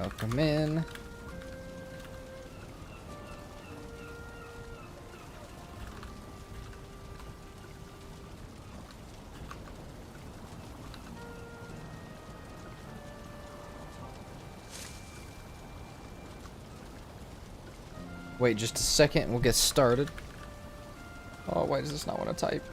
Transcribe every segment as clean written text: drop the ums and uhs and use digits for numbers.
Welcome in. Wait just a second and we'll get started. Oh, why does this not want to type?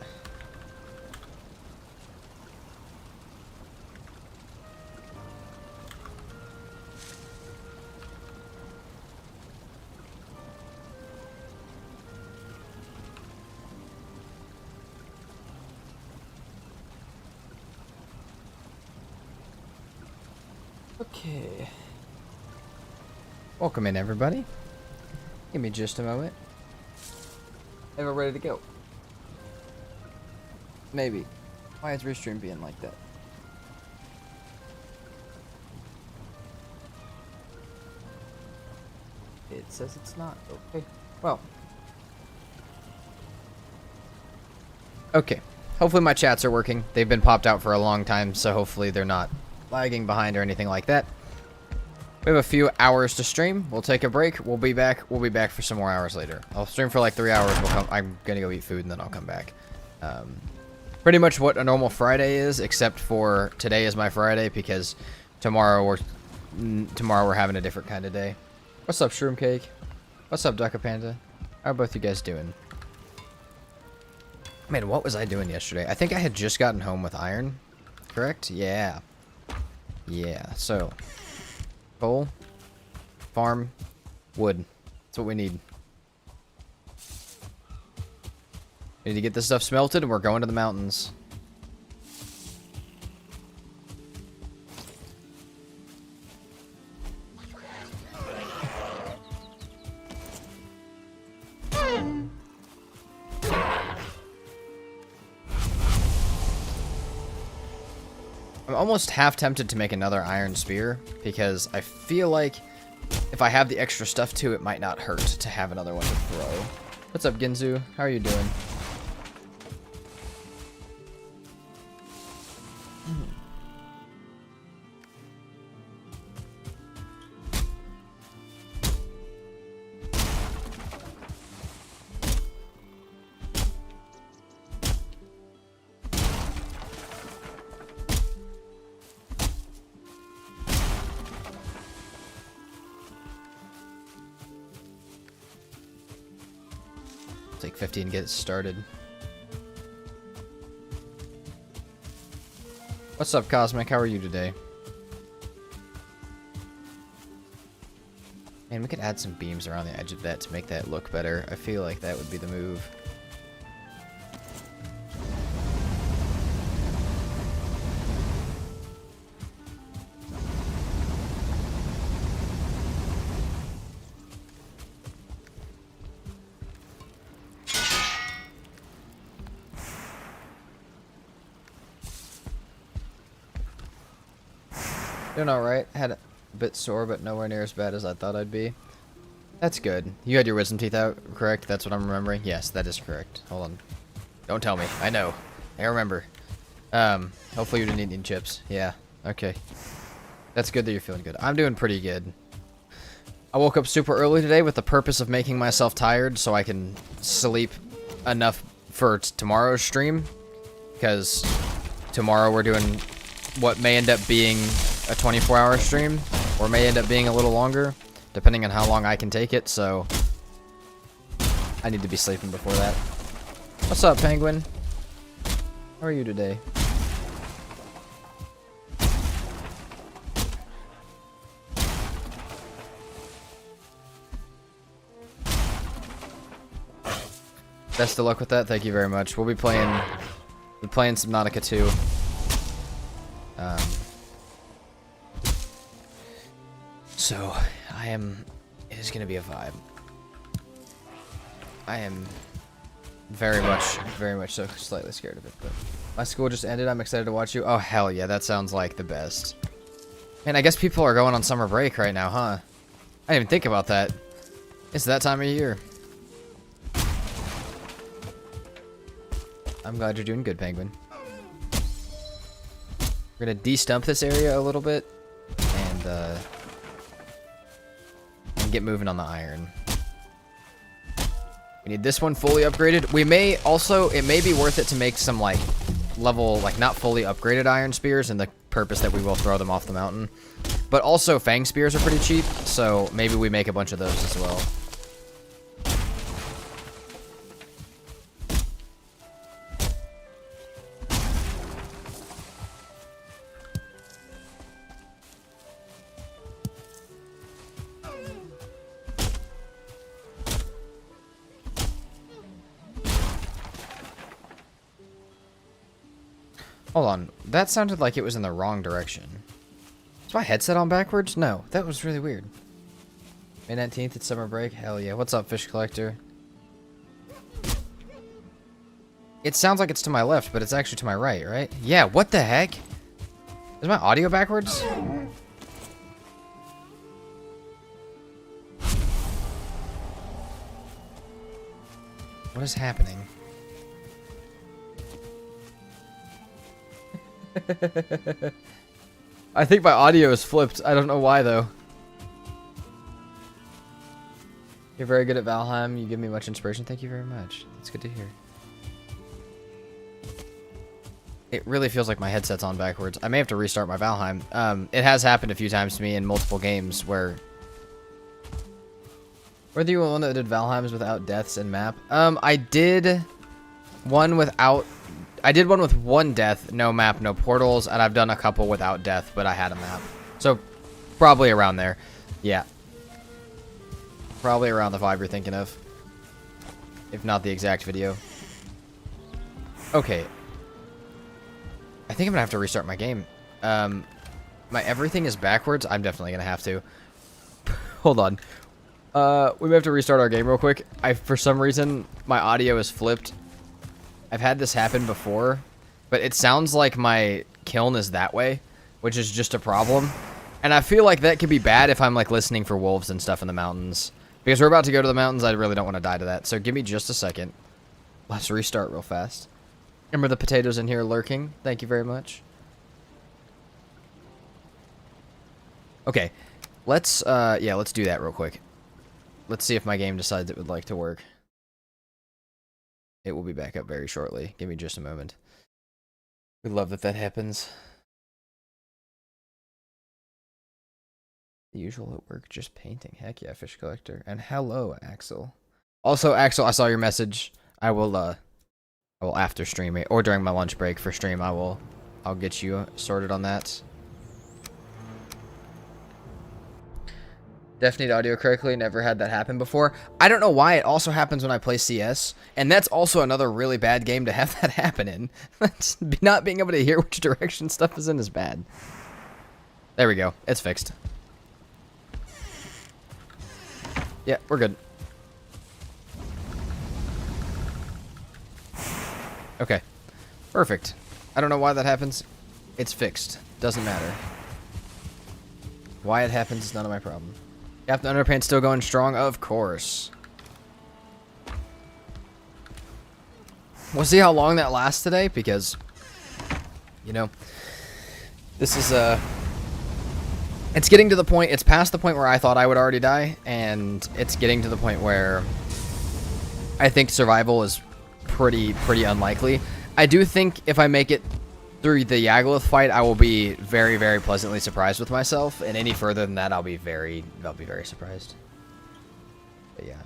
Okay. Welcome in, everybody. Give me just a moment. And we're ready to go. Maybe. Why is Restream being like that? It says it's not. Okay. Well. Okay. Hopefully my chats are working. They've been popped out for a long time, so hopefully they're not lagging behind or anything like that. We have a few hours to stream. We'll take a break. We'll be back. We'll be back for some more hours later. I'll stream for like 3 hours. I'm gonna go eat food and then I'll come back. Pretty much what a normal Friday is, except for today is my Friday because tomorrow we're having a different kind of day. What's up, Shroom Cake? What's up, Ducka Panda? How are both you guys doing? Man, what was I doing yesterday? I think I had just gotten home with iron. Correct? Yeah. Yeah. So. Coal, farm, wood. That's what we need. We need to get this stuff smelted and we're going to the mountains. I'm almost half tempted to make another iron spear because I feel like if I have the extra stuff too, it might not hurt to have another one to throw. What's up, Ginzu? How are you doing? Take 50 and get it started. What's up, Cosmic? How are you today? Man, we could add some beams around the edge of that to make that look better. I feel like that would be the move. Doing alright. Had a bit sore, but nowhere near as bad as I thought I'd be. That's good. You had your wisdom teeth out, correct? That's what I'm remembering? Yes, that is correct. Hold on. Don't tell me. I know. I remember. Hopefully you didn't eat any chips. Yeah. Okay. That's good that you're feeling good. I'm doing pretty good. I woke up super early today with the purpose of making myself tired so I can sleep enough for tomorrow's stream. Because tomorrow we're doing what may end up being a 24-hour stream, or may end up being a little longer, depending on how long I can take it, so I need to be sleeping before that. What's up, Penguin? How are you today? Best of luck with that. Thank you very much. We'll be playing Subnautica 2. So, it is going to be a vibe. I am very much so slightly scared of it, but my school just ended. I'm excited to watch you. Oh, hell yeah, that sounds like the best. Man, I guess people are going on summer break right now, huh? I didn't even think about that. It's that time of year. I'm glad you're doing good, Penguin. We're gonna de-stump this area a little bit, and and get moving on the iron. We need this one fully upgraded. We may also, it may be worth it to make some like level, like not fully upgraded iron spears in the purpose that we will throw them off the mountain. But also fang spears are pretty cheap, so maybe we make a bunch of those as well. Hold on, that sounded like it was in the wrong direction. Is my headset on backwards? No, that was really weird. May 19th, it's summer break. Hell yeah. What's up, fish collector? It sounds like it's to my left, but it's actually to my right, right? Yeah, what the heck? Is my audio backwards? What is happening? I think my audio is flipped. I don't know why, though. You're very good at Valheim. You give me much inspiration. Thank you very much. That's good to hear. It really feels like my headset's on backwards. I may have to restart my Valheim. It has happened a few times to me in multiple games where... Were you one that did Valheims without deaths and map? I did one without... I did one with one death, no map, no portals, and I've done a couple without death, but I had a map. So, probably around there. Yeah. Probably around the vibe you're thinking of. If not the exact video. Okay. I think I'm gonna have to restart my game. My everything is backwards. I'm definitely gonna have to. Hold on. We may have to restart our game real quick. For some reason, my audio is flipped. I've had this happen before, but it sounds like my kiln is that way, which is just a problem. And I feel like that could be bad if I'm like listening for wolves and stuff in the mountains. Because we're about to go to the mountains, I really don't want to die to that. So give me just a second. Let's restart real fast. Remember the potatoes in here lurking? Thank you very much. Okay, let's do that real quick. Let's see if my game decides it would like to work. It will be back up very shortly. Give me just a moment. We love that that happens. The usual at work, just painting. Heck yeah, fish collector. And hello, Axel. Also, Axel, I saw your message. I will after stream it, or during my lunch break for stream, I'll get you sorted on that. Definitely audio correctly. Never had that happen before. I don't know why it also happens when I play CS. And that's also another really bad game to have that happen in. Not being able to hear which direction stuff is in is bad. There we go. It's fixed. Yeah, we're good. Okay. Perfect. I don't know why that happens. It's fixed. Doesn't matter. Why it happens is none of my problem. Captain Underpants still going strong? Of course. We'll see how long that lasts today, because, you know, this is, it's getting to the point, it's past the point where I thought I would already die, and it's getting to the point where I think survival is pretty unlikely. I do think if I make it through the Yagluth fight, I will be very, very pleasantly surprised with myself, and any further than that, I'll be very surprised. But yeah,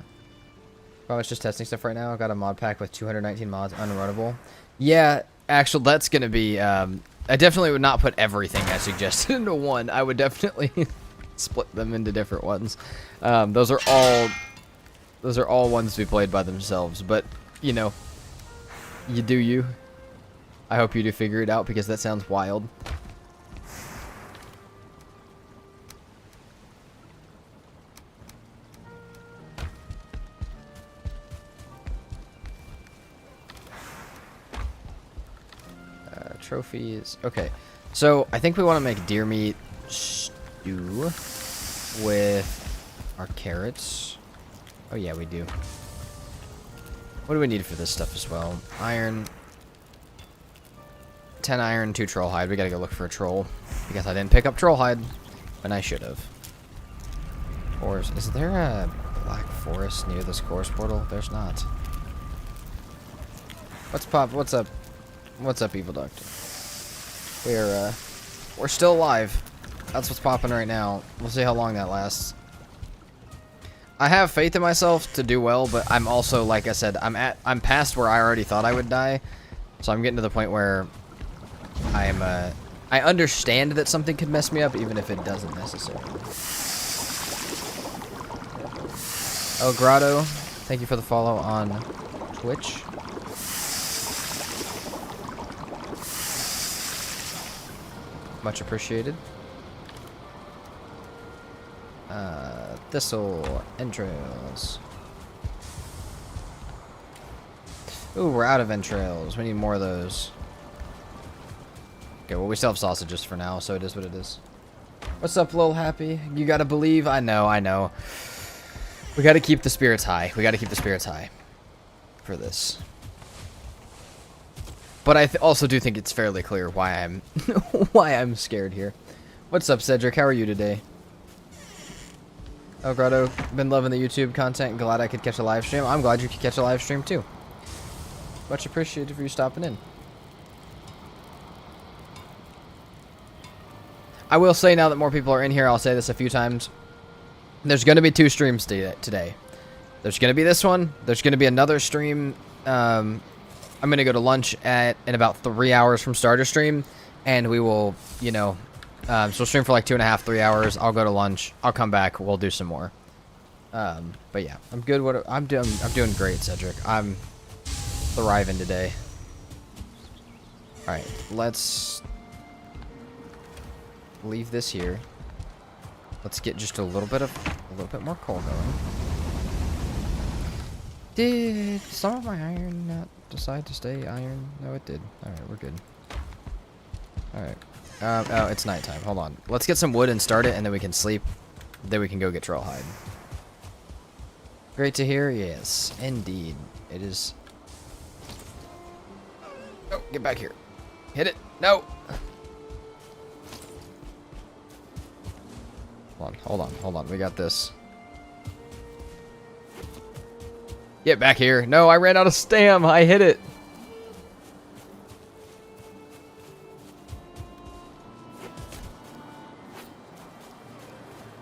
probably just testing stuff right now. I got a mod pack with 219 mods, unrunnable. Yeah, actually, that's gonna be. I definitely would not put everything I suggested into one. I would definitely split them into different ones. Those are all ones to be played by themselves. But you know, you do you. I hope you do figure it out, because that sounds wild. Trophies. Okay. So, I think we want to make deer meat stew with our carrots. Oh, yeah, we do. What do we need for this stuff as well? Iron. 10 iron, 2 troll hide. We gotta go look for a troll, because I didn't pick up troll hide, and I should have. Forest. Is there a black forest near this course portal? There's not. What's pop? What's up? What's up, Evil Doctor? We're still alive. That's what's popping right now. We'll see how long that lasts. I have faith in myself to do well, but I'm also, like I said, I'm past where I already thought I would die. So I'm getting to the point where I understand that something could mess me up, even if it doesn't necessarily. Oh, Grotto, thank you for the follow on Twitch. Much appreciated. Thistle entrails. Ooh, we're out of entrails. We need more of those. Okay, well, we still have sausages for now, so it is what it is. What's up, Lil Happy? You gotta believe. I know. We gotta keep the spirits high. We gotta keep the spirits high for this. But I also do think it's fairly clear why I'm why I'm scared here. What's up, Cedric? How are you today? Oh, Grotto, been loving the YouTube content. Glad I could catch a live stream. I'm glad you could catch a live stream too. Much appreciated for you stopping in. I will say, now that more people are in here, I'll say this a few times. There's going to be 2 streams today. There's going to be this one. There's going to be another stream. I'm going to go to lunch in about 3 hours from starter stream, and we will, you know, so we'll stream for like 2.5, 3 hours. I'll go to lunch. I'll come back. We'll do some more. But yeah, I'm good. I'm doing great, Cedric. I'm thriving today. All right, let's leave this here. Let's get just a little bit more coal going. Did some of my iron not decide to stay iron? No, it did. All right, we're good. All right. Oh, it's nighttime. Hold on. Let's get some wood and start it, and then we can sleep. Then we can go get trail hide. Great to hear. Yes, indeed. It is. Oh, get back here. Hit it. No. Hold on. We got this. Get back here. No, I ran out of stam. I hit it.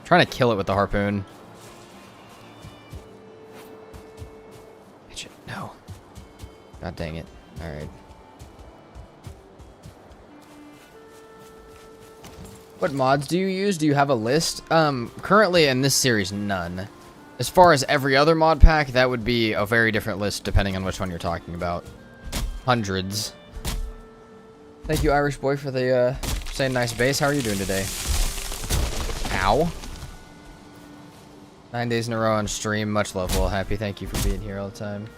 Trying to kill it with the harpoon. Hit it. No. God dang it. All right. What mods do you use? Do you have a list? Currently in this series, none. As far as every other mod pack, that would be a very different list depending on which one you're talking about. Hundreds. Thank you, Irish boy, for the saying nice base. How are you doing today? Ow. 9 days in a row on stream. Much love, Will Happy. Thank you for being here all the time.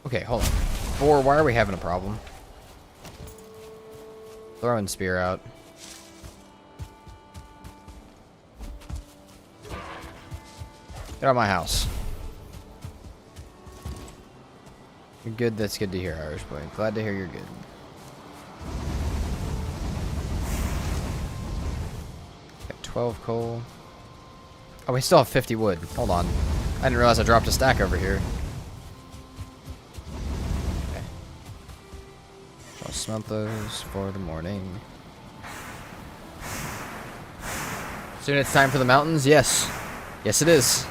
Okay, hold on. Why are we having a problem? Throwing spear out. Get out of my house. You're good. That's good to hear, Irish boy. Glad to hear you're good. Got 12 coal. Oh, we still have 50 wood. Hold on. I didn't realize I dropped a stack over here. I'll smelt those for the morning. Soon it's time for the mountains? Yes. Yes, it is.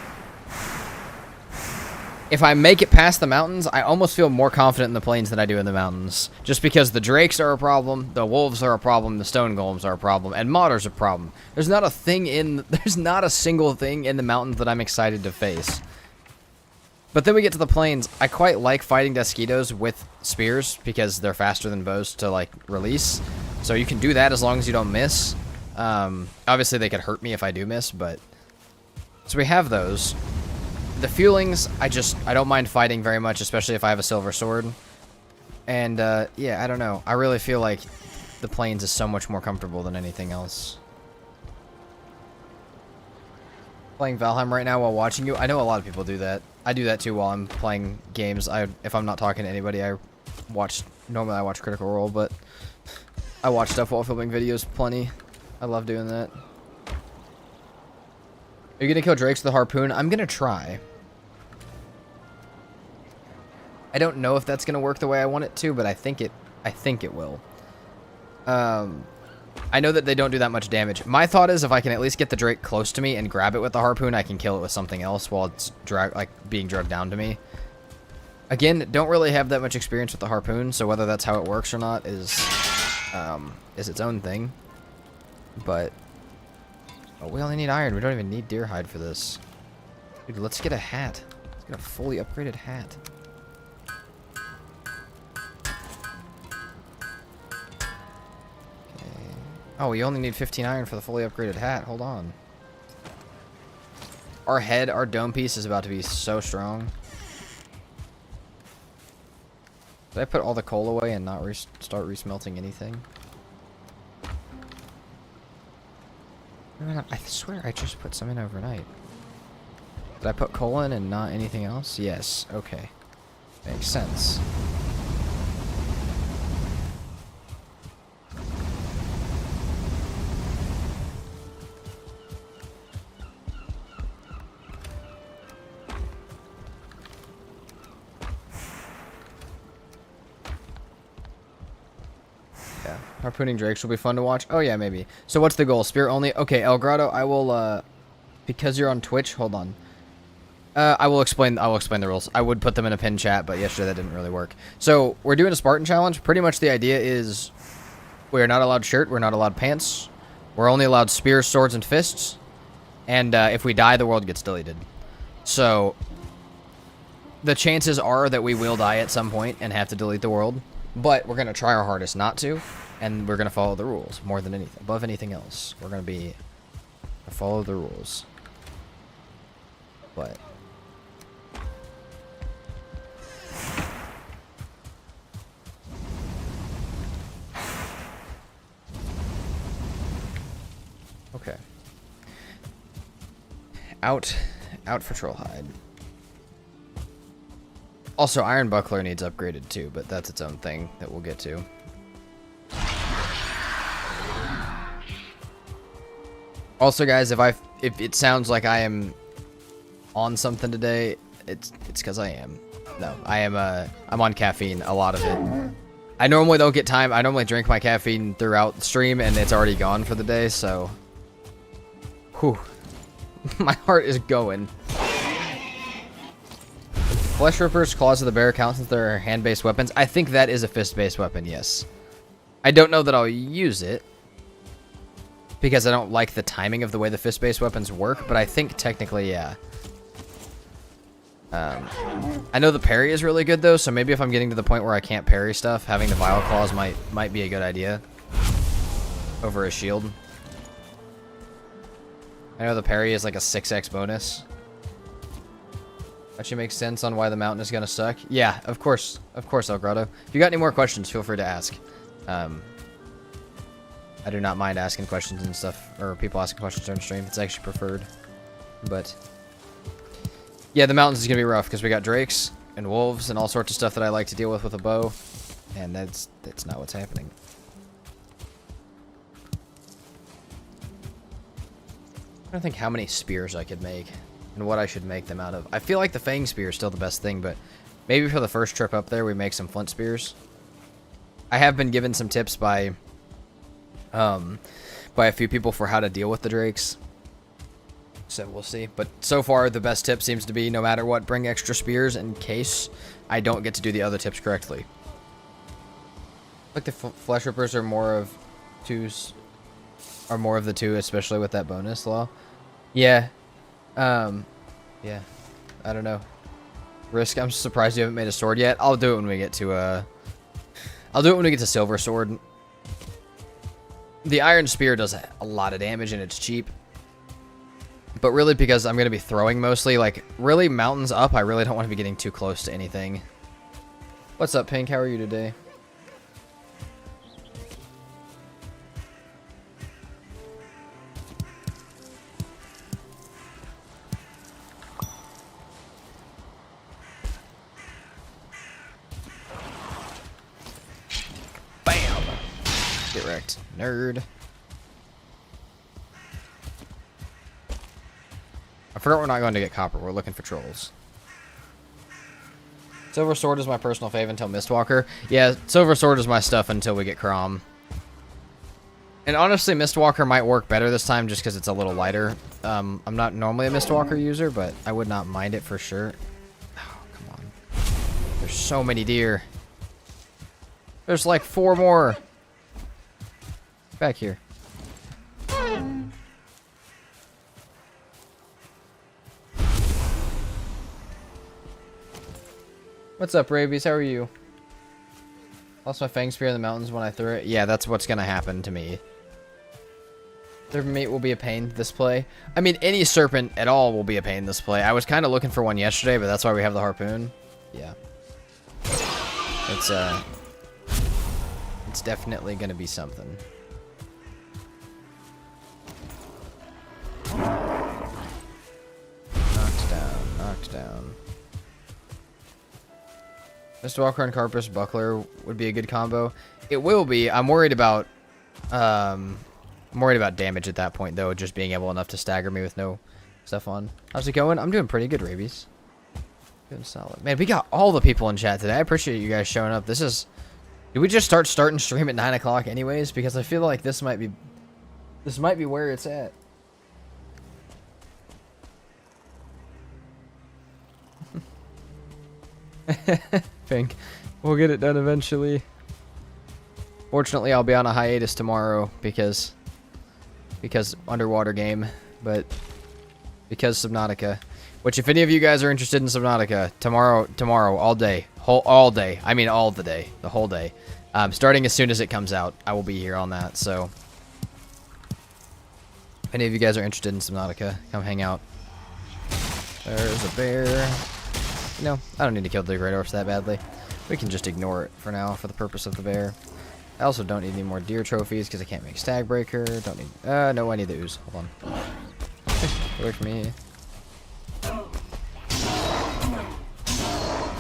If I make it past the mountains, I almost feel more confident in the plains than I do in the mountains. Just because the drakes are a problem, the wolves are a problem, the stone golems are a problem, and modders are a problem. There's not a single thing in the mountains that I'm excited to face. But then we get to the plains. I quite like fighting Deskitos with spears because they're faster than bows to, like, release. So you can do that as long as you don't miss. Obviously, they could hurt me if I do miss, but... So we have those. The feelings, I don't mind fighting very much, especially if I have a silver sword. And, yeah, I don't know. I really feel like the plains is so much more comfortable than anything else. Playing Valheim right now while watching you. I know a lot of people do that. I do that too while I'm playing games. If I'm not talking to anybody, normally I watch Critical Role, but I watch stuff while filming videos plenty. I love doing that. Are you gonna kill drakes with a harpoon? I'm gonna try. I don't know if that's gonna work the way I want it to, but I think it will. I know that they don't do that much damage. My thought is if I can at least get the drake close to me and grab it with the harpoon, I can kill it with something else while it's being dragged down to me. Again, don't really have that much experience with the harpoon, so whether that's how it works or not is its own thing. But oh, we only need iron. We don't even need deer hide for this. Dude, let's get a hat. Let's get a fully upgraded hat. Oh, we only need 15 iron for the fully upgraded hat. Hold on. Our dome piece is about to be so strong. Did I put all the coal away and not start resmelting anything? I swear I just put some in overnight. Did I put coal in and not anything else? Yes. Okay. Makes sense. Harpooning drakes will be fun to watch. Oh yeah, maybe. So what's the goal? Spear only? Okay, El Grotto, I will, because you're on Twitch, hold on. I will explain the rules. I would put them in a pinned chat, but yesterday that didn't really work. So, we're doing a Spartan challenge. Pretty much the idea is we're not allowed shirt, we're not allowed pants. We're only allowed spears, swords, and fists. And if we die, the world gets deleted. So, the chances are that we will die at some point and have to delete the world. But we're going to try our hardest not to. And we're going to follow the rules more than anything. Above anything else. We're going to follow the rules. But okay. Out for troll hide. Also, Iron Buckler needs upgraded too, but that's its own thing that we'll get to. Also, guys, if it sounds like I am on something today, it's because I am. No, I'm on caffeine, a lot of it. I normally don't get time. I normally drink my caffeine throughout the stream, and it's already gone for the day, so whew. My heart is going. Flesh Rippers, Claws of the Bear count since they're hand-based weapons. I think that is a fist-based weapon, yes. I don't know that I'll use it, because I don't like the timing of the way the fist-based weapons work, but I think technically, yeah. I know the parry is really good, though, so maybe if I'm getting to the point where I can't parry stuff, having the Vile Claws might be a good idea over a shield. I know the parry is like a 6x bonus. Actually makes sense on why the mountain is gonna suck. Yeah, of course, El Grotto. If you got any more questions, feel free to ask. I do not mind asking questions and stuff, or people asking questions during stream. It's actually preferred. But yeah, the mountains is gonna be rough because we got drakes and wolves and all sorts of stuff that I like to deal with a bow, and that's not what's happening. I don't think how many spears I could make and what I should make them out of. I feel like the Fang Spear is still the best thing, but maybe for the first trip up there we make some flint spears. I have been given some tips by a few people for how to deal with the drakes. So we'll see. But so far the best tip seems to be no matter what, bring extra spears in case I don't get to do the other tips correctly. Like the Flesh Rippers are more of the two, especially with that bonus law. Yeah. Yeah. I don't know. Risk, I'm surprised you haven't made a sword yet. I'll do it when we get to Silver Sword. The iron spear does a lot of damage and it's cheap. But really because I'm going to be throwing mostly, like, really mountains up, I really don't want to be getting too close to anything. What's up, Pink? How are you today? Bam! Get wrecked. Nerd. I forgot we're not going to get copper. We're looking for trolls. Silver Sword is my personal fave until Mistwalker. Yeah, Silver Sword is my stuff until we get Crom. And honestly, Mistwalker might work better this time just because it's a little lighter. I'm not normally a Mistwalker user, but I would not mind it for sure. Oh, come on. There's so many deer. There's like 4 more. Back here. What's up, Rabies? How are you? Lost my fang spear in the mountains when I threw it. Yeah, that's what's gonna happen to me. Their mate will be a pain this play. I mean, any serpent at all will be a pain this play. I was kind of looking for one yesterday, but that's why we have the harpoon. Yeah. It's definitely gonna be something. Knocked down, knocked down. Mr. Walker and Carpus Buckler would be a good combo. It will be. I'm worried about damage at that point though, just being able enough to stagger me with no stuff on. How's it going? I'm doing pretty good, Rabies. Doing solid. Man, we got all the people in chat today. I appreciate you guys showing up. Did we just starting stream at 9 o'clock anyways? Because I feel like this might be where it's at. Pink. We'll get it done eventually. Fortunately, I'll be on a hiatus tomorrow because underwater game, but because Subnautica. Which, if any of you guys are interested in Subnautica, tomorrow, all day. I mean all the day. The whole day. Starting as soon as it comes out, I will be here on that, so. If any of you guys are interested in Subnautica, come hang out. There's a bear. No, I don't need to kill the great orcs that badly. We can just ignore it for now for the purpose of the bear. I also don't need any more deer trophies because I can't make stag breaker. Don't need. No, I need the ooze. Hold on. Get away from me.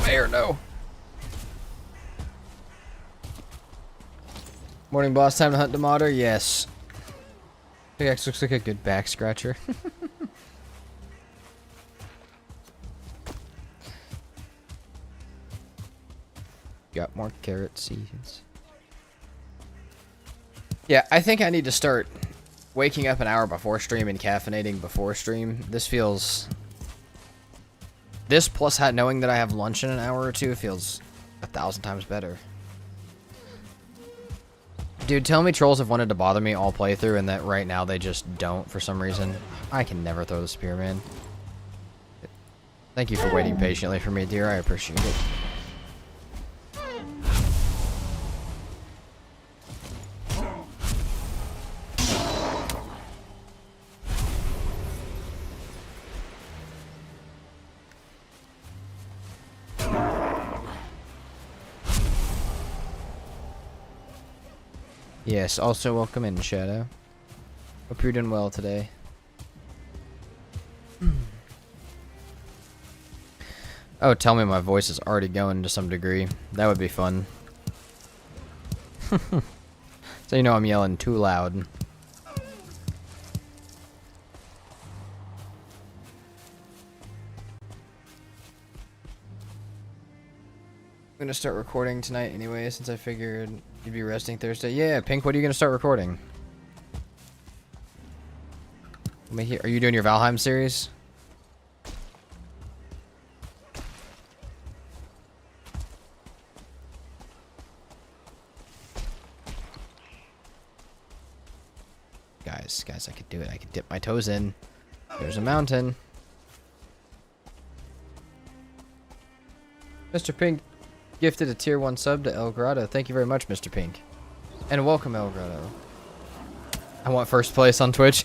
Bear, no. Morning, boss. Time to hunt Demotter. Yes. Pickaxe looks like a good back scratcher. Got more carrot seeds. Yeah, I think I need to start waking up an hour before stream and caffeinating before stream. This plus knowing that I have lunch in an hour or two feels 1,000 times better. Dude, tell me trolls have wanted to bother me all playthrough and that right now they just don't for some reason. I can never throw the spear, man. Thank you for waiting patiently for me, dear. I appreciate it. Yes, also welcome in, Shadow. Hope you're doing well today. Oh, tell me my voice is already going to some degree. That would be fun. So you know I'm yelling too loud. I'm gonna start recording tonight anyway, since I figured you'd be resting Thursday. Yeah, Pink, what are you gonna start recording? Let me hear. Are you doing your Valheim series? Guys, I could do it. I could dip my toes in. There's a mountain. Mr. Pink gifted a tier 1 sub to El Grotto. Thank you very much, Mr. Pink. And welcome, El Grotto. I want first place on Twitch.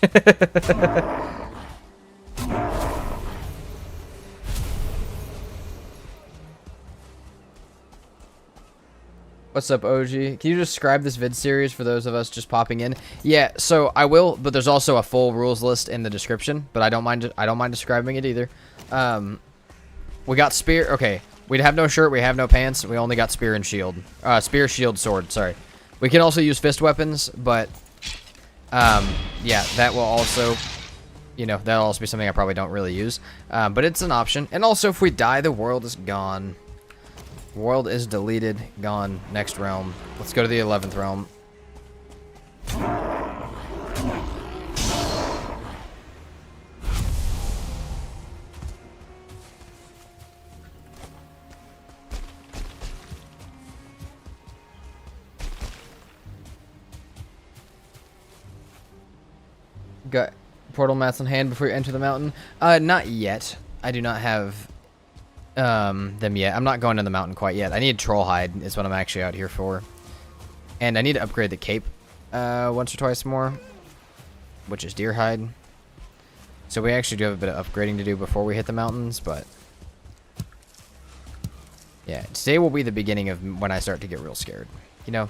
What's up, OG? Can you describe this vid series for those of us just popping in? Yeah, so I will, but there's also a full rules list in the description. But I don't mind describing it either. We got spear. Okay, we have no shirt. We have no pants. We only got spear and shield. Spear, shield, sword. Sorry. We can also use fist weapons, but yeah, that will also, you know, that'll also be something I probably don't really use. But it's an option. And also, if we die, the world is gone. World is deleted, gone, next realm. Let's go to the 11th realm. Got portal mats on hand before you enter the mountain? Not yet. I do not have them yet. I'm not going to the mountain quite yet. I need troll hide is what I'm actually out here for. And I need to upgrade the cape once or twice more, which is deer hide. So we actually do have a bit of upgrading to do before we hit the mountains, but yeah, today will be the beginning of when I start to get real scared. You know,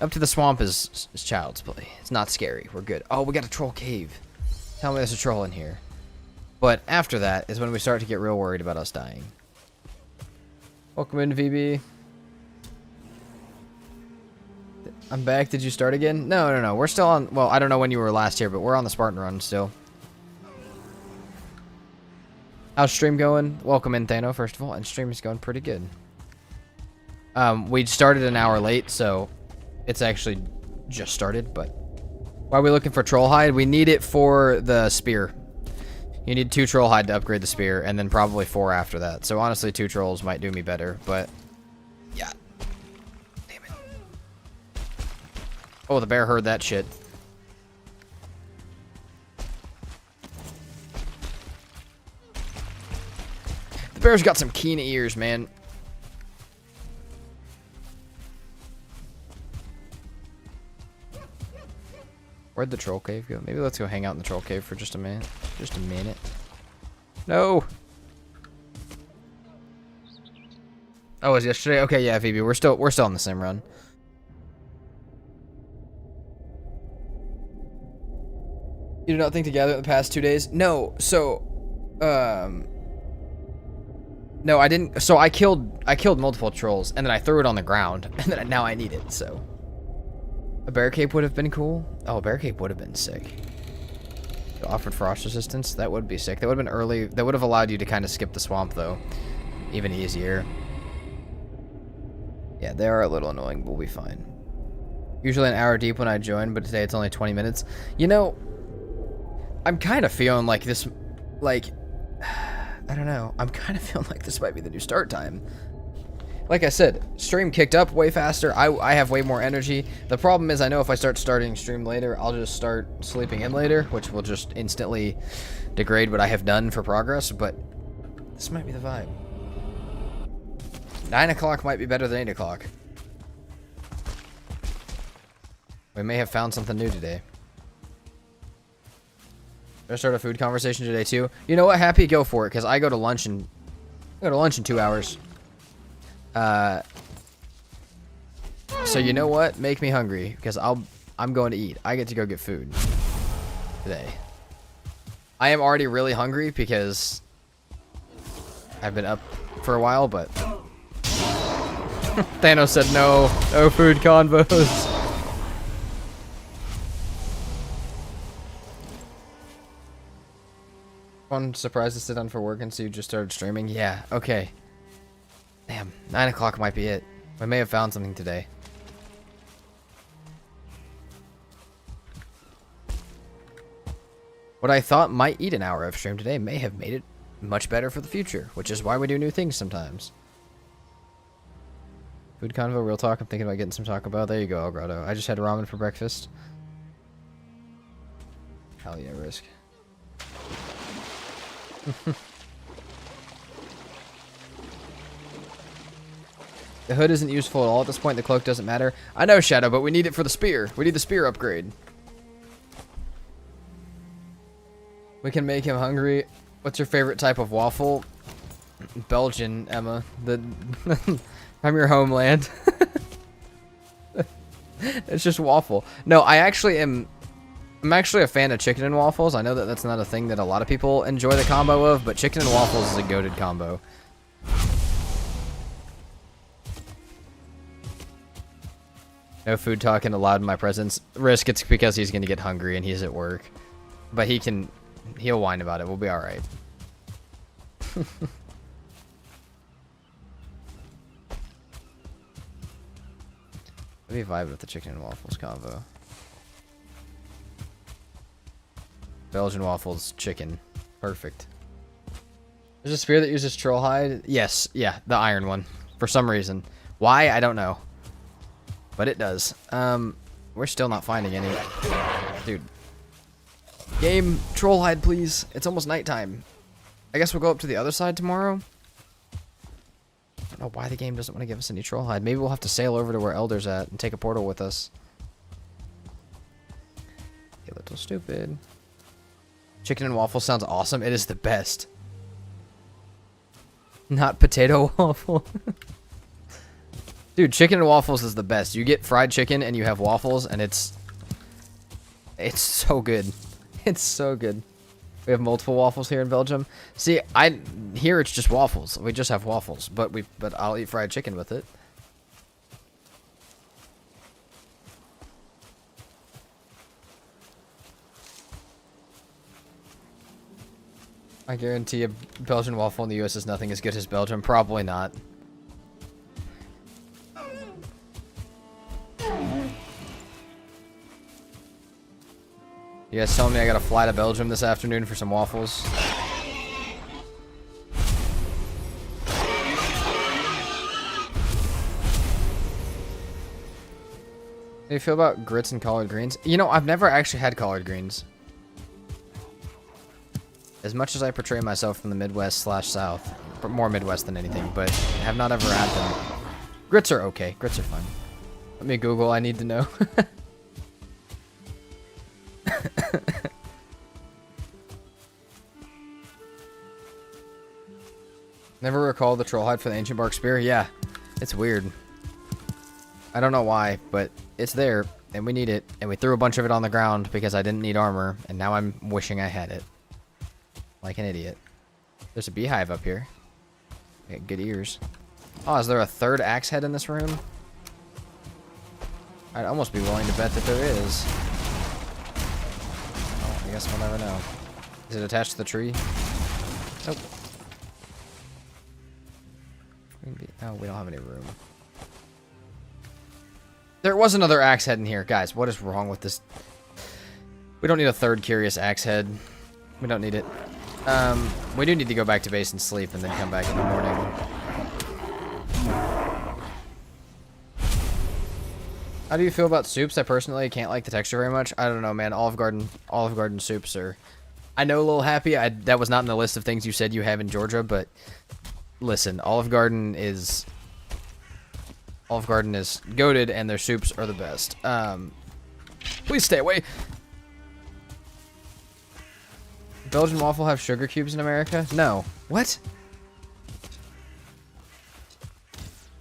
up to the swamp is child's play. It's not scary. We're good. Oh, we got a troll cave. Tell me there's a troll in here. But after that is when we start to get real worried about us dying. Welcome in, VB. I'm back. Did you start again? No. We're still on... Well, I don't know when you were last here, but we're on the Spartan run still. How's stream going? Welcome in, Thano, first of all. And stream is going pretty good. We started an hour late, so it's actually just started. But why are we looking for troll hide? We need it for the spear. You need 2 troll hide to upgrade the spear, and then probably 4 after that. So honestly, 2 trolls might do me better, but yeah. Damn it. Oh, the bear heard that shit. The bear's got some keen ears, man. Where'd the troll cave go? Maybe let's go hang out in the troll cave for just a minute. Just a minute. No! Oh, it was yesterday? Okay, yeah, Phoebe, we're still on the same run. You do not think to gather in the past 2 days? No, so no, I didn't. So I killed multiple trolls and then I threw it on the ground and then now I need it, so a bear cape would have been cool. Oh, a bear cape would have been sick. Offered frost resistance. That would be sick. That would have been early. That would have allowed you to kind of skip the swamp, though. Even easier. Yeah, they are a little annoying, but we'll be fine. Usually an hour deep when I join, but today it's only 20 minutes. You know, I'm kind of feeling like this, like, I don't know. I'm kind of feeling like this might be the new start time. Like I said, stream kicked up way faster. I have way more energy. The problem is I know if I starting stream later, I'll just start sleeping in later, which will just instantly degrade what I have done for progress, but this might be the vibe. 9 o'clock might be better than 8 o'clock. We may have found something new today. Should I start a food conversation today too? You know what? Happy, go for it, because I go to lunch in 2 hours. So you know what? Make me hungry, because I'm going to eat. I get to go get food today. I am already really hungry because I've been up for a while, but Thanos said no food convos. One surprised to sit down for work and see you just started streaming. Yeah, okay. Damn, 9 o'clock might be it. I may have found something today. What I thought might eat an hour of stream today may have made it much better for the future, which is why we do new things sometimes. Food convo, real talk. I'm thinking about getting some Taco Bell. There you go, El Grotto. I just had ramen for breakfast. Hell yeah, Risk. The hood isn't useful at all at this point. The cloak doesn't matter. I know, Shadow, but we need it for the spear. We need the spear upgrade. We can make him hungry. What's your favorite type of waffle? Belgian, Emma. I'm your homeland. It's just waffle. No, I'm actually a fan of chicken and waffles. I know that that's not a thing that a lot of people enjoy the combo of, but chicken and waffles is a goated combo. No food talking allowed in my presence. Risk, it's because he's gonna get hungry and he's at work. But he'll whine about it. We'll be alright. Let me vibe with the chicken and waffles combo. Belgian waffles, chicken. Perfect. There's a spear that uses troll hide? Yes, yeah, the iron one. For some reason. Why? I don't know. But it does. We're still not finding any. Dude. Game, troll hide, please. It's almost nighttime. I guess we'll go up to the other side tomorrow. I don't know why the game doesn't want to give us any troll hide. Maybe we'll have to sail over to where Elder's at and take a portal with us. A little stupid. Chicken and waffle sounds awesome. It is the best. Not potato waffle. Dude, chicken and waffles is the best. You get fried chicken and you have waffles and it's so good. It's so good. We have multiple waffles here in Belgium. See, here it's just waffles. We just have waffles, but I'll eat fried chicken with it. I guarantee a Belgian waffle in the US is nothing as good as Belgium. Probably not. You guys telling me I gotta fly to Belgium this afternoon for some waffles? How do you feel about grits and collard greens? You know, I've never actually had collard greens. As much as I portray myself from the Midwest/South, but more Midwest than anything, but I have not ever had them. Grits are okay. Grits are fun. Let me Google. I need to know. Never recall the troll hide for the ancient bark spear? Yeah, it's weird. I don't know why, but it's there, and we need it, and we threw a bunch of it on the ground because I didn't need armor, and now I'm wishing I had it. Like an idiot. There's a beehive up here. I got good ears. Oh, is there a third axe head in this room? I'd almost be willing to bet that there is. Oh, I guess we'll never know. Is it attached to the tree? Nope. Oh, we don't have any room. There was another axe head in here. Guys, what is wrong with this? We don't need a third curious axe head. We don't need it. We do need to go back to base and sleep and then come back in the morning. How do you feel about soups? I personally can't like the texture very much. I don't know, man. Olive Garden soups are... I know, Lil Happy, that was not in the list of things you said you have in Georgia, but... Listen, Olive Garden is goated, and their soups are the best. Please stay away. Belgian waffle have sugar cubes in America? No. What?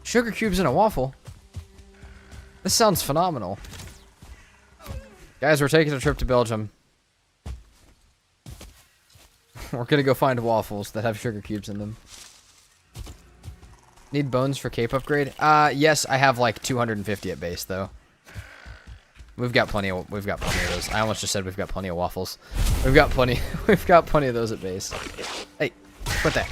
Sugar cubes in a waffle? This sounds phenomenal. Guys, we're taking a trip to Belgium. We're gonna go find waffles that have sugar cubes in them. Need bones for cape upgrade? Yes, I have like 250 at base though. We've got plenty of those. I almost just said we've got plenty of waffles. We've got plenty of those at base. Hey, quit that.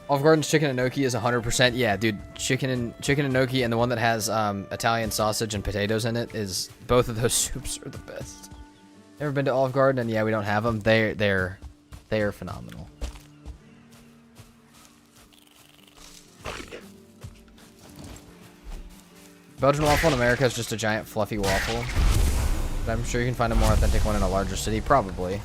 Olive Garden's chicken and gnocchi is 100%. Yeah, dude, chicken and gnocchi, and the one that has Italian sausage and potatoes in it is, both of those soups are the best. Ever been to Olive Garden? And yeah, we don't have them. They're phenomenal. Belgian waffle in America is just a giant fluffy waffle. But I'm sure you can find a more authentic one in a larger city, probably.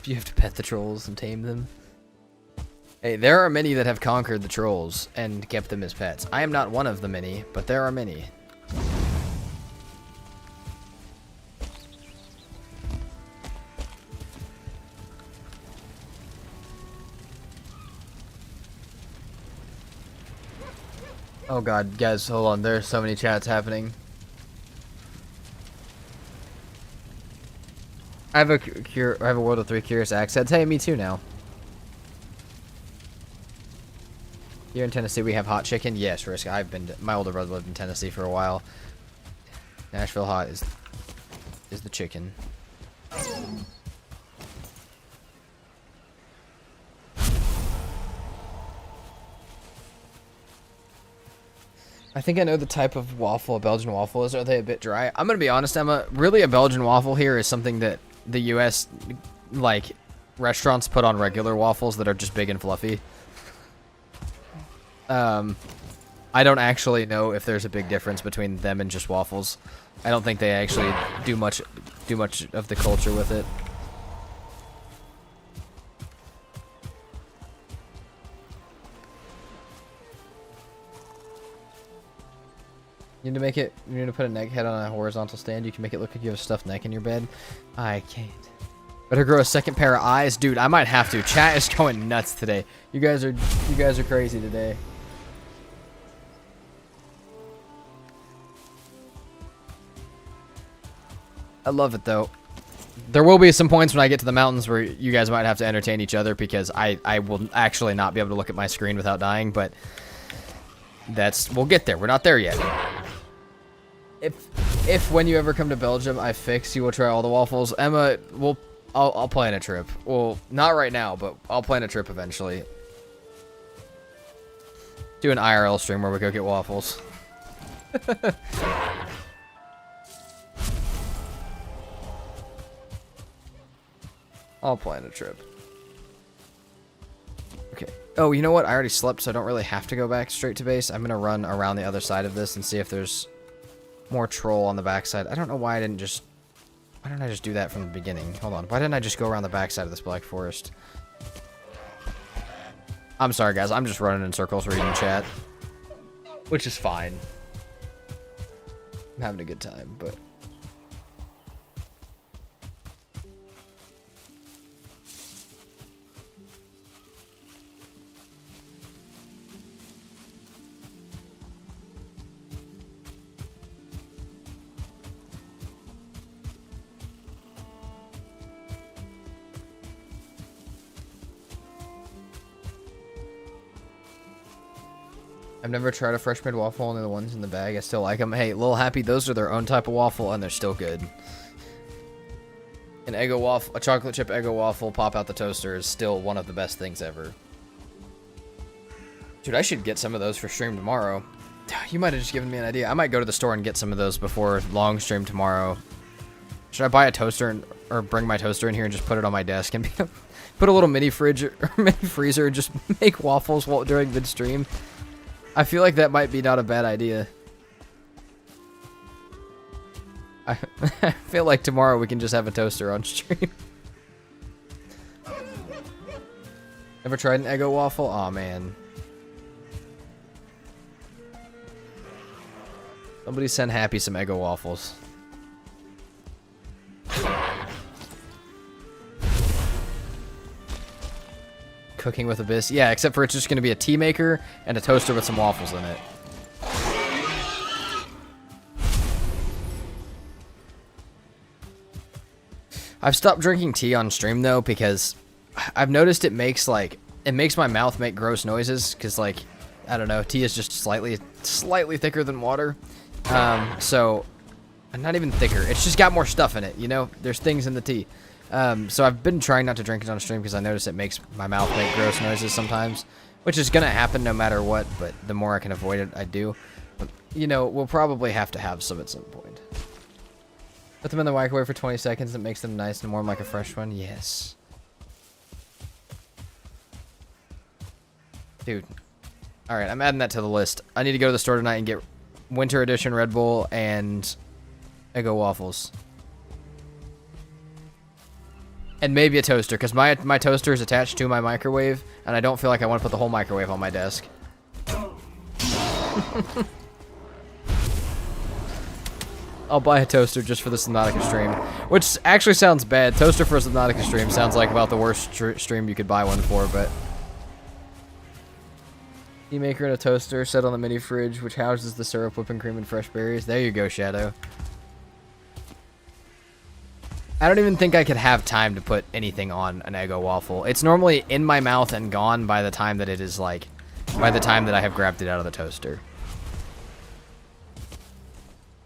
You have to pet the trolls and tame them. Hey, there are many that have conquered the trolls and kept them as pets. I am not one of the many, but there are many. Oh god, guys, hold on. There's so many chats happening. I have a World of 3 Curious Accents. Hey, me too now. Here in Tennessee, we have hot chicken. Yes, Risk. My older brother lived in Tennessee for a while. Nashville hot is the chicken. I think I know the type of waffle a Belgian waffle is. Are they a bit dry? I'm gonna be honest, Emma. Really, a Belgian waffle here is something that the U.S. like restaurants put on regular waffles that are just big and fluffy. I don't actually know if there's a big difference between them and just waffles. I don't think they actually do much of the culture with it. You need to put a neck head on a horizontal stand. You can make it look like you have a stuffed neck in your bed. I can't. Better grow a second pair of eyes, dude. I might have to. Chat is going nuts today. You guys are crazy today. I love it though. There will be some points when I get to the mountains where you guys might have to entertain each other because I will actually not be able to look at my screen without dying, but we'll get there. We're not there yet. If when you ever come to Belgium, I fix, you will try all the waffles. Emma, I'll plan a trip. Well, not right now, but I'll plan a trip eventually. Do an IRL stream where we go get waffles. I'll plan a trip. Okay. Oh, you know what? I already slept, so I don't really have to go back straight to base. I'm going to run around the other side of this and see if there's more troll on the backside. I don't know why I didn't just... Why didn't I just do that from the beginning? Hold on. Why didn't I just go around the backside of this Black Forest? I'm sorry, guys. I'm just running in circles reading chat. Which is fine. I'm having a good time, but... I've never tried a fresh made waffle, only the ones in the bag. I still like them. Hey, Lil Happy, those are their own type of waffle, and they're still good. An Eggo waffle, a chocolate chip Eggo waffle, pop out the toaster is still one of the best things ever. Dude, I should get some of those for stream tomorrow. You might have just given me an idea. I might go to the store and get some of those before long stream tomorrow. Should I buy a toaster or bring my toaster in here and just put it on my desk and put a little mini fridge or mini freezer and just make waffles during mid-stream? I feel like that might be not a bad idea. I feel like tomorrow we can just have a toaster on stream. Ever tried an Eggo waffle? Aw, man. Somebody send Happy some Eggo waffles. Cooking with Abyss. Yeah, except for it's just going to be a tea maker and a toaster with some waffles in it. I've stopped drinking tea on stream though because I've noticed it makes my mouth make gross noises because I don't know, tea is just slightly thicker than water. So not even thicker. It's just got more stuff in it, you know? There's things in the tea. So I've been trying not to drink it on stream because I notice it makes my mouth make gross noises sometimes, which is going to happen no matter what, but the more I can avoid it, I do. But, you know, we'll probably have to have some at some point. Put them in the microwave for 20 seconds. It makes them nice and warm like a fresh one. Yes. Dude. Alright, I'm adding that to the list. I need to go to the store tonight and get Winter Edition Red Bull and Eggo waffles. And maybe a toaster, because my toaster is attached to my microwave, and I don't feel like I want to put the whole microwave on my desk. I'll buy a toaster just for the Subnautica stream, which actually sounds bad. Toaster for a Subnautica stream sounds like about the worst stream you could buy one for, but... Tea maker and a toaster set on the mini fridge, which houses the syrup, whipping cream, and fresh berries. There you go, Shadow. I don't even think I could have time to put anything on an Eggo waffle. It's normally in my mouth and gone by the time that it is like... by the time that I have grabbed it out of the toaster.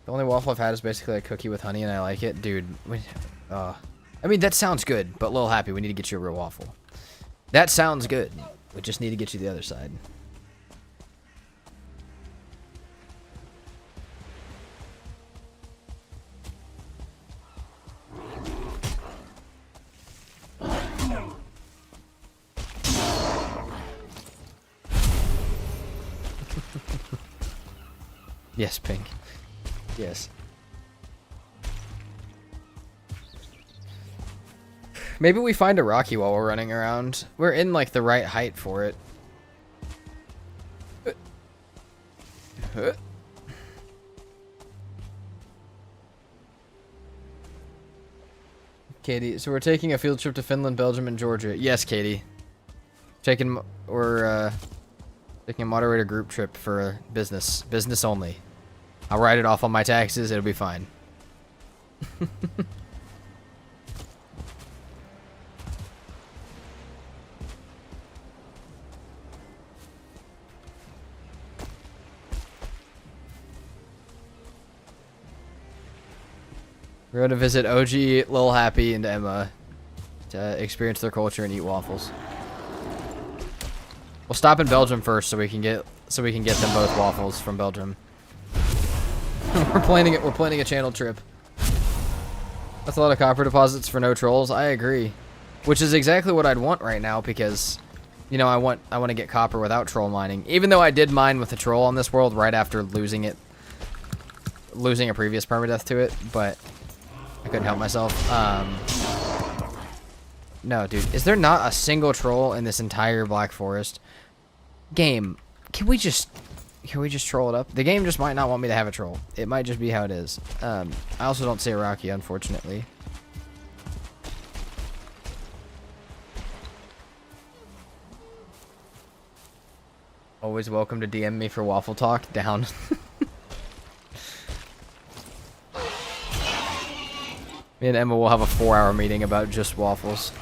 The only waffle I've had is basically a cookie with honey, and I like it. Dude, I mean, that sounds good, but Lil Happy, we need to get you a real waffle. That sounds good. We just need to get you the other side. Yes, Pink. Yes. Maybe we find a Rocky while we're running around. We're in, like, the right height for it. Katie, so we're taking a field trip to Finland, Belgium, and Georgia. Yes, Katie. We're taking a moderator group trip for business. Business only. I'll write it off on my taxes. It'll be fine. We're going to visit OG, Lil Happy, and Emma to experience their culture and eat waffles. We'll stop in Belgium first so we can get them both waffles from Belgium. We're planning a channel trip. That's a lot of copper deposits for no trolls. I agree. Which is exactly what I'd want right now because, you know, I want to get copper without troll mining. Even though I did mine with a troll on this world right after losing a previous permadeath to it, but I couldn't help myself. No, dude. Is there not a single troll in this entire Black Forest? Game, can we just troll it up? The game just might not want me to have a troll. It might just be how it is. I also don't see a Rocky, unfortunately. Always welcome to DM me for waffle talk. Down. Me and Emma will have a 4-hour meeting about just waffles.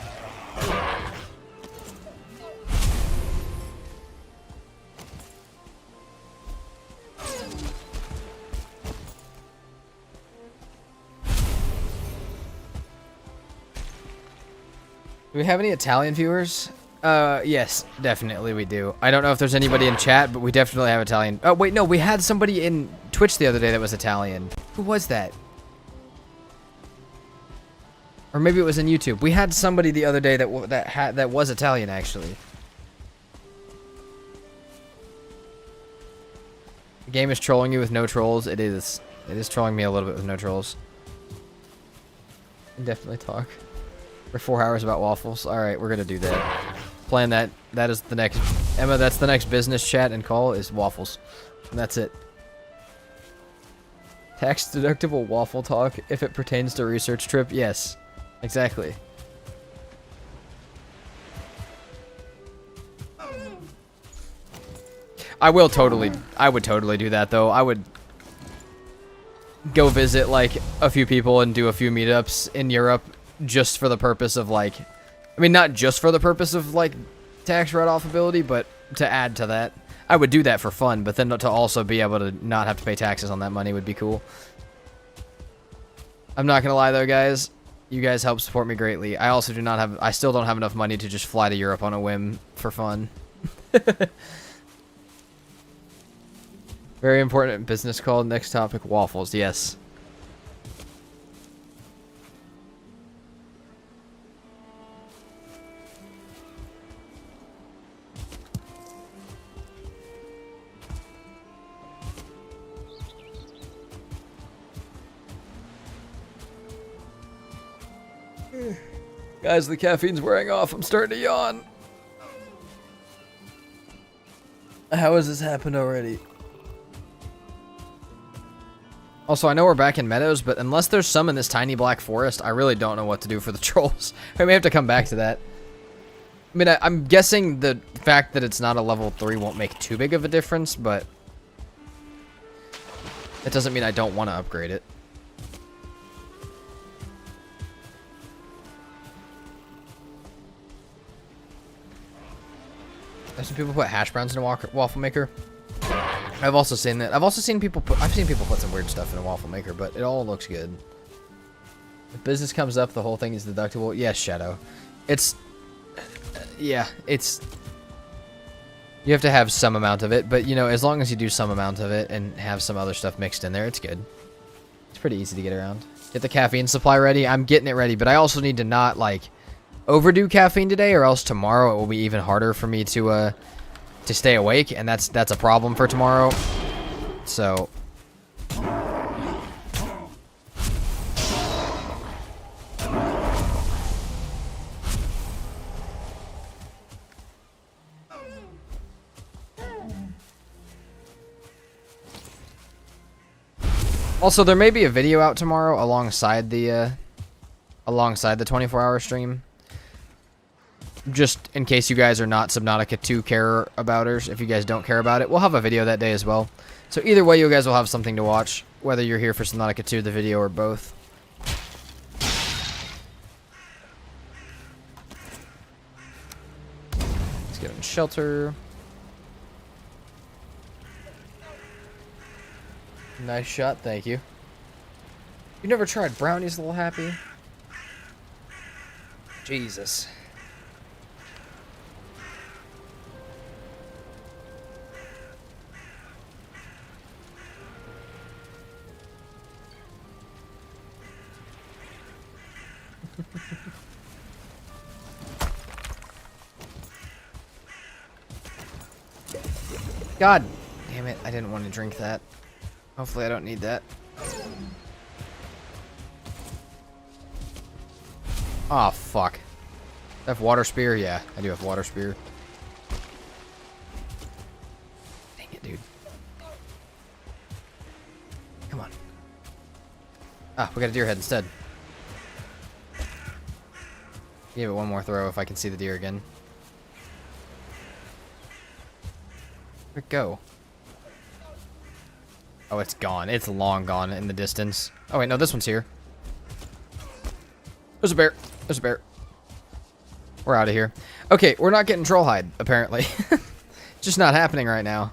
Do we have any Italian viewers? Yes, definitely we do. I don't know if there's anybody in chat, but we definitely have Italian. Oh, wait, no, we had somebody in Twitch the other day that was Italian. Who was that? Or maybe it was in YouTube. We had somebody the other day that was Italian, actually. The game is trolling you with no trolls. It is. It is trolling me a little bit with no trolls. Can definitely talk. For 4 hours about waffles. Alright, we're gonna do that. Plan that. That is the next... Emma, that's the next business chat and call is waffles. And that's it. Tax deductible waffle talk if it pertains to research trip. Yes. Exactly. I would totally do that though. I would go visit like a few people and do a few meetups in Europe just for the purpose of like, I mean not just for the purpose of like tax write-off ability, but to add to that. I would do that for fun, but then to also be able to not have to pay taxes on that money would be cool. I'm not gonna lie though, guys. You guys help support me greatly. I also I still don't have enough money to just fly to Europe on a whim for fun. Very important business call. Next topic, waffles. Yes. Guys, the caffeine's wearing off. I'm starting to yawn. How has this happened already? Also, I know we're back in Meadows, but unless there's some in this tiny black forest, I really don't know what to do for the trolls. I may have to come back to that. I mean, I'm guessing the fact that it's not a level 3 won't make too big of a difference, but it doesn't mean I don't want to upgrade it. Have some people put hash browns in a waffle maker. I've also seen that. I've seen people put some weird stuff in a waffle maker, but it all looks good. If business comes up, the whole thing is deductible. Yes, Shadow. It's yeah, it's you have to have some amount of it, but you know, as long as you do some amount of it and have some other stuff mixed in there, it's good. It's pretty easy to get around. Get the caffeine supply ready. I'm getting it ready, but I also need to not like overdo caffeine today, or else tomorrow it will be even harder for me to stay awake, and that's a problem for tomorrow. So also, there may be a video out tomorrow alongside the 24-hour stream. Just in case you guys are not Subnautica 2 care abouters, if you guys don't care about it, we'll have a video that day as well. So either way, you guys will have something to watch, whether you're here for Subnautica 2, the video, or both. Let's get in shelter. Nice shot, thank you. You never tried brownies, Little Happy? Jesus. God damn it, I didn't want to drink that. Hopefully I don't need that. Oh, fuck. I have water spear? Yeah, I do have water spear. Dang it, dude. Come on. Ah, we got a deer head instead. Give it one more throw if I can see the deer again. Where'd it go? Oh, it's gone. It's long gone in the distance. Oh, wait, no, this one's here. There's a bear. There's a bear. We're out of here. Okay, we're not getting troll hide, apparently. It's just not happening right now.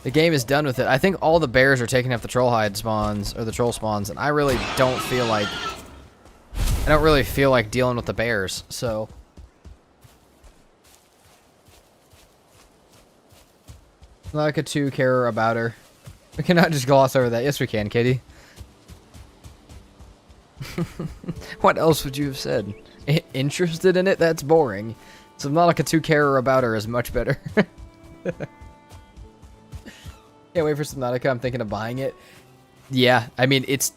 The game is done with it. I think all the bears are taking up the troll hide spawns, or the troll spawns, and I really don't feel like... I don't really feel like dealing with the bears, so... Like a 2 care about her. We cannot just gloss over that. Yes, we can, Katie. What else would you have said? Interested in it? That's boring. Subnautica 2 care about her is much better. Can't wait for Subnautica. I'm thinking of buying it. Yeah, I mean, it's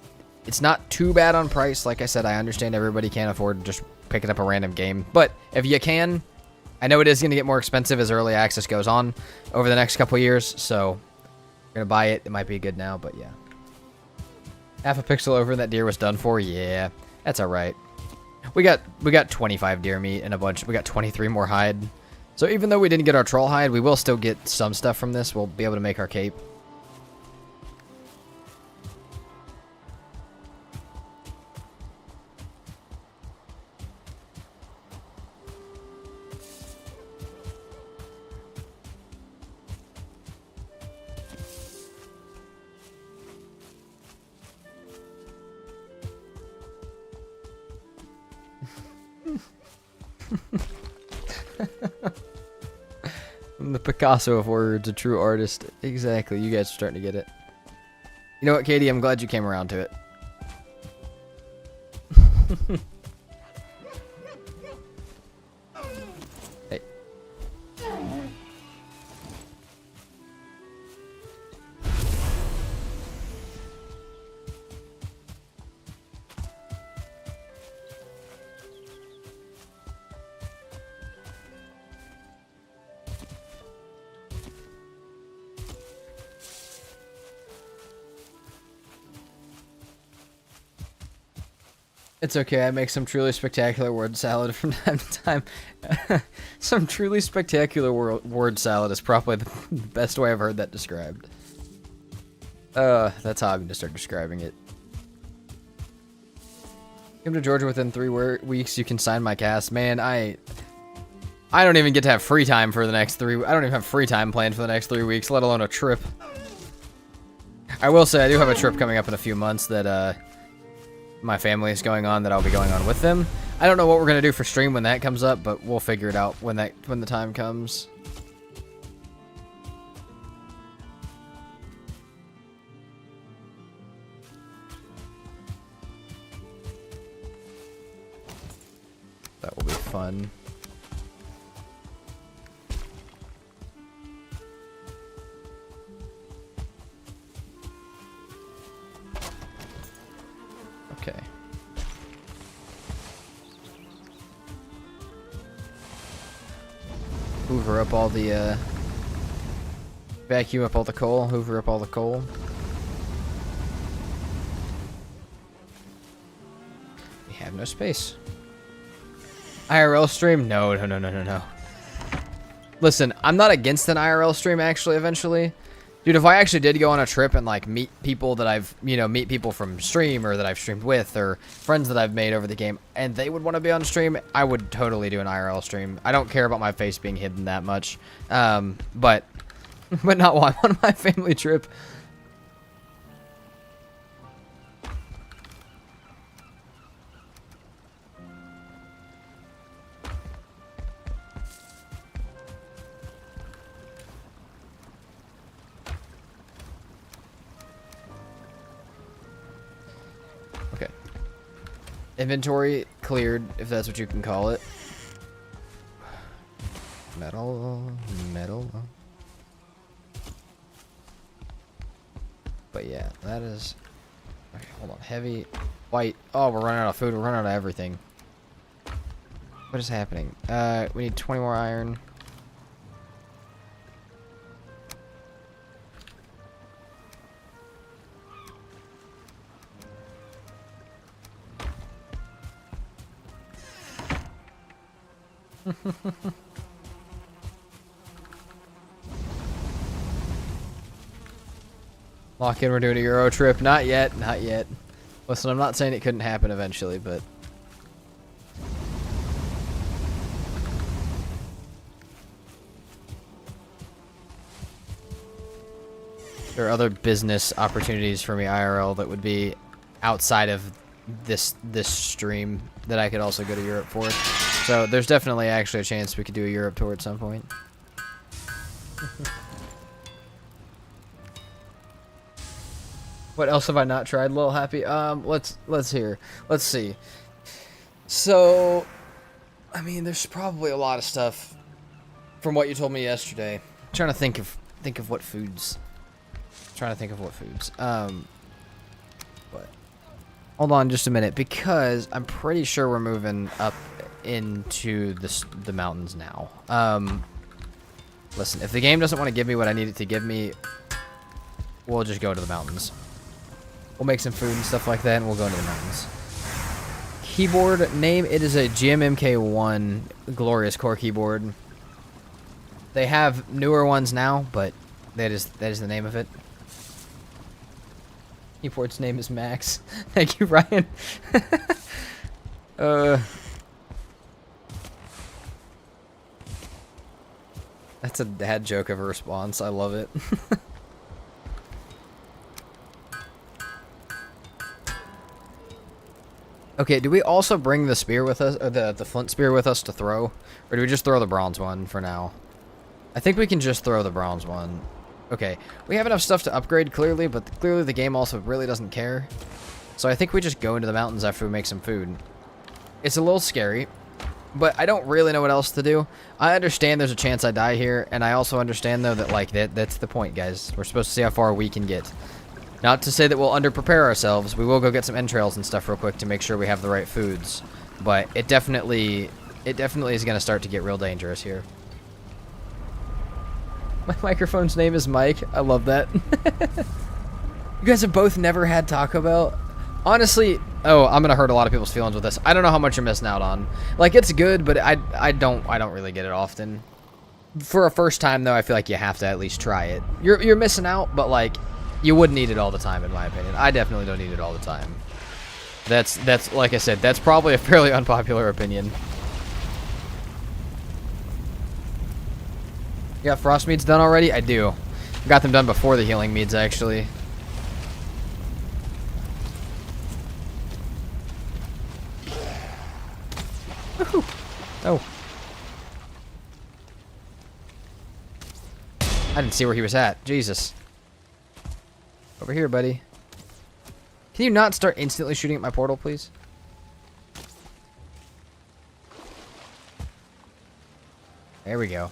not too bad on price. Like I said, I understand everybody can't afford just picking up a random game. But if you can, I know it is going to get more expensive as early access goes on over the next couple years. So, you're going to buy it. It might be good now, but yeah. Half a pixel over and that deer was done for? Yeah, that's alright. We got 25 deer meat and a bunch. We got 23 more hide. So even though we didn't get our troll hide, we will still get some stuff from this. We'll be able to make our cape. I'm the Picasso of words, a true artist. Exactly, you guys are starting to get it. You know what, Katie? I'm glad you came around to it. Hey. It's okay, I make some truly spectacular word salad from time to time. Some truly spectacular word salad is probably the best way I've heard that described. That's how I'm gonna start describing it. Come to Georgia within 3 weeks, you can sign my cast. Man, I don't even get to have free time for the next 3. I don't even have free time planned for the next 3 weeks, let alone a trip. I will say I do have a trip coming up in a few months that my family is going on that I'll be going on with them. I don't know what we're gonna do for stream when that comes up, but we'll figure it out when the time comes. That will be fun. Okay. Hoover up all the, vacuum up all the coal, hoover up all the coal. We have no space. IRL stream? No. Listen, I'm not against an IRL stream, actually, eventually. Dude, if I actually did go on a trip and, like, meet people that I've, meet people from stream or that I've streamed with or friends that I've made over the game and they would want to be on stream, I would totally do an IRL stream. I don't care about my face being hidden that much. But not while I'm on my family trip. Inventory cleared, if that's what you can call it. Metal. But yeah, that is... Okay, hold on. Heavy, white. Oh, we're running out of food. We're running out of everything. What is happening? We need 20 more iron. Lock in, we're doing a Euro trip. Not yet. Listen, I'm not saying it couldn't happen eventually, but... There are other business opportunities for me IRL that would be outside of this stream that I could also go to Europe for. So there's definitely actually a chance we could do a Europe tour at some point. What else have I not tried, Lil Happy? Let's see. So, I mean, there's probably a lot of stuff from what you told me yesterday. I'm trying to think of what foods. But hold on just a minute, because I'm pretty sure we're moving up into the mountains now. Listen, if the game doesn't want to give me what I need it to give me, we'll just go to the mountains. We'll make some food and stuff like that, and we'll go into the mountains. Keyboard name, it is a GMMK1 Glorious Core keyboard. They have newer ones now, but that is the name of it. Keyboard's name is Max. Thank you, Ryan. That's a dad joke of a response. I love it. Okay, do we also bring the spear with us, or the flint spear with us to throw? Or do we just throw the bronze one for now? I think we can just throw the bronze one. Okay, we have enough stuff to upgrade, clearly, but clearly the game also really doesn't care. So I think we just go into the mountains after we make some food. It's a little scary, but I don't really know what else to do. I understand there's a chance I die here, and I also understand, though, that, like, that's the point, guys. We're supposed to see how far we can get. Not to say that we'll under-prepare ourselves. We will go get some entrails and stuff real quick to make sure we have the right foods. But it definitely is going to start to get real dangerous here. My microphone's name is Mike. I love that. You guys have both never had Taco Bell? Honestly, Oh, I'm gonna hurt a lot of people's feelings with this. I don't know how much you're missing out on. Like, it's good, but I don't really get it often. For a first time, though, I feel like you have to at least try it. You're missing out, but, like, you wouldn't need it all the time, in my opinion. I definitely don't need it all the time. That's like I said, that's probably a fairly unpopular opinion. You got frost meads done already? I do. Got them done before the healing meads, actually. Woohoo! Oh. I didn't see where he was at. Jesus. Over here, buddy. Can you not start instantly shooting at my portal, please? There we go.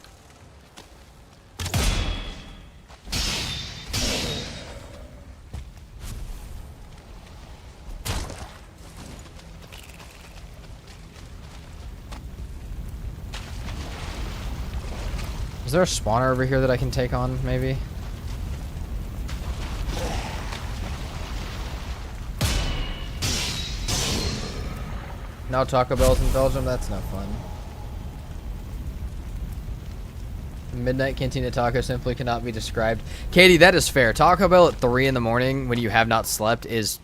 Is there a spawner over here that I can take on, maybe? No Taco Bells in Belgium? That's no fun. Midnight Cantina Taco simply cannot be described. Katie, that is fair. Taco Bell at 3 in the morning when you have not slept is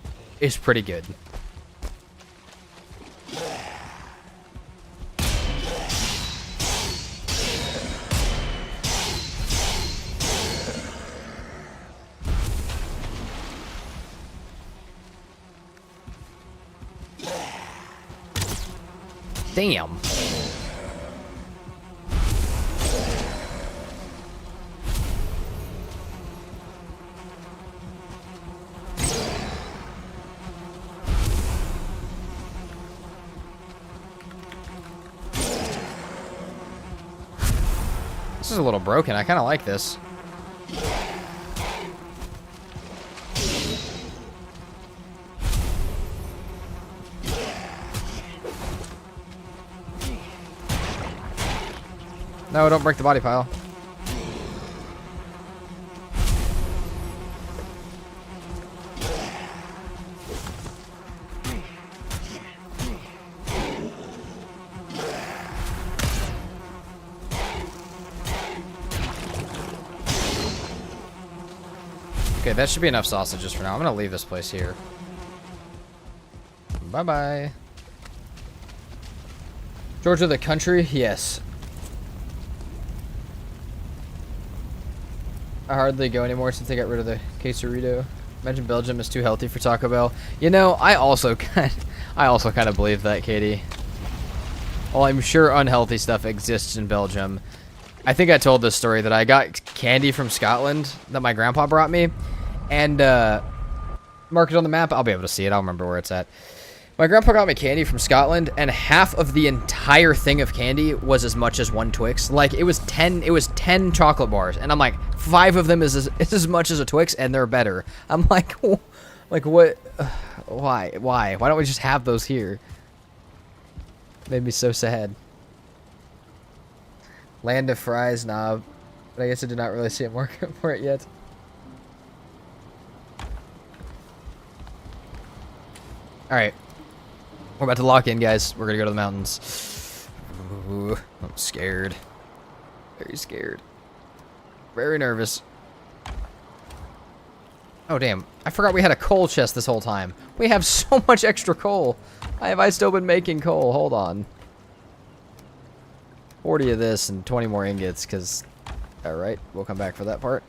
pretty good. Damn. This is a little broken. I kind of like this. No, don't break the body pile. Okay, that should be enough sausages for now. I'm gonna leave this place here. Bye-bye. Georgia the country? Yes. I hardly go anymore since they got rid of the quesarito. Imagine Belgium is too healthy for Taco Bell. You know, I also kind of believe that, Katie. Well, I'm sure unhealthy stuff exists in Belgium. I think I told this story that I got candy from Scotland that my grandpa brought me, and mark it on the map. I'll be able to see it. I'll remember where it's at. My grandpa got me candy from Scotland, and half of the entire thing of candy was as much as one Twix. Like, it was 10 chocolate bars, and I'm like, 5 of them is as much as a Twix, and they're better. I'm like, what? Why? Why don't we just have those here? Made me so sad. Land of Fries, nah. But I guess I did not really see a market for it yet. Alright. We're about to lock in, guys. We're gonna go to the mountains. Ooh, I'm scared. Very scared. Very nervous. Oh, damn. I forgot we had a coal chest this whole time. We have so much extra coal. Have I still been making coal? Hold on. 40 of this and 20 more ingots, because... Alright, we'll come back for that part.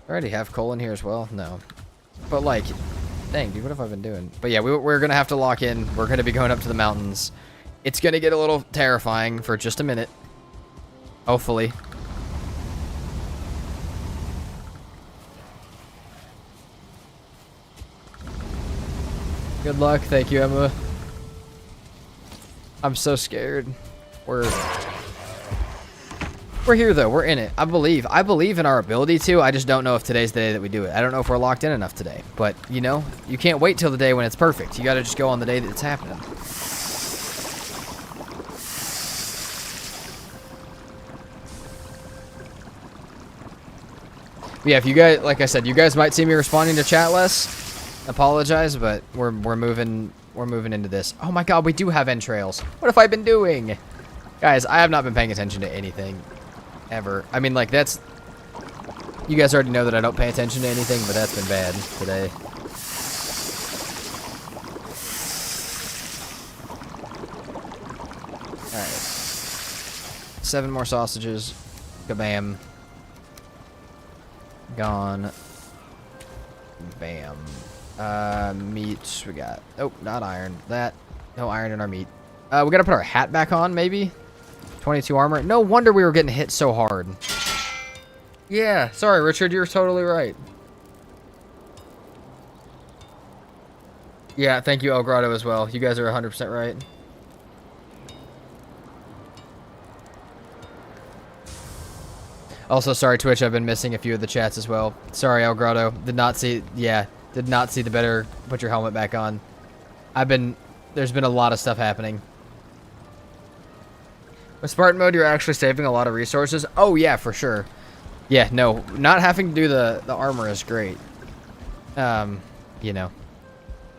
I already have coal in here as well? No. But, like... Dang, dude, what have I been doing? But yeah, we're going to have to lock in. We're going to be going up to the mountains. It's going to get a little terrifying for just a minute. Hopefully. Good luck. Thank you, Emma. I'm so scared. We're here, though. We're in it. I believe in our ability to. I just don't know if today's the day that we do it. I don't know if we're locked in enough today. But, you know, you can't wait till the day when it's perfect. You gotta just go on the day that it's happening. Yeah, if you guys, like I said, you guys might see me responding to chat less. apologize, but we're moving into this. Oh my god, we do have entrails. What have I been doing? Guys, I have not been paying attention to anything ever. I mean, like, that's, you guys already know that I don't pay attention to anything, but that's been bad today. All right. 7 more sausages. Kabam. Gone. Bam. Meat. We got... Oh, not iron. That. No iron in our meat. We gotta put our hat back on, maybe? 22 armor. No wonder we were getting hit so hard. Yeah. Sorry, Richard. You're totally right. Yeah, thank you, El Grotto, as well. You guys are 100% right. Also, sorry, Twitch, I've been missing a few of the chats as well. Sorry, El Grotto. Did not see the better put your helmet back on. There's been a lot of stuff happening. With Spartan mode, you're actually saving a lot of resources. Oh, yeah, for sure. Yeah, no, not having to do the armor is great. You know,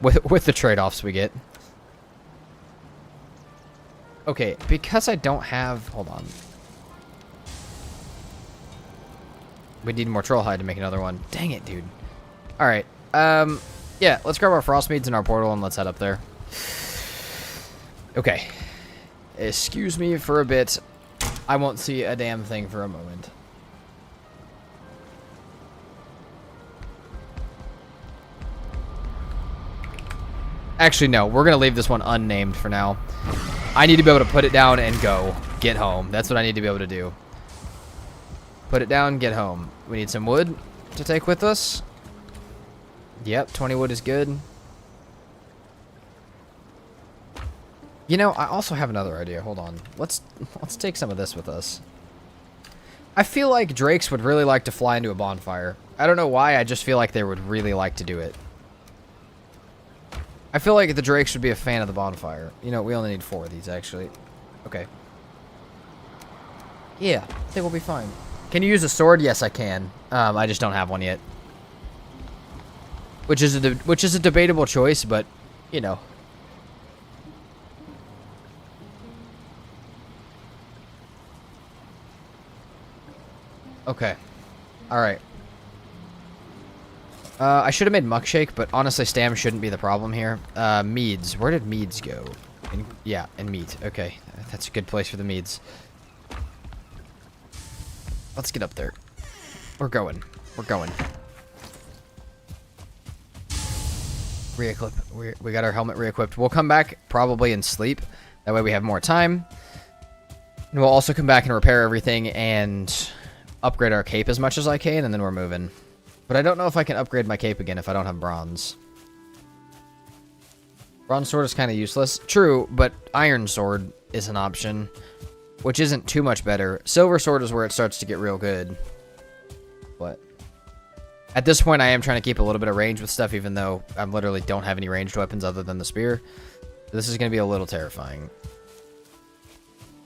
with the trade-offs we get. Okay, because I don't have... Hold on. We need more troll hide to make another one. Dang it, dude. Alright. Yeah, let's grab our frost meads in our portal and let's head up there. Okay. Excuse me for a bit. I won't see a damn thing for a moment. Actually, no. We're going to leave this one unnamed for now. I need to be able to put it down and go. Get home. That's what I need to be able to do. Put it down, get home. We need some wood to take with us. Yep, 20 wood is good. You know, I also have another idea. Hold on. Let's take some of this with us. I feel like drakes would really like to fly into a bonfire. I don't know why, I just feel like they would really like to do it. I feel like the drakes would be a fan of the bonfire. You know, we only need 4 of these, actually. Okay. Yeah, I think we'll be fine. Can you use a sword? Yes, I can. I just don't have one yet. Which is a debatable choice, but, you know. Okay. Alright. I should have made muck shake, but honestly, stam shouldn't be the problem here. Meads. Where did meads go? Yeah, and meat. Okay. That's a good place for the meads. Let's get up there. We're going. We're going. Re-equip. We got our helmet re-equipped. We'll come back probably and sleep. That way we have more time. And we'll also come back and repair everything and upgrade our cape as much as I can, and then we're moving. But I don't know if I can upgrade my cape again if I don't have bronze. Bronze sword is kind of useless. True, but iron sword is an option, which isn't too much better. Silver sword is where it starts to get real good. But at this point, I am trying to keep a little bit of range with stuff, even though I literally don't have any ranged weapons other than the spear. This is going to be a little terrifying.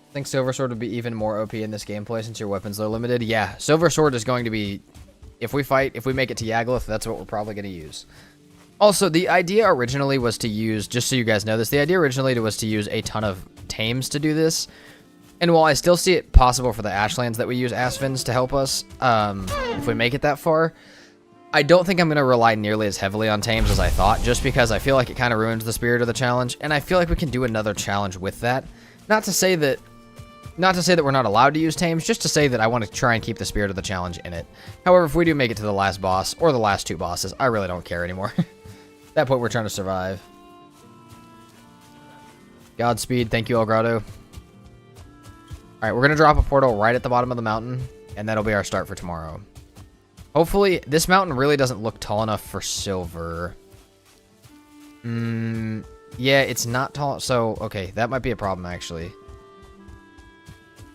I think silver sword would be even more OP in this gameplay since your weapons are limited. Yeah, silver sword is going to be... If we make it to Yagluth, that's what we're probably going to use. Also, the idea originally was to use, just so you guys know this, the idea originally was to use a ton of Tames to do this. And while I still see it possible for the Ashlands that we use Asvins to help us, if we make it that far, I don't think I'm going to rely nearly as heavily on Tames as I thought, just because I feel like it kind of ruins the spirit of the challenge, and I feel like we can do another challenge with that. Not to say that we're not allowed to use Tames, just to say that I want to try and keep the spirit of the challenge in it. However, if we do make it to the last boss, or the last 2 bosses, I really don't care anymore. At that point, we're trying to survive. Godspeed, thank you, El Grotto. Alright, we're going to drop a portal right at the bottom of the mountain, and that'll be our start for tomorrow. Hopefully, this mountain really doesn't look tall enough for silver. Yeah, it's not tall, so, okay, that might be a problem, actually.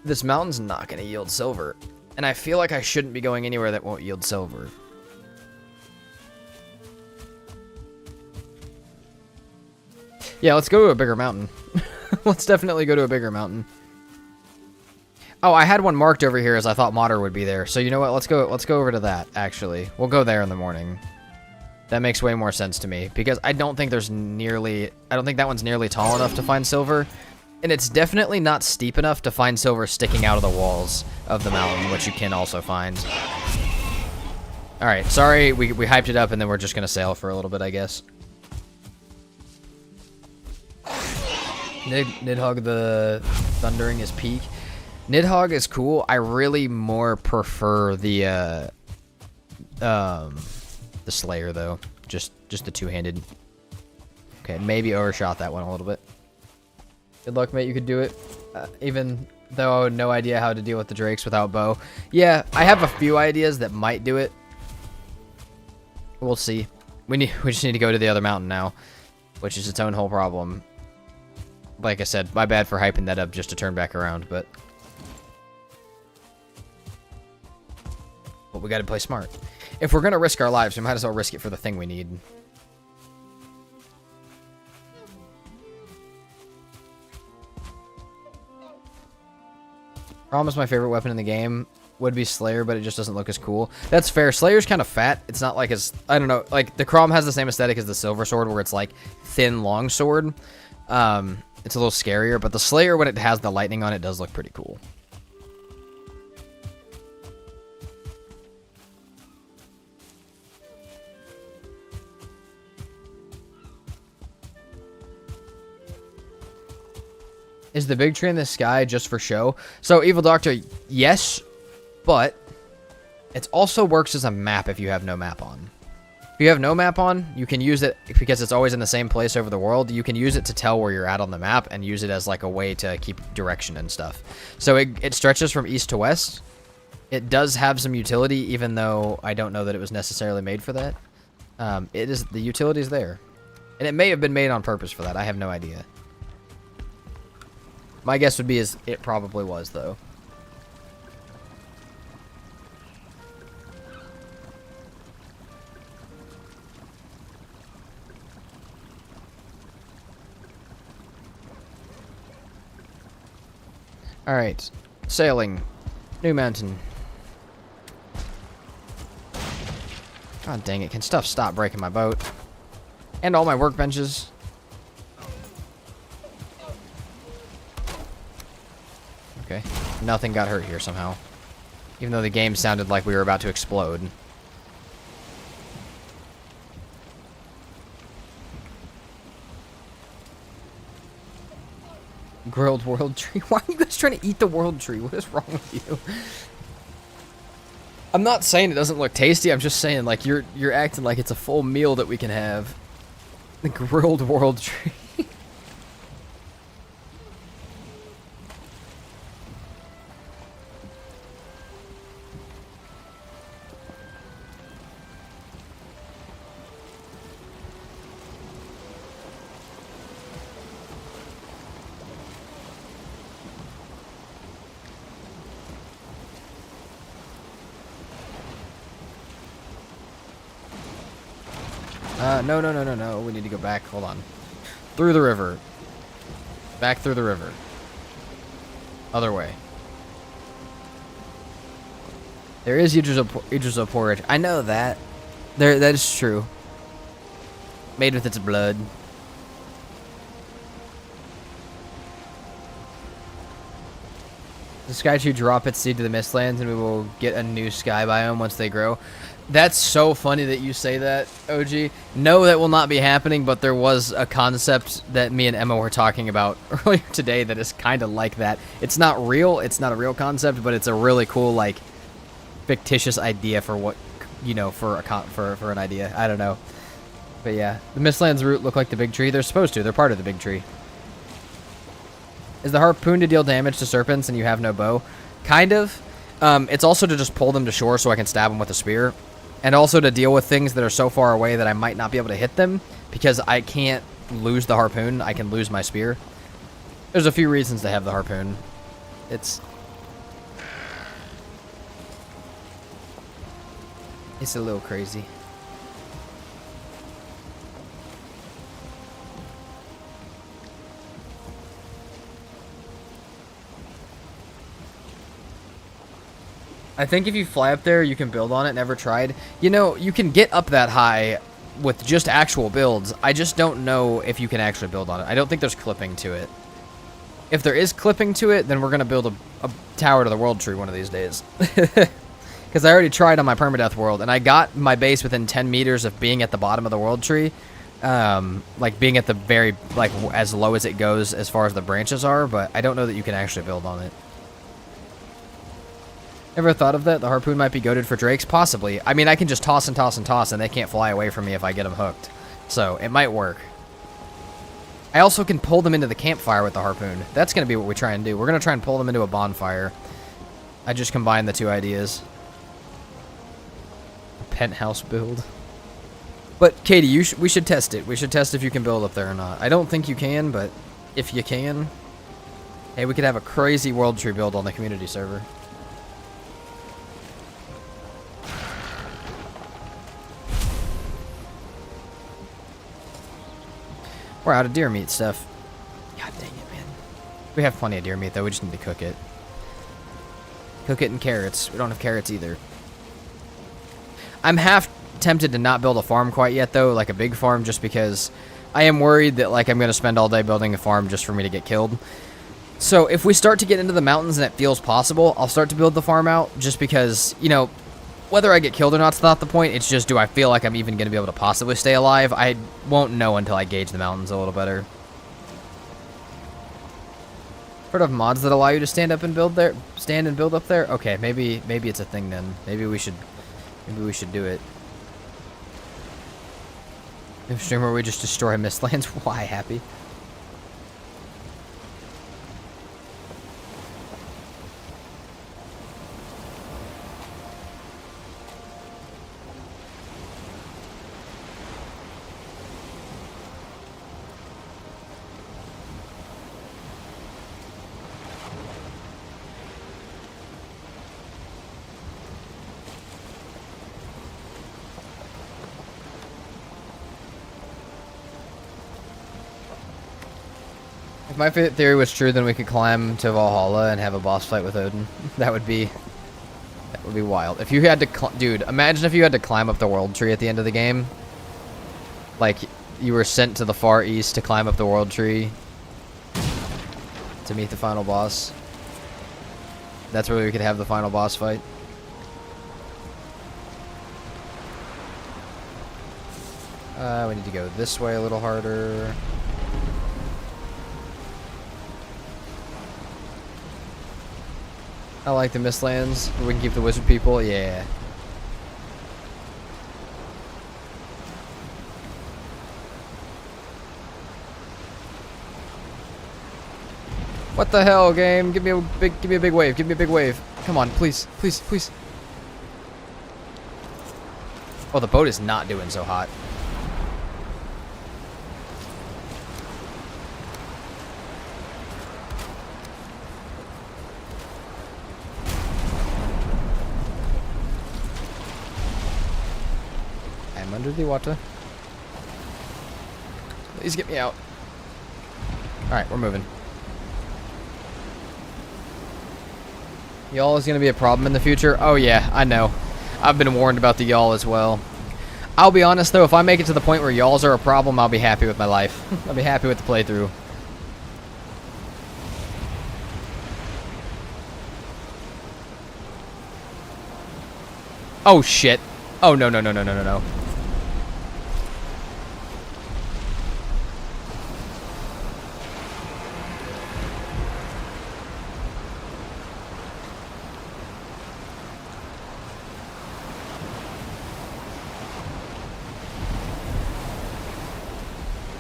This mountain's not going to yield silver, and I feel like I shouldn't be going anywhere that won't yield silver. Yeah, let's go to a bigger mountain. Let's definitely go to a bigger mountain. Oh, I had one marked over here as I thought Modder would be there. So you know what? Let's go over to that, actually. We'll go there in the morning. That makes way more sense to me, because I don't think that one's nearly tall enough to find silver, and it's definitely not steep enough to find silver sticking out of the walls of the mountain, which you can also find. Alright, sorry, we hyped it up, and then we're just gonna sail for a little bit, I guess. Nidhogg the Thundering is peak. Nidhogg is cool. I really more prefer the Slayer, though. Just the two-handed. Okay, maybe overshot that one a little bit. Good luck, mate. You could do it. Even though I had no idea how to deal with the drakes without bow. Yeah, I have a few ideas that might do it. We'll see. We just need to go to the other mountain now, which is its own whole problem. Like I said, my bad for hyping that up just to turn back around, but we gotta play smart. If we're gonna risk our lives, we might as well risk it for the thing we need. Problem is, my favorite weapon in the game would be Slayer, but it just doesn't look as cool. That's fair. Slayer's kind of fat. It's not like as, I don't know, like the Crom has the same aesthetic as the Silver Sword, where it's like thin, long sword. It's a little scarier, but the Slayer, when it has the lightning on it, does look pretty cool. Is the big tree in the sky just for show? So, Evil Doctor, yes, but it also works as a map if you have no map on. If you have no map on, you can use it because it's always in the same place over the world. You can use it to tell where you're at on the map and use it as like a way to keep direction and stuff. So it stretches from east to west. It does have some utility, even though I don't know that it was necessarily made for that. The utility is there. And it may have been made on purpose for that. I have no idea. My guess would be it probably was, though. Alright. Sailing. New mountain. God dang it. Can stuff stop breaking my boat? And all my workbenches. Okay. Nothing got hurt here somehow. Even though the game sounded like we were about to explode. Grilled world tree? Why are you guys trying to eat the world tree? What is wrong with you? I'm not saying it doesn't look tasty. I'm just saying, like, you're acting like it's a full meal that we can have. The grilled world tree. No. We need to go back. Hold on. Through the river. Back through the river. Other way. There is Idriso porridge. I know that. That is true. Made with its blood. The Sky Tree drop its seed to the Mistlands and we will get a new sky biome once they grow. That's so funny that you say that, OG. No, that will not be happening, but there was a concept that me and Emma were talking about earlier today that is kind of like that. It's not real, it's not a real concept, but it's a really cool, like, fictitious idea for what, you know, for an idea. I don't know. But yeah, the Mistlands root look like the big tree. They're supposed to. They're part of the big tree. Is the harpoon to deal damage to serpents and you have no bow? Kind of. It's also to just pull them to shore so I can stab them with a spear. And also to deal with things that are so far away that I might not be able to hit them. Because I can't lose the harpoon. I can lose my spear. There's a few reasons to have the harpoon. It's a little crazy. I think if you fly up there, you can build on it. Never tried. You know, you can get up that high with just actual builds. I just don't know if you can actually build on it. I don't think there's clipping to it. If there is clipping to it, then we're going to build a tower to the world tree one of these days. Because I already tried on my permadeath world, and I got my base within 10 meters of being at the bottom of the world tree. Like being at the very, like, as low as it goes as far as the branches are, but I don't know that you can actually build on it. Ever thought of that? The harpoon might be goated for drakes? Possibly. I mean, I can just toss and toss and toss, and they can't fly away from me if I get them hooked. So, it might work. I also can pull them into the campfire with the harpoon. That's going to be what we try and do. We're going to try and pull them into a bonfire. I just combined the two ideas. A penthouse build. But, Katie, we should test it. We should test if you can build up there or not. I don't think you can, but if you can... Hey, we could have a crazy world tree build on the community server. We're out of deer meat stuff. God dang it, man. We have plenty of deer meat, though. We just need to cook it. Cook it in carrots. We don't have carrots either. I'm half tempted to not build a farm quite yet, though, like a big farm, just because I am worried that, like, I'm going to spend all day building a farm just for me to get killed. So if we start to get into the mountains and it feels possible, I'll start to build the farm out, just because, you know, whether I get killed or not's not the point. It's just, do I feel like I'm even going to be able to possibly stay alive? I won't know until I gauge the mountains a little better. Heard of mods that allow you to stand and build up there? Okay, maybe it's a thing then. Maybe we should do it. New stream where we just destroy Mistlands. Why, Happy? If my theory was true, then we could climb to Valhalla and have a boss fight with Odin. That would be wild. If you had to, dude, imagine if you had to climb up the world tree at the end of the game. Like, you were sent to the far east to climb up the world tree to meet the final boss. That's where we could have the final boss fight. We need to go this way a little harder. I like the Mistlands. We can keep the wizard people. Yeah. What the hell, game? Give me a big wave. Give me a big wave. Come on, please, please, please. Oh, the boat is not doing so hot. I'm under the water. Please get me out. Alright, we're moving. Y'all is going to be a problem in the future? Oh yeah, I know. I've been warned about the y'all as well. I'll be honest though, if I make it to the point where y'alls are a problem, I'll be happy with my life. I'll be happy with the playthrough. Oh shit. Oh no no no no no no no.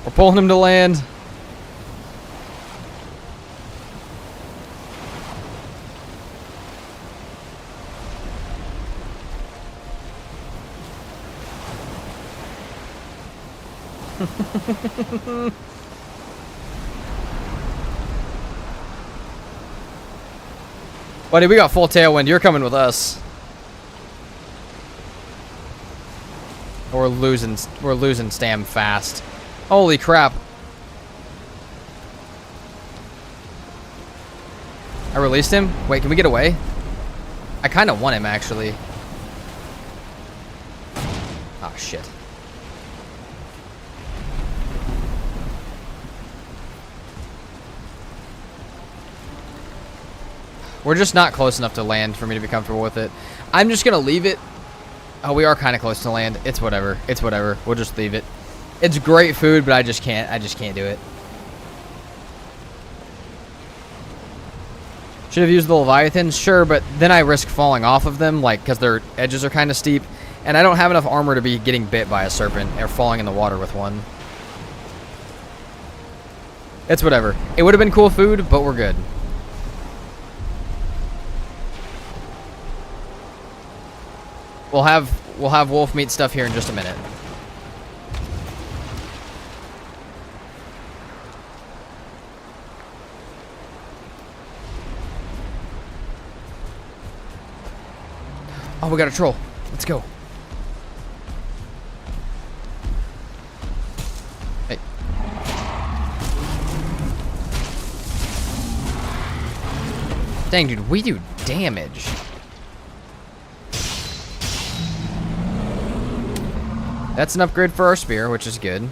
We're pulling him to land. Buddy, we got full tailwind. You're coming with us. We're losing stam fast. Holy crap. I released him? Wait, can we get away? I kind of want him, actually. Oh, shit. We're just not close enough to land for me to be comfortable with it. I'm just going to leave it. Oh, we are kind of close to land. It's whatever. It's whatever. We'll just leave it. It's great food, but I just can't do it. Should have used the Leviathans, sure, but then I risk falling off of them, like, because their edges are kind of steep, and I don't have enough armor to be getting bit by a serpent or falling in the water with one. It's whatever. It would have been cool food, but we're good. We'll have wolf meat stuff here in just a minute. Oh, we got a troll. Let's go. Hey. Dang, dude, we do damage. That's an upgrade for our spear, which is good.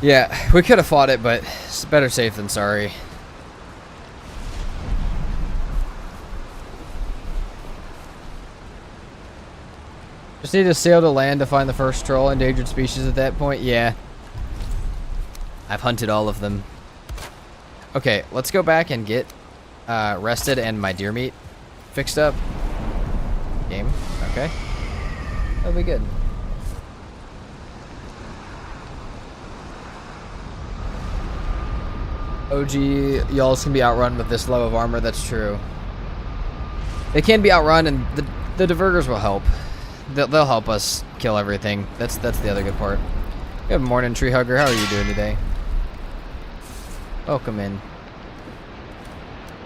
Yeah, we could have fought it, but it's better safe than sorry. Just need to sail to land to find the first troll. Endangered species at that point. Yeah. I've hunted all of them. Okay, let's go back and get rested and my deer meat fixed up. Game. Okay. That'll be good. OG, y'all can be outrun with this low of armor. That's true. They can be outrun, and the divergers will help. They'll help us kill everything. That's the other good part. Good morning, tree hugger. How are you doing today? Welcome in.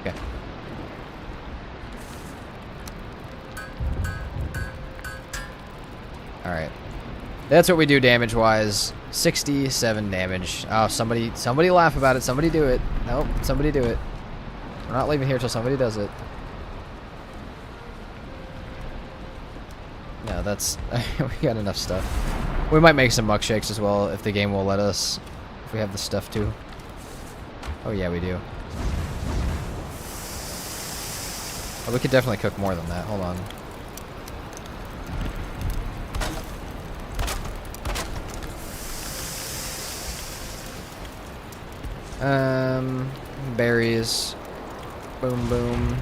Okay. All right. That's what we do damage-wise. 67 damage. Oh, somebody laugh about it. Somebody do it. Nope, somebody do it. We're not leaving here till somebody does it. No, that's... we got enough stuff. We might make some muck shakes as well if the game will let us. If we have the stuff to. Oh yeah, we do. Oh, we could definitely cook more than that. Hold on. Berries. Boom, boom.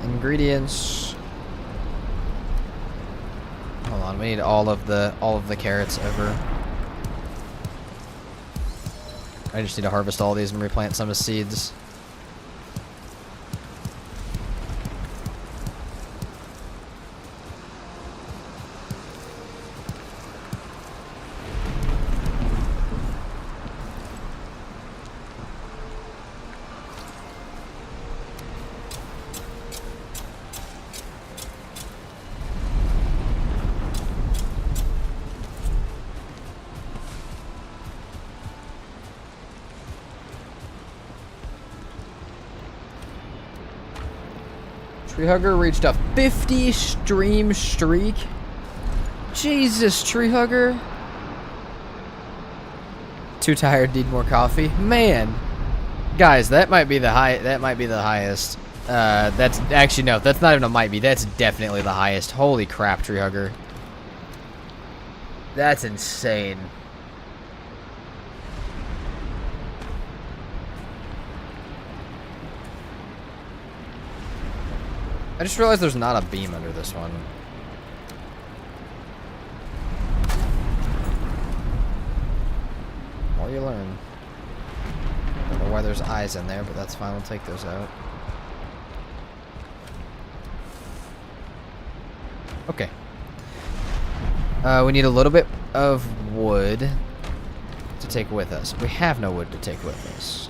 Ingredients. Hold on, we need all of the carrots ever. I just need to harvest all these and replant some as seeds. Treehugger reached a 50 stream streak. Jesus, Treehugger. Too tired, need more coffee. Man, guys, that might be the high. That might be the highest. That's actually no. That's not even a might be. That's definitely the highest. Holy crap, Treehugger. That's insane. I just realized there's not a beam under this one. More you learn. I don't know why there's eyes in there, but that's fine. We'll take those out. Okay. We need a little bit of wood to take with us. We have no wood to take with us.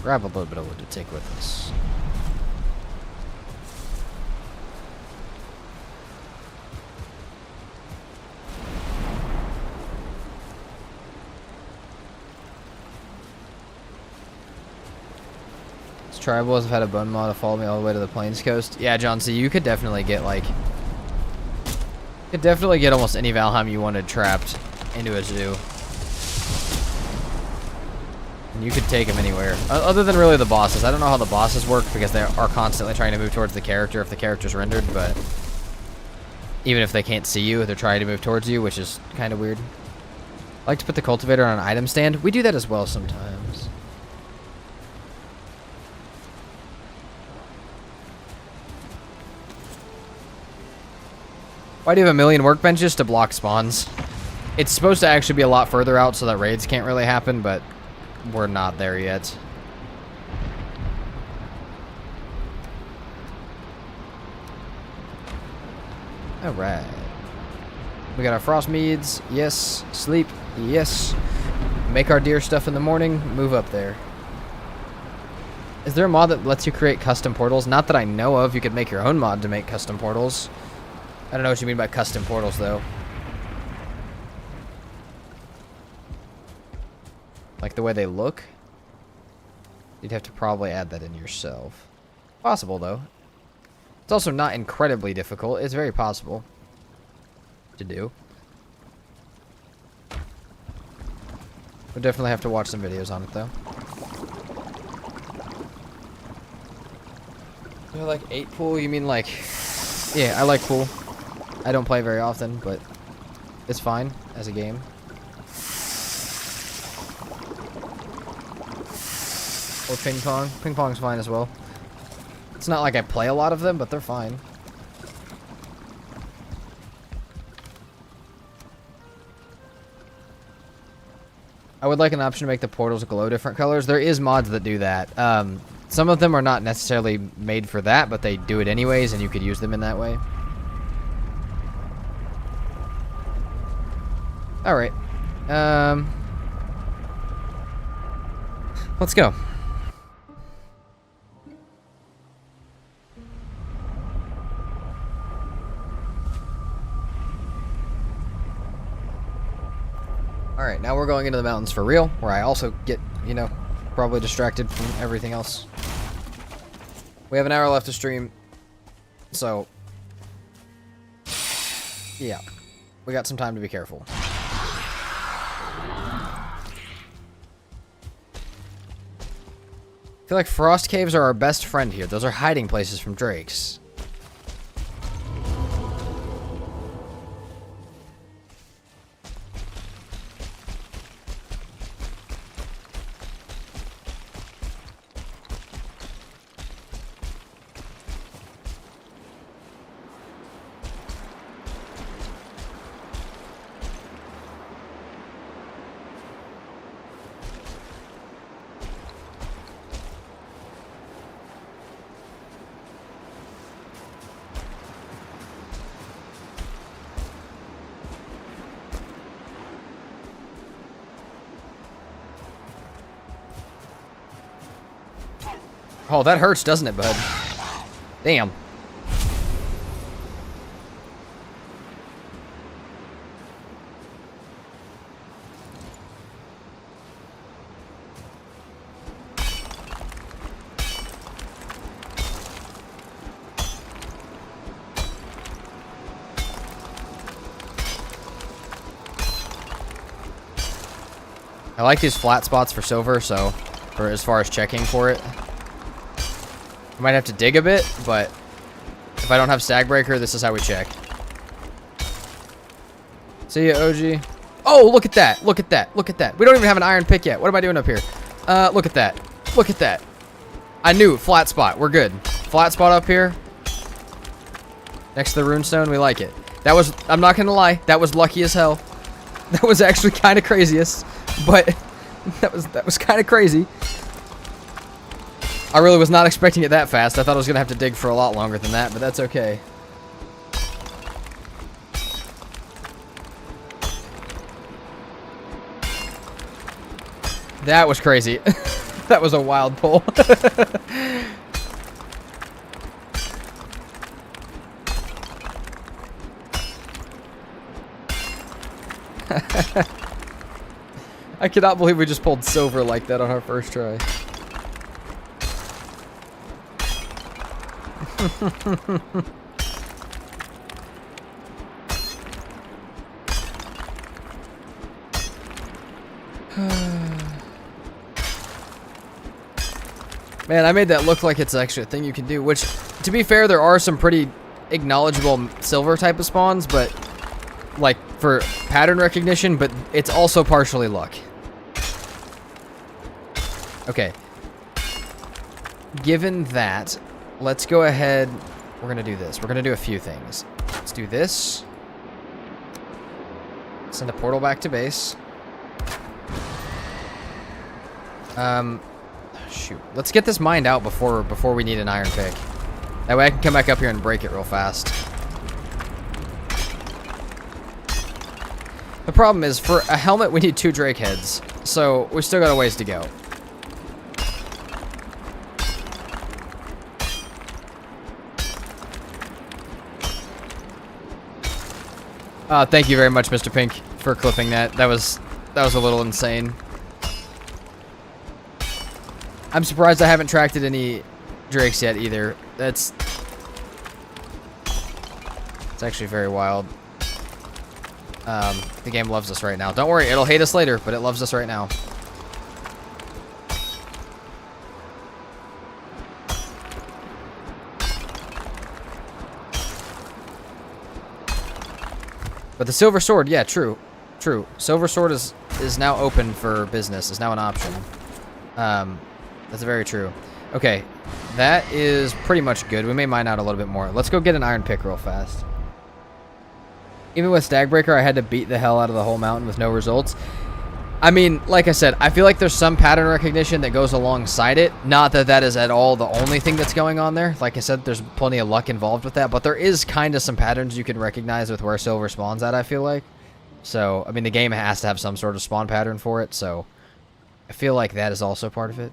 Grab a little bit of wood to take with us. Tribals have had a bone mod to follow me all the way to the Plains Coast. Yeah, John, so you could definitely get, like... You could definitely get almost any Valheim you wanted trapped into a zoo. And you could take them anywhere. Other than really the bosses. I don't know how the bosses work because they are constantly trying to move towards the character if the character's rendered, but... Even if they can't see you, they're trying to move towards you, which is kind of weird. I like to put the cultivator on an item stand. We do that as well sometimes. Why do you have a million workbenches? To block spawns. It's supposed to actually be a lot further out so that raids can't really happen, but we're not there yet. Alright. We got our frost meads. Yes. Sleep. Yes. Make our deer stuff in the morning. Move up there. Is there a mod that lets you create custom portals? Not that I know of. You could make your own mod to make custom portals. I don't know what you mean by custom portals, though. Like the way they look? You'd have to probably add that in yourself. Possible, though. It's also not incredibly difficult. It's very possible to do. We'll definitely have to watch some videos on it, though. You like 8 pool? You mean like... Yeah, I like pool. I don't play very often, but it's fine as a game. Or ping pong. Ping pong's fine as well. It's not like I play a lot of them, but they're fine. I would like an option to make the portals glow different colors. There is mods that do that. Some of them are not necessarily made for that, but they do it anyways, and you could use them in that way. Alright. Let's go. Alright, now we're going into the mountains for real, where I also get, you know, probably distracted from everything else. We have an hour left to stream, so... Yeah. We got some time to be careful. I feel like frost caves are our best friend here. Those are hiding places from drakes. Oh, that hurts, doesn't it, bud? Damn. I like these flat spots for silver, so for as far as checking for it. I might have to dig a bit, but if I don't have Stag Breaker, this is how we check. See ya, OG. Oh, look at that. Look at that. Look at that. We don't even have an iron pick yet. What am I doing up here? Look at that. Look at that. I knew. Flat spot. We're good. Flat spot up here. Next to the runestone. We like it. That was, I'm not going to lie, that was lucky as hell. That was actually kind of craziest, but that was kind of crazy. I really was not expecting it that fast. I thought I was going to have to dig for a lot longer than that, but that's okay. That was crazy. That was a wild pull. I cannot believe we just pulled silver like that on our first try. Man, I made that look like it's actually a thing you can do, which, to be fair, there are some pretty acknowledgeable silver type of spawns, but, like, for pattern recognition, but it's also partially luck. Okay. Given that, let's go ahead, we're going to do this. We're going to do a few things. Let's do this. Send a portal back to base. Shoot. Let's get this mined out before we need an iron pick. That way I can come back up here and break it real fast. The problem is, for a helmet, we need 2 Drake heads. So, we still got a ways to go. Thank you very much, Mr. Pink, for clipping that. That was a little insane. I'm surprised I haven't tracked any Drakes yet either. It's actually very wild. The game loves us right now. Don't worry, it'll hate us later, but it loves us right now. But the silver sword, yeah, true. True. Silver sword is now open for business, is now an option. That's very true. Okay, that is pretty much good. We may mine out a little bit more. Let's go get an iron pick real fast. Even with Stagbreaker, I had to beat the hell out of the whole mountain with no results. I mean, like I said, I feel like there's some pattern recognition that goes alongside it. Not that that is at all the only thing that's going on there. Like I said, there's plenty of luck involved with that. But there is kind of some patterns you can recognize with where silver spawns at, I feel like. So, I mean, the game has to have some sort of spawn pattern for it. So, I feel like that is also part of it.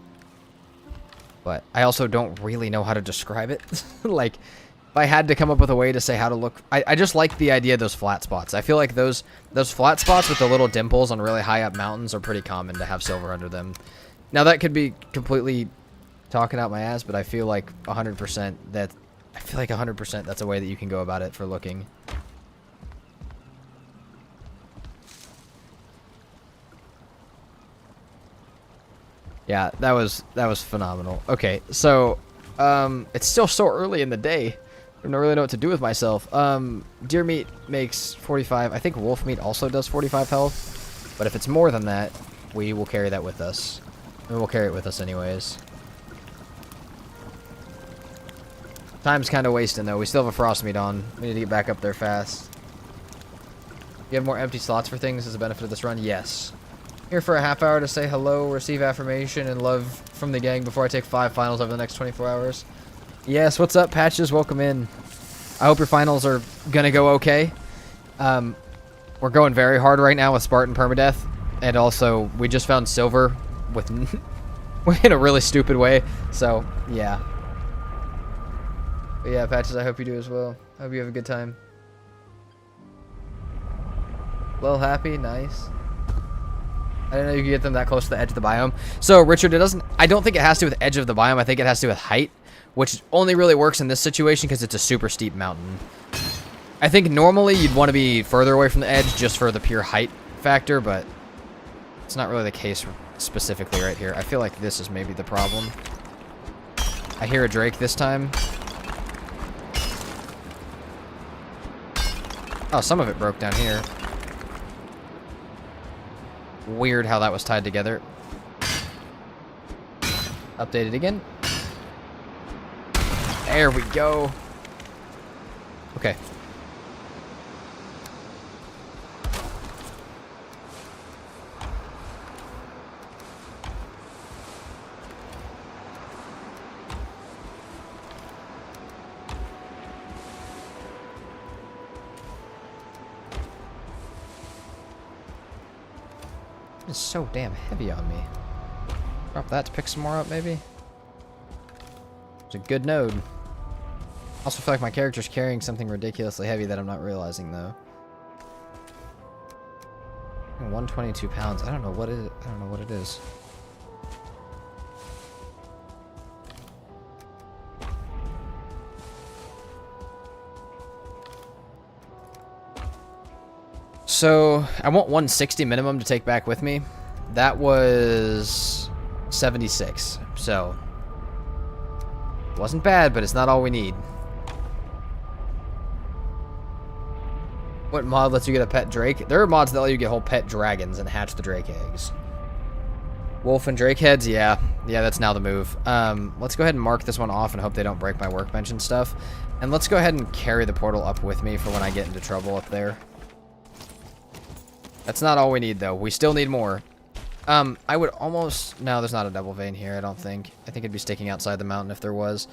But I also don't really know how to describe it. Like, if I had to come up with a way to say how to look... I just like the idea of those flat spots. I feel like those flat spots with the little dimples on really high up mountains are pretty common to have silver under them. Now, that could be completely talking out my ass, but I feel like 100% that... I feel like 100% that's a way that you can go about it for looking. Yeah, that was phenomenal. Okay, so it's still so early in the day. I don't really know what to do with myself. Deer meat makes 45. I think wolf meat also does 45 health. But if it's more than that, we will carry that with us. And we'll carry it with us anyways. Time's kind of wasting though. We still have a frost meat on. We need to get back up there fast. You have more empty slots for things as a benefit of this run? Yes. Here for a half hour to say hello, receive affirmation, and love from the gang before I take 5 finals over the next 24 hours. Yes, what's up, Patches? Welcome in. I hope your finals are gonna go okay. We're going very hard right now with Spartan PermaDeath, and also we just found silver with in a really stupid way. So yeah. But yeah, Patches, I hope you do as well. I hope you have a good time. Well, happy, nice. I didn't know you could get them that close to the edge of the biome. So, Richard, I don't think it has to do with edge of the biome. I think it has to do with height, which only really works in this situation because it's a super steep mountain. I think normally you'd want to be further away from the edge just for the pure height factor, but it's not really the case specifically right here. I feel like this is maybe the problem. I hear a Drake this time. Oh, some of it broke down here. Weird how that was tied together. Update it again. There we go. Okay. It's so damn heavy on me. Drop that to pick some more up, maybe? It's a good node. Also feel like my character's carrying something ridiculously heavy that I'm not realizing, though. 122 pounds. I don't know what it is. I don't know what it is. So, I want 160 minimum to take back with me. That was 76. So, wasn't bad, but it's not all we need. What mod lets you get a pet drake? There are mods that let you get whole pet dragons and hatch the drake eggs. Wolf and drake heads? Yeah. Yeah, that's now the move. Let's go ahead and mark this one off and hope they don't break my workbench and stuff. And let's go ahead and carry the portal up with me for when I get into trouble up there. That's not all we need, though. We still need more. I would almost... No, there's not a double vein here, I don't think. I think it'd be sticking outside the mountain if there was.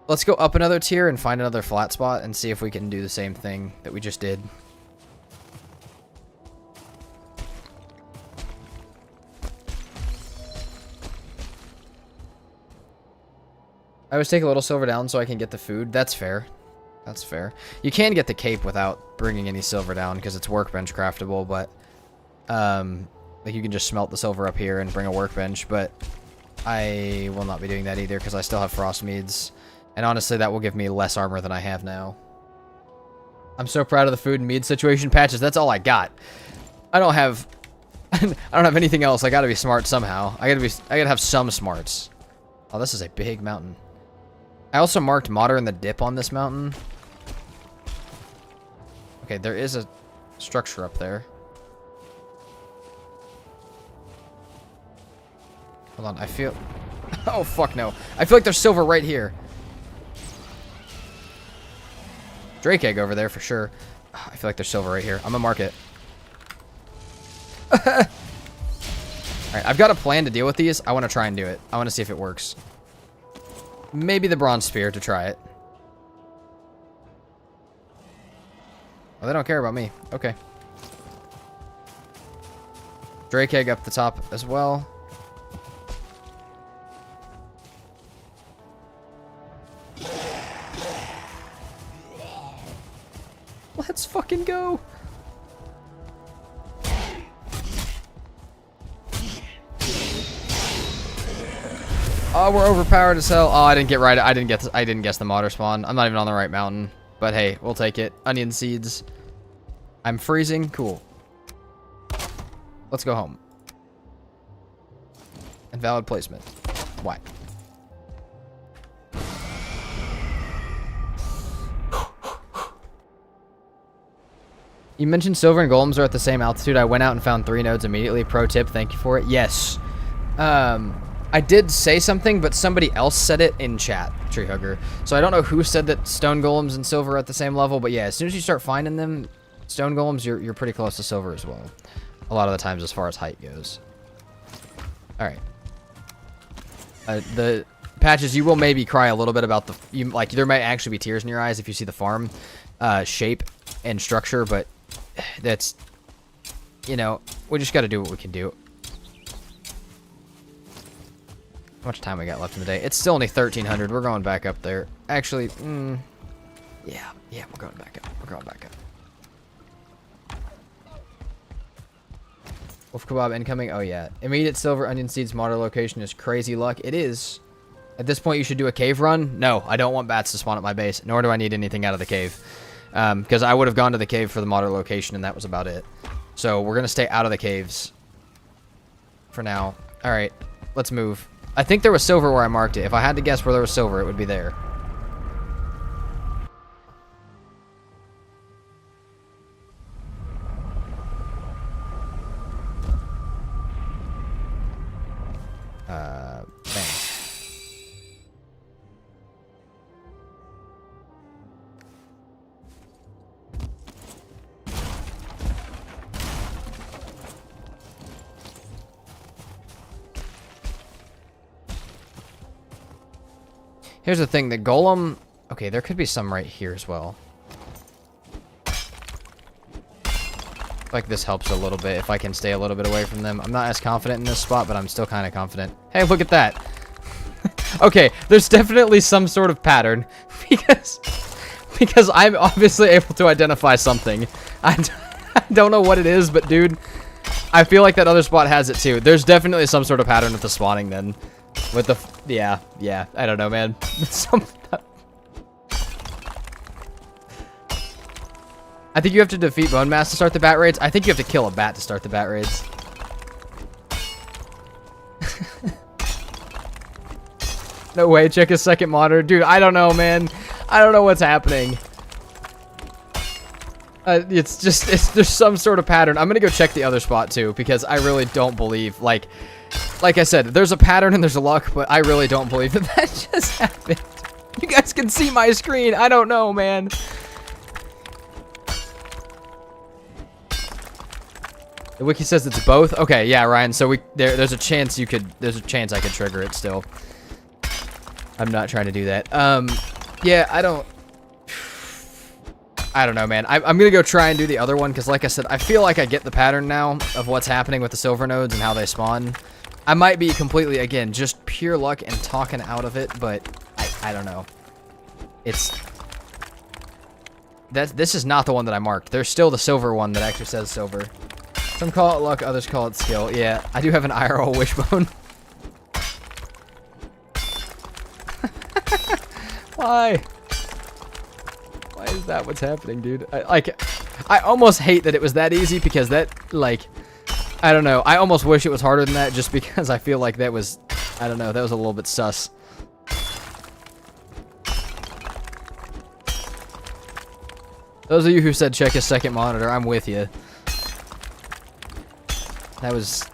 Let's go up another tier and find another flat spot and see if we can do the same thing that we just did. I always take a little silver down so I can get the food. That's fair. That's fair. You can get the cape without bringing any silver down because it's workbench craftable, but like you can just smelt the silver up here and bring a workbench, but I will not be doing that either because I still have frost meads, and honestly that will give me less armor than I have now. I'm so proud of the food and mead situation patches. That's all I got. I don't have I don't have anything else. I gotta be smart somehow. I gotta have some smarts. Oh, this is a big mountain. I also marked Modder and the Dip on this mountain. Okay, there is a structure up there. Hold on, I feel... Oh, fuck no. I feel like there's silver right here. Drake egg over there for sure. I feel like there's silver right here. I'm gonna mark it. Alright, I've got a plan to deal with these. I want to try and do it. I want to see if it works. Maybe the bronze spear to try it. Oh, they don't care about me. Okay. Drake egg up the top as well. Let's fucking go. Oh, we're overpowered as hell. Oh, I didn't get right. I didn't guess the modder spawn. I'm not even on the right mountain. But hey, we'll take it. Onion seeds. I'm freezing. Cool. Let's go home. Invalid placement. Why? You mentioned silver and golems are at the same altitude. I went out and found 3 nodes immediately. Pro tip. Thank you for it. Yes. I did say something, but somebody else said it in chat, Treehugger. So I don't know who said that stone golems and silver are at the same level, but yeah, as soon as you start finding them, stone golems, you're pretty close to silver as well. A lot of the times as far as height goes. Alright. The patches, you will maybe cry a little bit about like, there might actually be tears in your eyes if you see the farm shape and structure, but that's, you know, we just got to do what we can do. How much time we got left in the day? It's still only 1300. We're going back up there. Actually, yeah, we're going back up. We're going back up. Wolf kebab incoming. Oh yeah, immediate silver onion seeds modder location is crazy luck. It is. At this point, you should do a cave run. No, I don't want bats to spawn at my base, nor do I need anything out of the cave, because I would have gone to the cave for the modder location, and that was about it. So we're gonna stay out of the caves for now. All right, let's move. I think there was silver where I marked it. If I had to guess where there was silver, it would be there. Bang. Here's the thing, the golem... Okay, there could be some right here as well. But Like this helps a little bit if I can stay a little bit away from them. I'm not as confident in this spot, but I'm still kind of confident. Hey, look at that. Okay, there's definitely some sort of pattern because I'm obviously able to identify something. I don't know what it is, but dude, I feel like that other spot has it too. There's definitely some sort of pattern with the spawning then. With the yeah, I don't know, man. I think you have to defeat Bone Mass to start the bat raids. I think you have to kill a bat to start the bat raids. No way, check his second monitor. Dude, I don't know, man. I don't know what's happening. There's some sort of pattern. I'm gonna go check the other spot too, because I really don't believe, like I said, there's a pattern and there's a luck, but I really don't believe that that just happened. You guys can see my screen. I don't know, man. The wiki says it's both. Okay, yeah, Ryan. So there's a chance I could trigger it still. I'm not trying to do that. Yeah, I don't know, man. I'm gonna go try and do the other one because, like I said, I feel like I get the pattern now of what's happening with the silver nodes and how they spawn. I might be completely, again, just pure luck and talking out of it, but I don't know. This is not the one that I marked. There's still the silver one that actually says silver. Some call it luck, others call it skill. Yeah, I do have an IRL wishbone. Why? Why is that what's happening, dude? I almost hate that it was that easy because that, like, I don't know. I almost wish it was harder than that just because I feel like that was, I don't know, that was a little bit sus. Those of you who said check his second monitor, I'm with you. That was,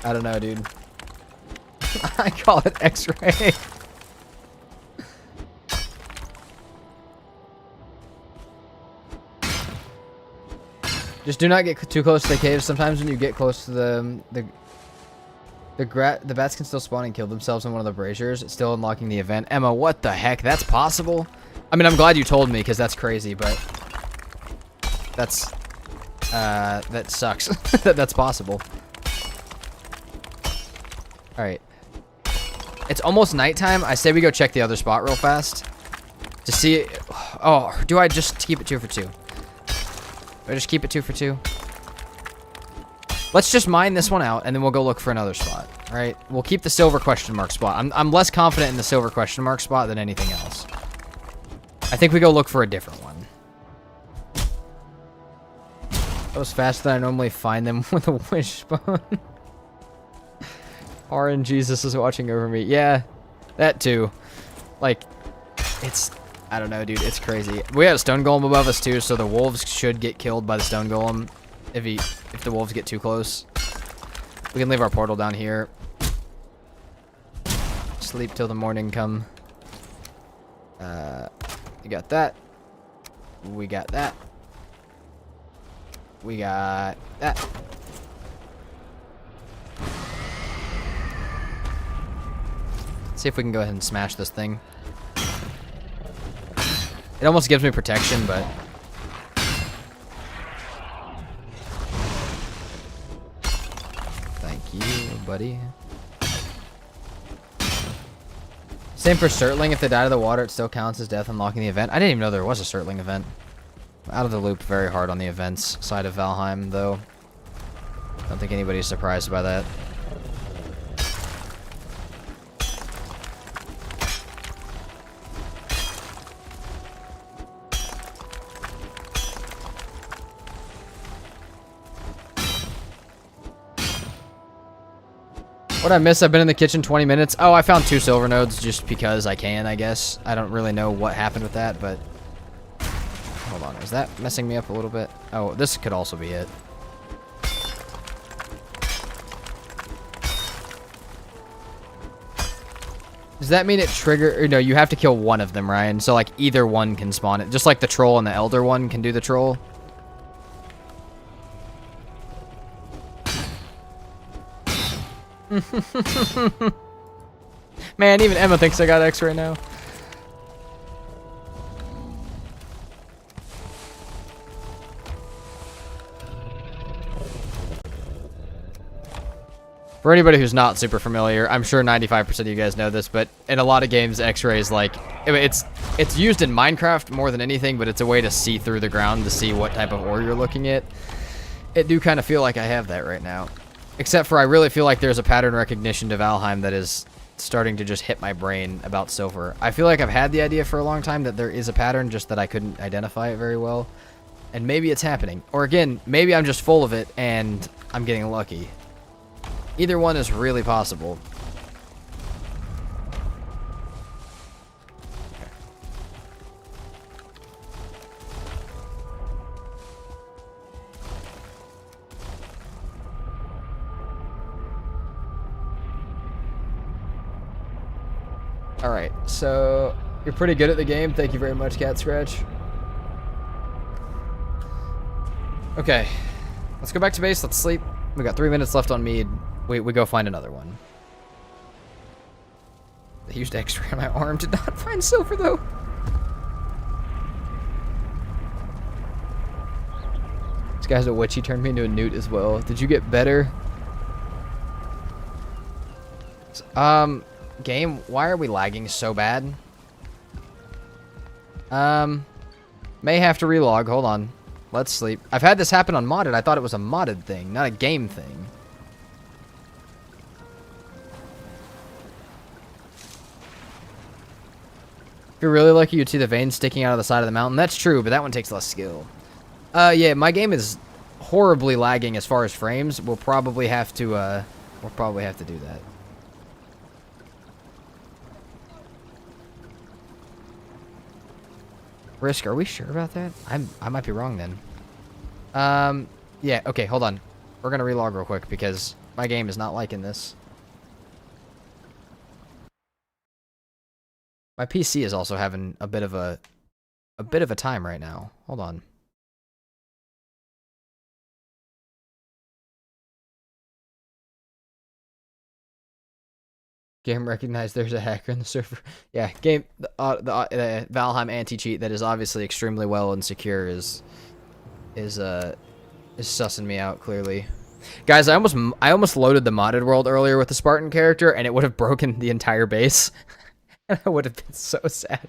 I don't know, dude. I call it X-ray. Just do not get too close to the caves. Sometimes when you get close to the bats can still spawn and kill themselves in one of the braziers. It's still unlocking the event. Emma, what the heck? That's possible? I mean, I'm glad you told me because that's crazy, but that sucks. That's possible. All right. It's almost nighttime. I say we go check the other spot real fast to see. Oh, do I just keep it 2 for 2? Do I just keep it 2 for 2? Let's just mine this one out, and then we'll go look for another spot. All right? We'll keep the silver question mark spot. I'm less confident in the silver question mark spot than anything else. I think we go look for a different one. That was faster than I normally find them with a wishbone. RN Jesus is watching over me. Yeah, that too. Like, it's... I don't know, dude. It's crazy. We have a stone golem above us too, so the wolves should get killed by the stone golem if the wolves get too close. We can leave our portal down here. Sleep till the morning come. You got that. We got that. We got that. See if we can go ahead and smash this thing. It almost gives me protection, but... Thank you, buddy. Same for Surtling. If they die to the water, it still counts as death unlocking the event. I didn't even know there was a Surtling event. I'm out of the loop very hard on the events side of Valheim, though. Don't think anybody's surprised by that. What I miss? I've been in the kitchen 20 minutes. Oh, I found 2 silver nodes just because I can, I guess. I don't really know what happened with that, but... Hold on, is that messing me up a little bit? Oh, this could also be it. Does that mean it trigger... Or no, you have to kill one of them, Ryan. So, like, either one can spawn it. Just like the troll and the elder one can do the troll. Man, even Emma thinks I got X right now. For anybody who's not super familiar, I'm sure 95% of you guys know this, but in a lot of games, X-ray is like, it's used in Minecraft more than anything, but it's a way to see through the ground to see what type of ore you're looking at. It do kind of feel like I have that right now. Except for I really feel like there's a pattern recognition to Valheim that is starting to just hit my brain about silver. I feel like I've had the idea for a long time that there is a pattern, just that I couldn't identify it very well. And maybe it's happening. Or again, maybe I'm just full of it and I'm getting lucky. Either one is really possible. Alright, so you're pretty good at the game. Thank you very much, Cat Scratch. Okay, let's go back to base. Let's sleep. We got 3 minutes left on mead. We go find another one. I used X-ray on my arm. Did not find silver, though. This guy's a witch. He turned me into a newt as well. Did you get better? Game, why are we lagging so bad? May have to relog. Hold on. Let's sleep. I've had this happen on modded. I thought it was a modded thing, not a game thing. If you're really lucky, you'd see the veins sticking out of the side of the mountain. That's true, but that one takes less skill. Yeah, my game is horribly lagging as far as frames. We'll probably have to do that. Risk, are we sure about that? I might be wrong then. Yeah, okay, hold on. We're gonna relog real quick because my game is not liking this. My PC is also having a bit of a time right now. Hold on. Game recognized there's a hacker in the server. Yeah, game the Valheim anti-cheat that is obviously extremely well and secure is sussing me out clearly. Guys, I almost loaded the modded world earlier with the Spartan character and it would have broken the entire base. And I would have been so sad.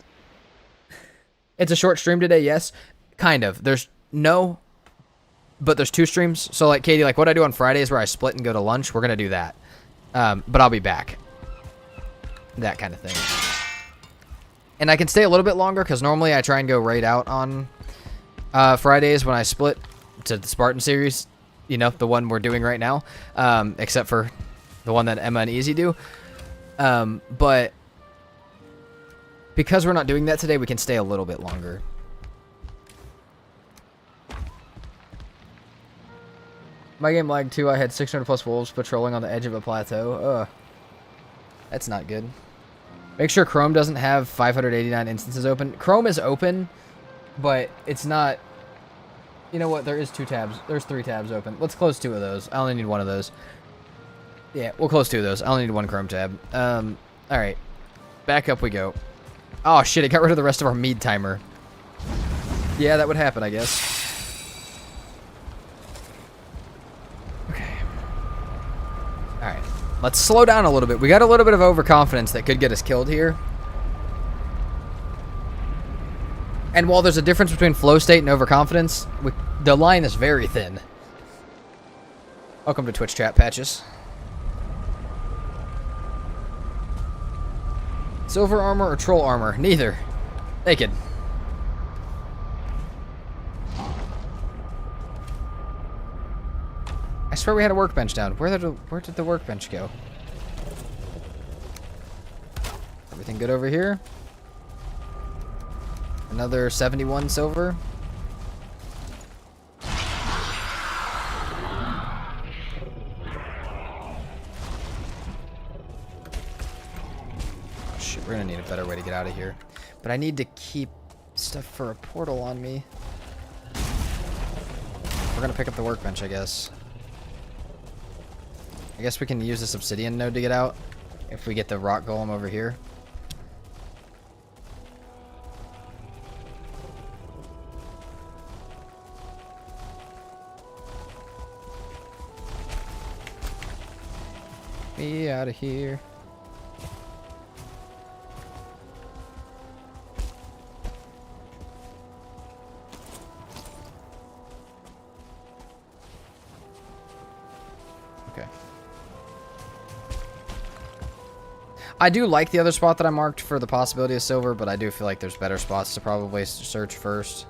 It's a short stream today, yes. Kind of. There's 2 streams. So like Katie, like what I do on Fridays where I split and go to lunch, we're gonna do that. But I'll be back. That kind of thing. And I can stay a little bit longer because normally I try and go right out on Fridays when I split to the Spartan series. You know, the one we're doing right now. Except for the one that Emma and Easy do. But because we're not doing that today, we can stay a little bit longer. My game lagged too. I had 600 plus wolves patrolling on the edge of a plateau. Ugh. That's not good. Make sure Chrome doesn't have 589 instances open. Chrome is open, but it's not... You know what? There is 2 tabs. There's 3 tabs open. Let's close 2 of those. I only need 1 of those. Yeah, we'll close 2 of those. I only need 1 Chrome tab. Alright. Back up we go. Oh, shit. It got rid of the rest of our mead timer. Yeah, that would happen, I guess. Okay. Alright. Let's slow down a little bit. We got a little bit of overconfidence that could get us killed here. And while there's a difference between flow state and overconfidence, the line is very thin. Welcome to Twitch chat, Patches. Silver armor or troll armor? Neither. Naked. I swear we had a workbench down. Where did the workbench go? Everything good over here? Another 71 silver. Oh shit, we're gonna need a better way to get out of here. But I need to keep stuff for a portal on me. We're gonna pick up the workbench, I guess. I guess we can use this obsidian node to get out if we get the rock golem over here. me out of here. Okay. I do like the other spot that I marked for the possibility of silver, but I do feel like there's better spots to probably search first.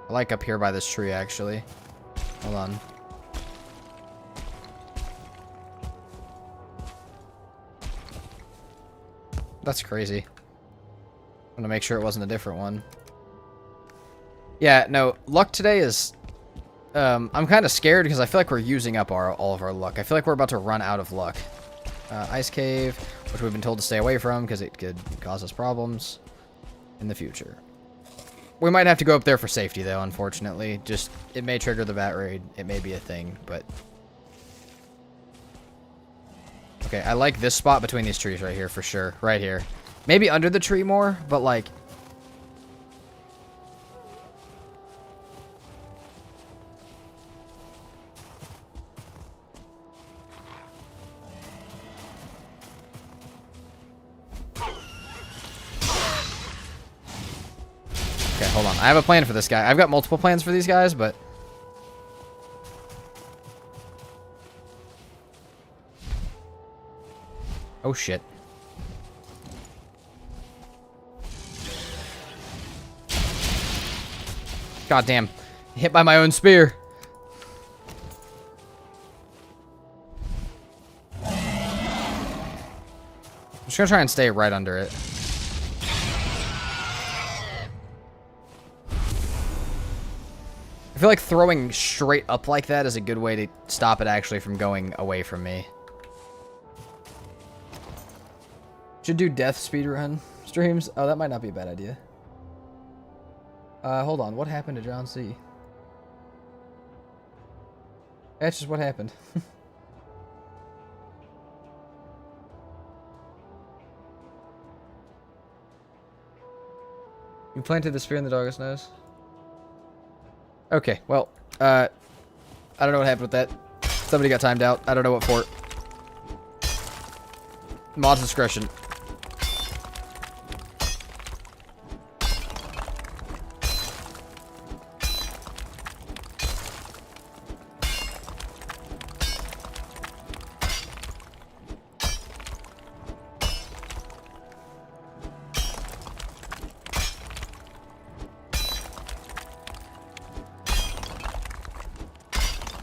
I like up here by this tree, actually. Hold on. That's crazy. I'm gonna make sure it wasn't a different one. Yeah, no, luck today is... I'm kind of scared because I feel like we're using up all of our luck. I feel like we're about to run out of luck. Ice cave, which we've been told to stay away from because it could cause us problems in the future. We might have to go up there for safety, though, unfortunately. Just, it may trigger the bat raid. It may be a thing, but... Okay, I like this spot between these trees right here, for sure. Right here. Maybe under the tree more, but, like... Okay, hold on. I have a plan for this guy. I've got multiple plans for these guys, but... Oh, shit. God damn. Hit by my own spear. I'm just gonna try and stay right under it. I feel like throwing straight up like that is a good way to stop it actually from going away from me. Should do death speedrun streams. Oh, that might not be a bad idea. Hold on. What happened to John C? That's just what happened. You planted the spear in the dog's nose? Okay, well, I don't know what happened with that. Somebody got timed out. I don't know what for. Mod's discretion.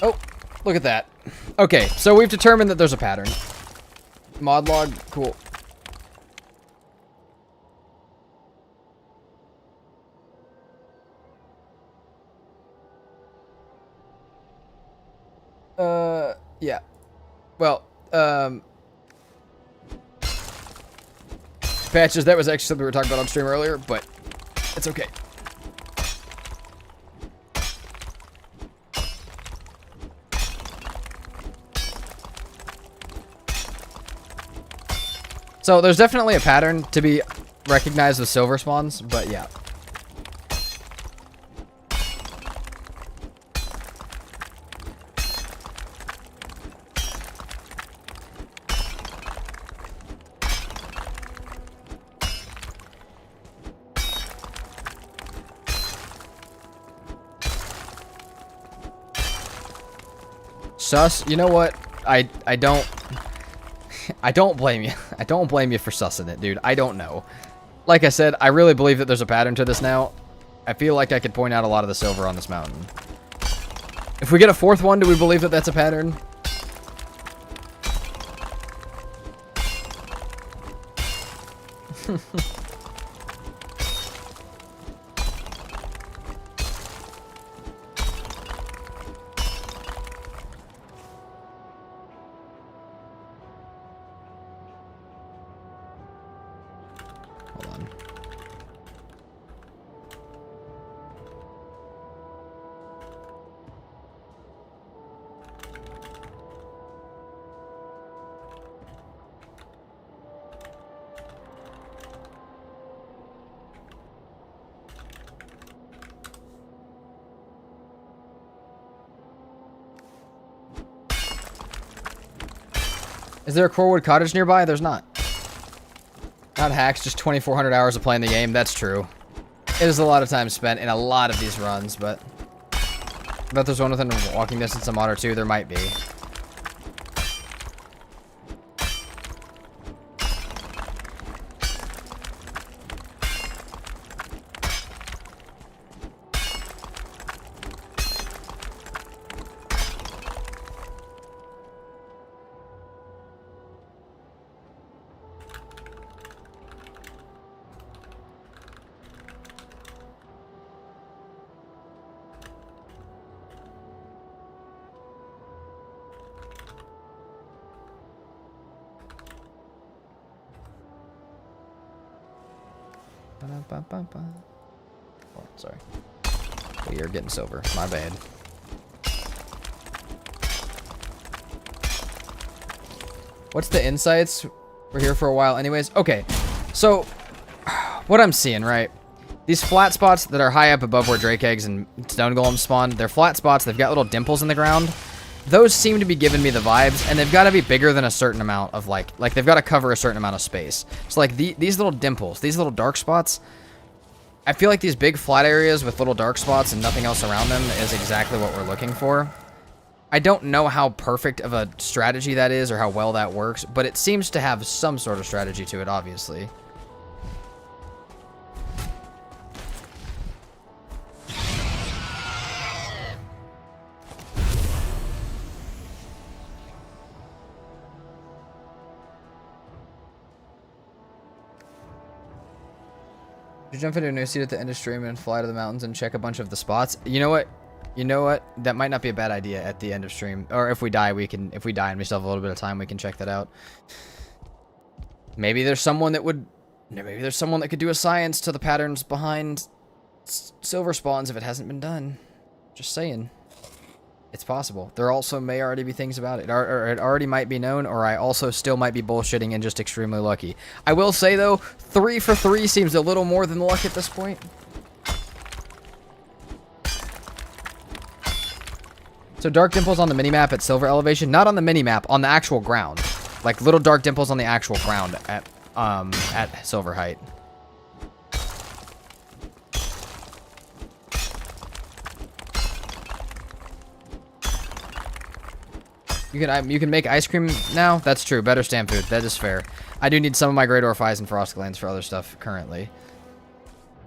Oh, look at that. Okay, so we've determined that there's a pattern. Mod log, cool. Yeah. Well, patches, that was actually something we were talking about on stream earlier, but it's okay. So there's definitely a pattern to be recognized with silver spawns, but yeah. Sus, you know what? I don't blame you. I don't blame you for sussing it, dude. I don't know. Like I said, I really believe that there's a pattern to this now. I feel like I could point out a lot of the silver on this mountain. If we get a fourth one, do we believe that that's a pattern? Hold on. Is there a Corewood Cottage nearby? There's not. Not hacks, just 2,400 hours of playing the game. That's true. It is a lot of time spent in a lot of these runs, but I bet there's one within walking distance of mod or two. There might be. Oh, sorry. We are getting silver. My bad. What's the insights? We're here for a while anyways. Okay, so what I'm seeing, right? These flat spots that are high up above where Drake eggs and stone golems spawn, they're flat spots. They've got little dimples in the ground. Those seem to be giving me the vibes, and they've got to be bigger than a certain amount of, like they've got to cover a certain amount of space. So, like, these little dimples, these little dark spots, I feel like these big flat areas with little dark spots and nothing else around them is exactly what we're looking for. I don't know how perfect of a strategy that is or how well that works, but it seems to have some sort of strategy to it, obviously. You jump into a new seat at the end of stream and fly to the mountains and check a bunch of the spots. You know what? You know what? That might not be a bad idea at the end of stream. Or if we die, we can, if we die and we still have a little bit of time, we can check that out. Maybe there's someone that would, maybe there's someone that could do a science to the patterns behind silver spawns if it hasn't been done. Just saying. It's possible. There also may already be things about it. Or it already might be known, or I also still might be bullshitting and just extremely lucky. I will say, though, 3 for 3 seems a little more than luck at this point. So dark dimples on the minimap at silver elevation. Not on the minimap, on the actual ground. Like little dark dimples on the actual ground at silver height. You can make ice cream now? That's true. Better stamp food. That is fair. I do need some of my Great Orphies and Frostglands for other stuff currently.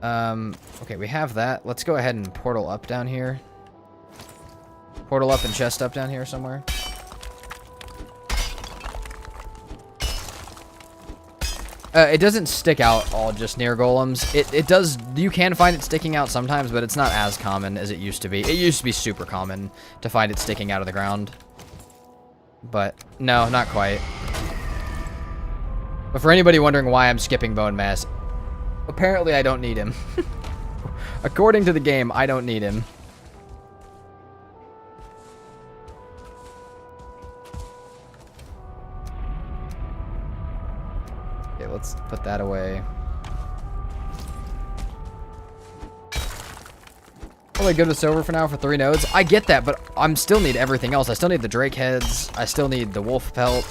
Okay, we have that. Let's go ahead and portal up down here. Portal up and chest up down here somewhere. It doesn't stick out all just near golems. It does, you can find it sticking out sometimes, but it's not as common as it used to be. It used to be super common to find it sticking out of the ground. But, no, not quite. But for anybody wondering why I'm skipping Bone Mass, apparently I don't need him. According to the game, I don't need him. Okay, let's put that away. Probably good with silver for now for 3 nodes. I get that, but I'm still need everything else. I still need the Drake heads. I still need the wolf pelt.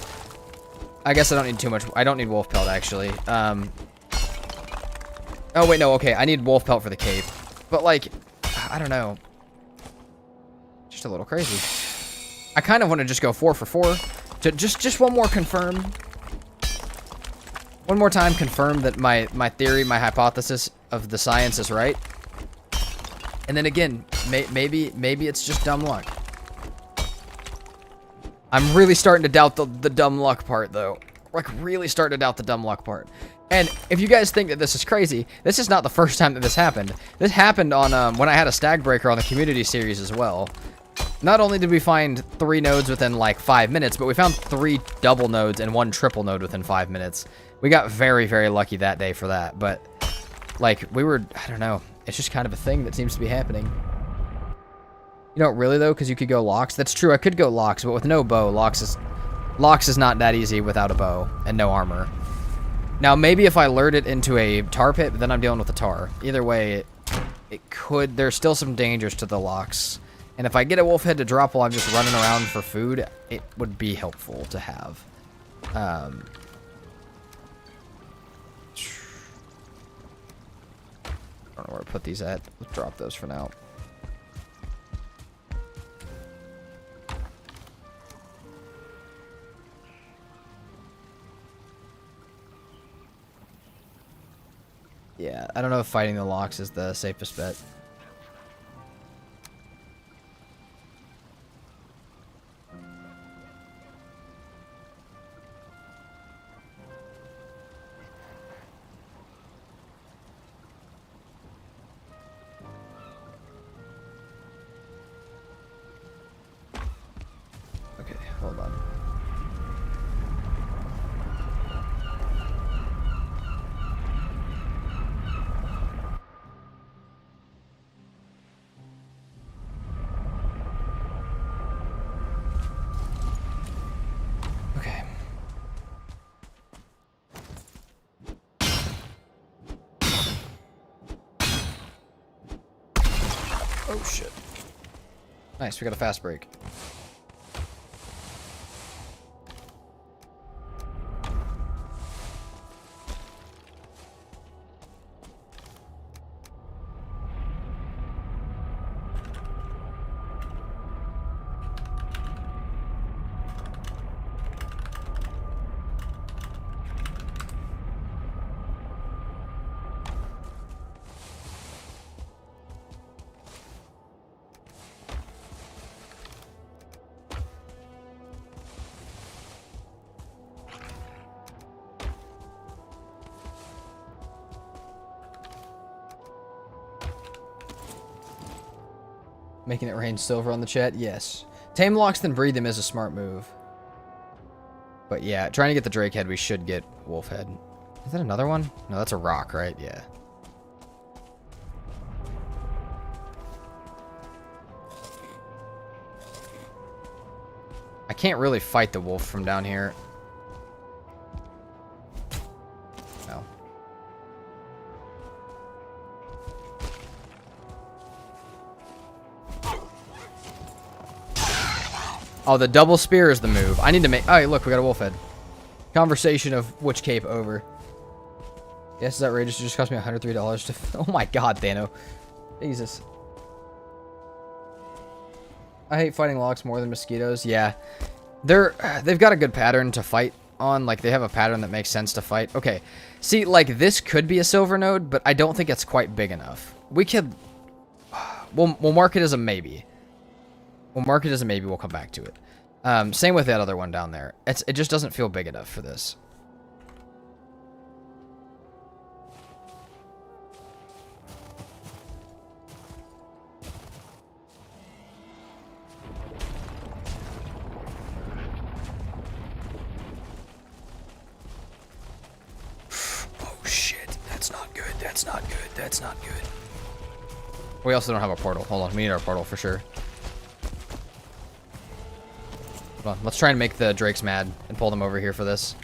I guess I don't need too much. I don't need wolf pelt, actually. Oh, wait, no, okay. I need wolf pelt for the cape. But, like, I don't know. Just a little crazy. I kind of want to just go 4 for 4. Just one more confirm. One more time confirm that my theory, my hypothesis of the science is right. And then again, maybe it's just dumb luck. I'm really starting to doubt the dumb luck part, though. Like, really starting to doubt the dumb luck part. And if you guys think that this is crazy, this is not the first time that this happened. This happened on when I had a stag breaker on the community series as well. Not only did we find 3 nodes within like 5 minutes, but we found 3 double nodes and 1 triple node within 5 minutes. We got very, very lucky that day for that. But, like, we were, I don't know. It's just kind of a thing that seems to be happening. You don't really, though, because you could go locks. That's true, I could go locks, but with no bow, locks is not that easy without a bow and no armor. Now, maybe if I lured it into a tar pit, then I'm dealing with the tar. Either way, it could, there's still some dangers to the locks. And if I get a wolf head to drop while I'm just running around for food, it would be helpful to have. Um, I don't know where to put these at. Let's drop those for now. Yeah, I don't know if fighting the locks is the safest bet. Okay, hold on. Okay. Oh shit. Nice, we got a fast break. Making it rain silver on the chat? Yes. Tame locks then breed them is a smart move. But yeah, trying to get the Drake head, we should get wolf head. Is that another one? No, that's a rock, right? Yeah. I can't really fight the wolf from down here. No. Oh, the double spear is the move. I need to make... Oh, look, we got a wolf head. Conversation of which cape over. Yes, it's outrageous. It just cost me $103 to... Oh my god, Thano. Jesus. I hate fighting locks more than mosquitoes. Yeah. They've got a good pattern to fight on. Like, they have a pattern that makes sense to fight. Okay. See, like, this could be a silver node, but I don't think it's quite big enough. We could... We'll mark it as a maybe. We'll mark it as a maybe. We'll come back to it. Same with that other one down there. It just doesn't feel big enough for this. Oh shit. That's not good. That's not good. That's not good. We also don't have a portal. Hold on. We need our portal for sure. Hold on, let's try and make the Drakes mad and pull them over here for this.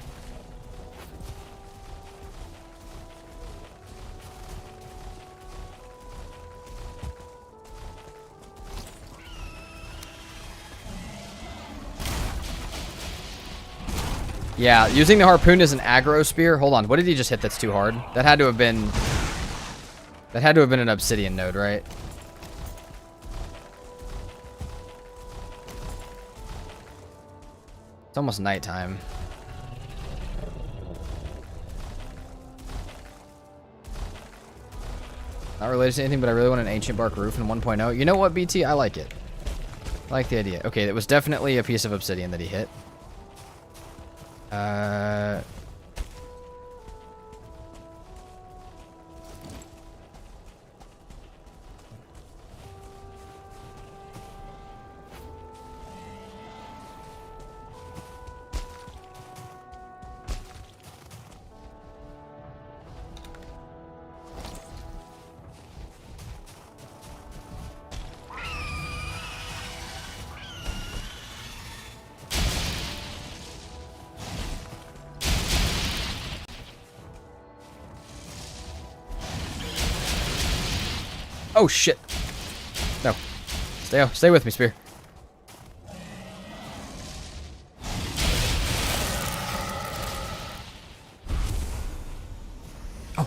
Yeah, using the harpoon as an aggro spear. Hold on, what did he just hit that's too hard? That had to have been... That had to have been an obsidian node, right? It's almost nighttime. Not related to anything, but I really want an ancient bark roof in 1.0. You know what, BT? I like it. I like the idea. Okay, it was definitely a piece of obsidian that he hit. Oh shit. No. Stay with me, Spear.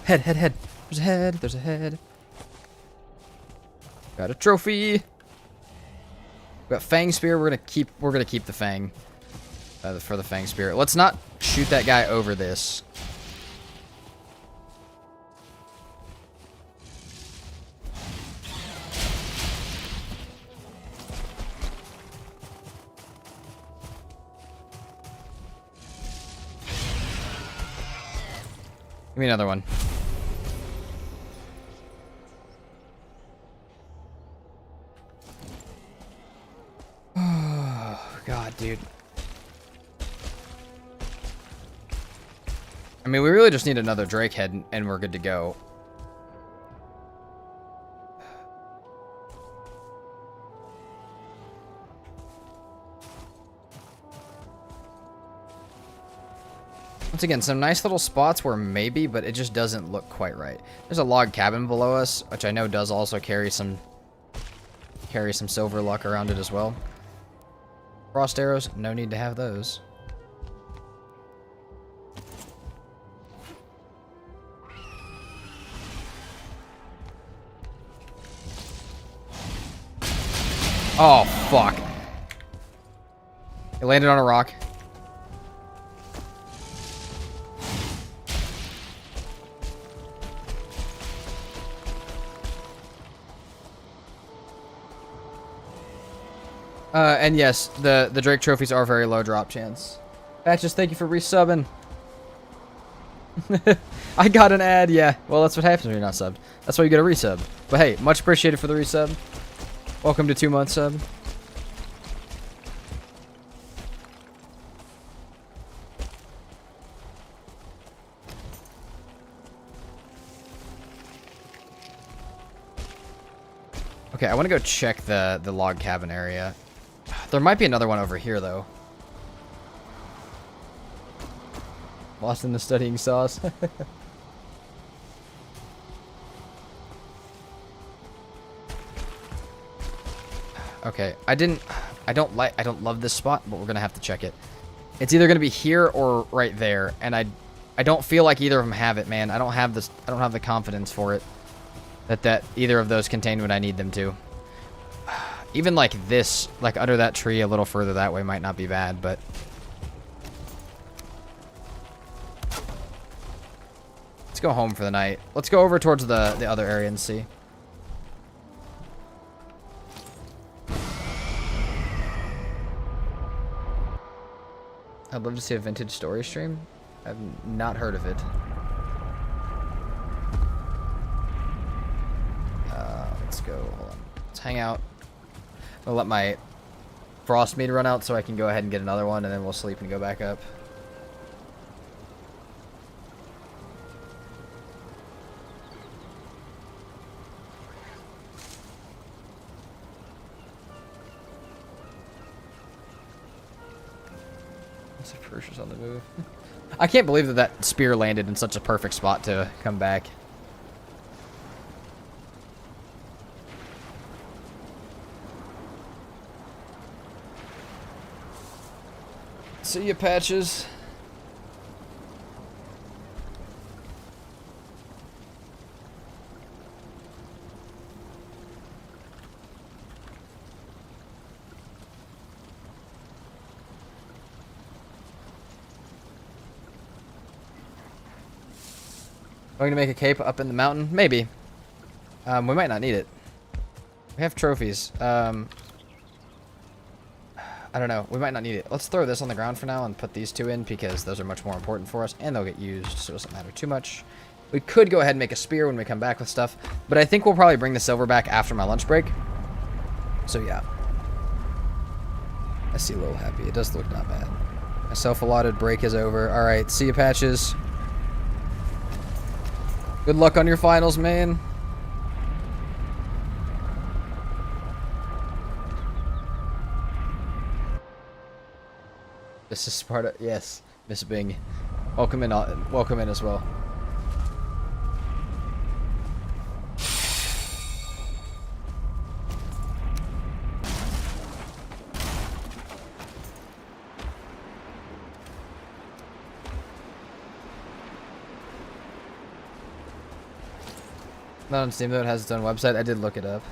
head, head, head. There's a head. There's a head. Got a trophy. We got Fang Spear. We're gonna keep the Fang for the Fang Spear. Let's not shoot that guy over this. Give me another one. Oh, God, dude. I mean, we really just need another Drake head and we're good to go. Once again, some nice little spots where maybe, but it just doesn't look quite right. There's a log cabin below us, which I know does also carry some silver luck around it as well. Frost arrows, no need to have those. Oh, fuck. It landed on a rock. And yes, the Drake trophies are very low drop chance. Patches, thank you for resubbing. I got an ad, yeah. Well, that's what happens when you're not subbed. That's why you get a resub. But hey, much appreciated for the resub. Welcome to 2-month sub. Okay, I want to go check the log cabin area. There might be another one over here, though. Lost in the studying sauce. Okay, I don't love this spot, but we're gonna have to check it. It's either gonna be here or right there, and I don't feel like either of them have it, man. I don't have the confidence for it. That either of those contain what I need them to. Even like this, like under that tree a little further that way might not be bad, but... Let's go home for the night. Let's go over towards the other area and see. I'd love to see a vintage story stream. I've not heard of it. Let's go. Hold on. Let's hang out. I'll let my frost meter run out so I can go ahead and get another one, and then we'll sleep and go back up. Lots of Persia's on the move. I can't believe that spear landed in such a perfect spot to come back. See ya, Patches. Going to make a cape up in the mountain? Maybe. We might not need it. We have trophies. I don't know. We might not need it. Let's throw this on the ground for now and put these two in because those are much more important for us and they'll get used, so it doesn't matter too much. We could go ahead and make a spear when we come back with stuff, but I think we'll probably bring the silver back after my lunch break. So yeah. I see a little happy. It does look not bad. My self-allotted break is over. Alright, see you, Patches. Good luck on your finals, man. This is Sparta. Yes, Miss Bing. Welcome in. Welcome in as well. Not on Steam though, it has its own website. I did look it up.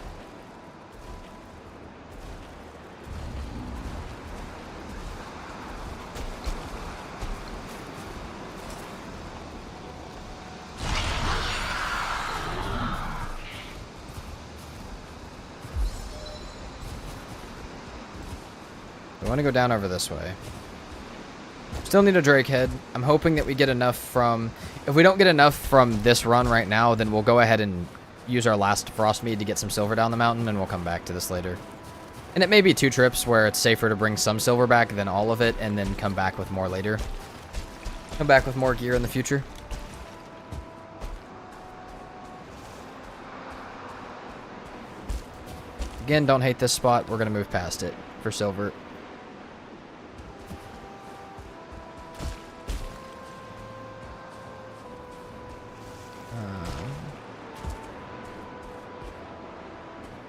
I want to go down over this way. Still need a Drake head. I'm hoping that we get enough from... If we don't get enough from this run right now, then we'll go ahead and use our last frost mead to get some silver down the mountain, and we'll come back to this later. And it may be 2 trips where it's safer to bring some silver back than all of it, and then come back with more later. Come back with more gear in the future. Again, don't hate this spot. We're going to move past it for silver.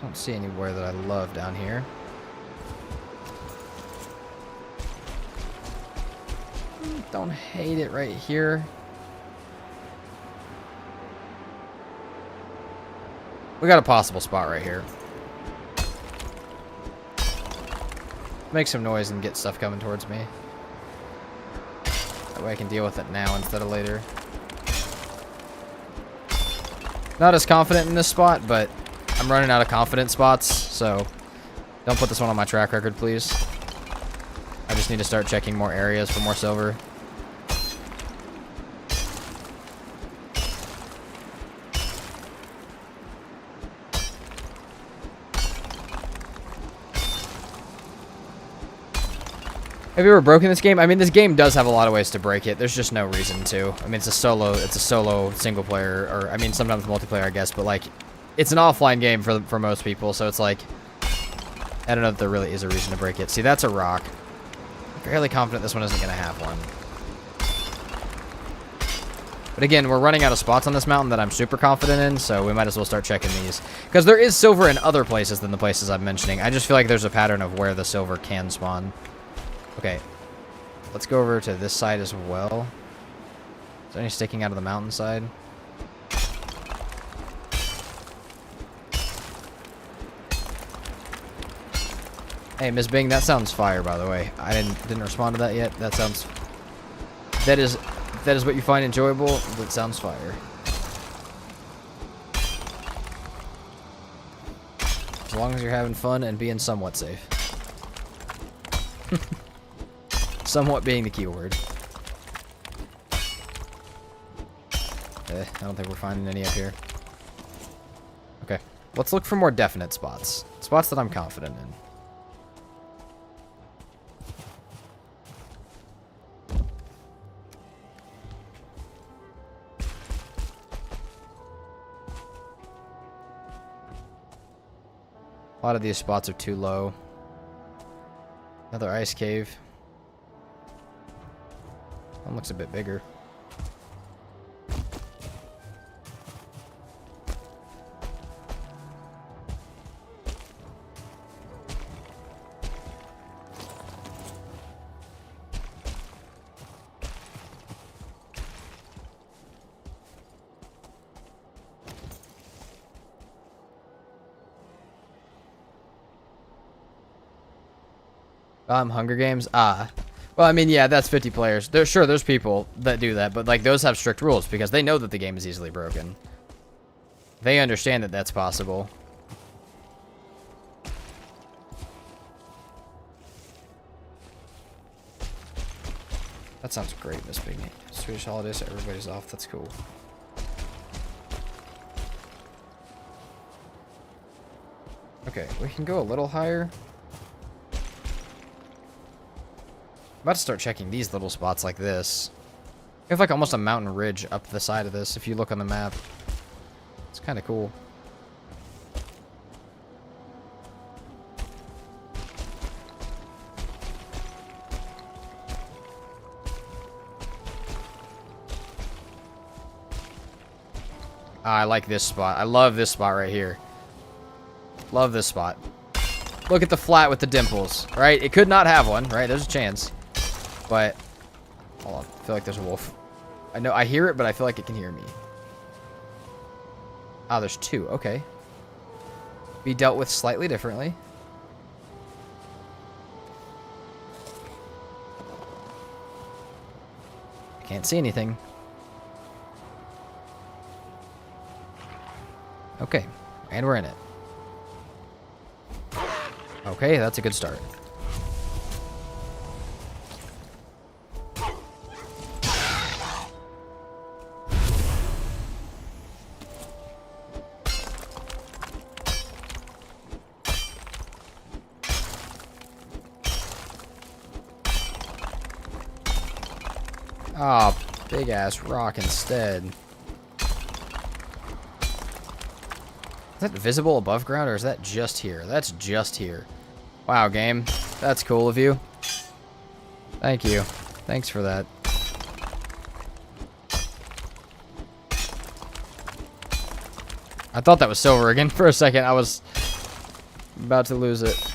Don't see anywhere that I love down here. Don't hate it right here. We got a possible spot right here. Make some noise and get stuff coming towards me. That way I can deal with it now instead of later. Not as confident in this spot, but I'm running out of confident spots, so don't put this one on my track record, please. I just need to start checking more areas for more silver. Have you ever broken this game? I mean, this game does have a lot of ways to break it. There's just no reason to. I mean, it's a solo single player, or I mean, sometimes multiplayer, I guess, but like, it's an offline game for most people, so it's like, I don't know if there really is a reason to break it. See, that's a rock. I'm fairly confident this one isn't going to have one. But again, we're running out of spots on this mountain that I'm super confident in, so we might as well start checking these. Because there is silver in other places than the places I'm mentioning. I just feel like there's a pattern of where the silver can spawn. Okay, let's go over to this side as well. Is there any sticking out of the mountainside? Hey, Miss Bing, that sounds fire, by the way. I didn't respond to that yet. That sounds... That is what you find enjoyable. That sounds fire. As long as you're having fun and being somewhat safe. Somewhat being the key word. I don't think we're finding any up here. Okay, let's look for more definite spots. Spots that I'm confident in. A lot of these spots are too low. Another ice cave. One looks a bit bigger. Hunger Games? Well, I mean, yeah, that's 50 players. There's people that do that, but, like, those have strict rules because they know that the game is easily broken. They understand that that's possible. That sounds great, Miss Big. Swedish holidays, so everybody's off. That's cool. Okay, we can go a little higher. I'm about to start checking these little spots like this. We have like almost a mountain ridge up the side of this if you look on the map. It's kind of cool. I like this spot. I love this spot right here. Love this spot. Look at the flat with the dimples, right? It could not have one, right? There's a chance. But, hold on. I feel like there's a wolf. I know, I hear it, but I feel like it can hear me. Ah, there's 2. Okay. Be dealt with slightly differently. Can't see anything. Okay. And we're in it. Okay, that's a good start. Ah, oh, big ass rock instead. Is that visible above ground, or is that just here? That's just here. Wow, game. That's cool of you. Thank you. Thanks for that. I thought that was silver again for a second. I was about to lose it.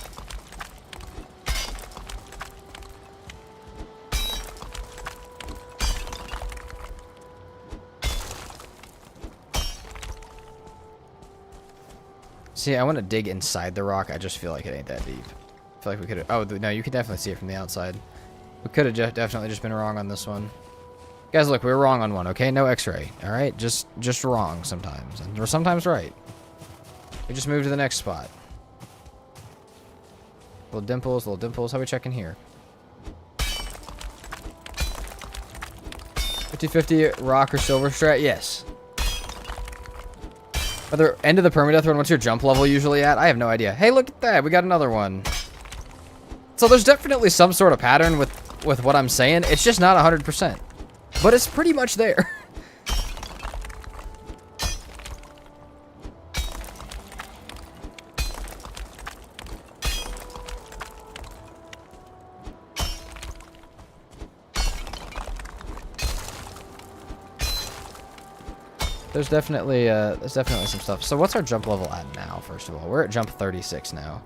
See, I want to dig inside the rock. I just feel like it ain't that deep. I feel like we could have... Oh, no, you can definitely see it from the outside. We could have definitely just been wrong on this one. Guys, look, we were wrong on one, okay? No x-ray, all right? Just wrong sometimes. And we're sometimes right. We just moved to the next spot. Little dimples, little dimples. How we checking here? 50-50 rock or silver strat? Yes. Other end of the permadeath run, what's your jump level usually at? I have no idea. Hey, look at that. We got another one. So there's definitely some sort of pattern with what I'm saying. It's just not 100%. But it's pretty much there. There's definitely some stuff. So what's our jump level at now, first of all? We're at jump 36 now.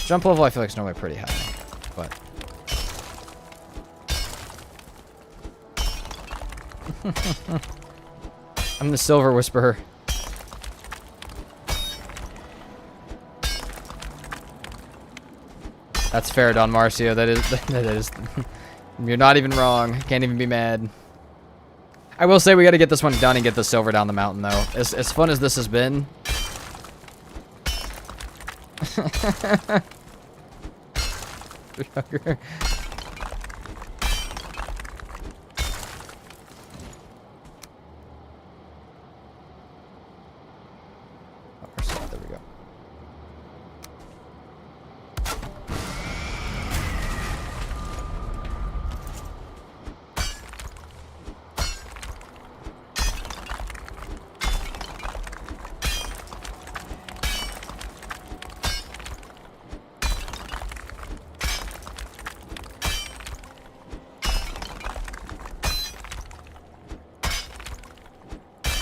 Jump level I feel like is normally pretty high. But I'm the Silver Whisperer. That's fair, Don Marcio. That is you're not even wrong. Can't even be mad. I will say we got to get this one done and get the silver down the mountain, though. As fun as this has been. There we go.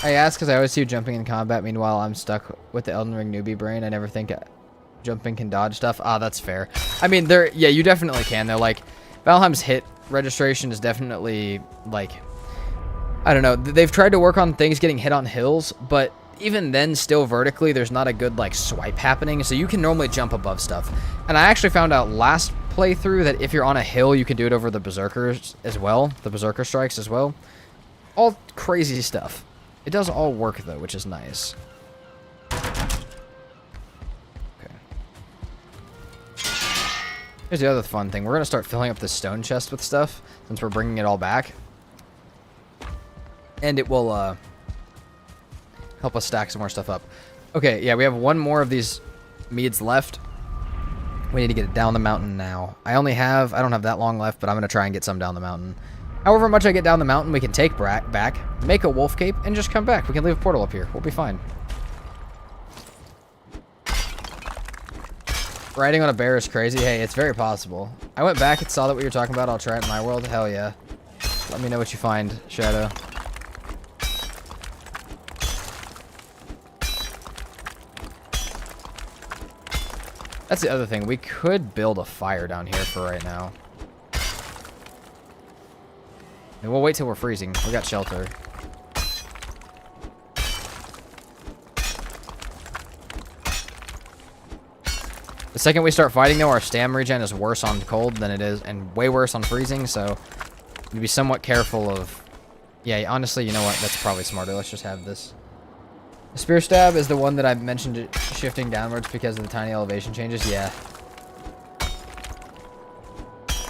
I ask because I always see you jumping in combat. Meanwhile, I'm stuck with the Elden Ring newbie brain. I never think jumping can dodge stuff. Ah, that's fair. I mean, yeah, you definitely can, though. Like, Valheim's hit registration is definitely, like, I don't know. They've tried to work on things getting hit on hills, but even then, still vertically, there's not a good, like, swipe happening. So you can normally jump above stuff. And I actually found out last playthrough that if you're on a hill, you can do it over the Berserkers as well. The Berserker strikes as well. All crazy stuff. It does all work, though, which is nice. Okay. Here's the other fun thing. We're going to start filling up this stone chest with stuff, since we're bringing it all back. And it will help us stack some more stuff up. Okay, yeah, we have one more of these meads left. We need to get it down the mountain now. I don't have that long left, but I'm going to try and get some down the mountain. However much I get down the mountain, we can take back, make a wolf cape, and just come back. We can leave a portal up here. We'll be fine. Riding on a bear is crazy. Hey, it's very possible. I went back and saw that what you're talking about. I'll try it in my world. Hell yeah. Let me know what you find, Shadow. That's the other thing. We could build a fire down here for right now. And we'll wait till we're freezing. We got shelter. The second we start fighting, though, our stam regen is worse on cold than it is, and way worse on freezing, so you'd be somewhat careful of... Yeah, honestly, you know what? That's probably smarter. Let's just have this. The spear stab is the one that I mentioned shifting downwards because of the tiny elevation changes. Yeah.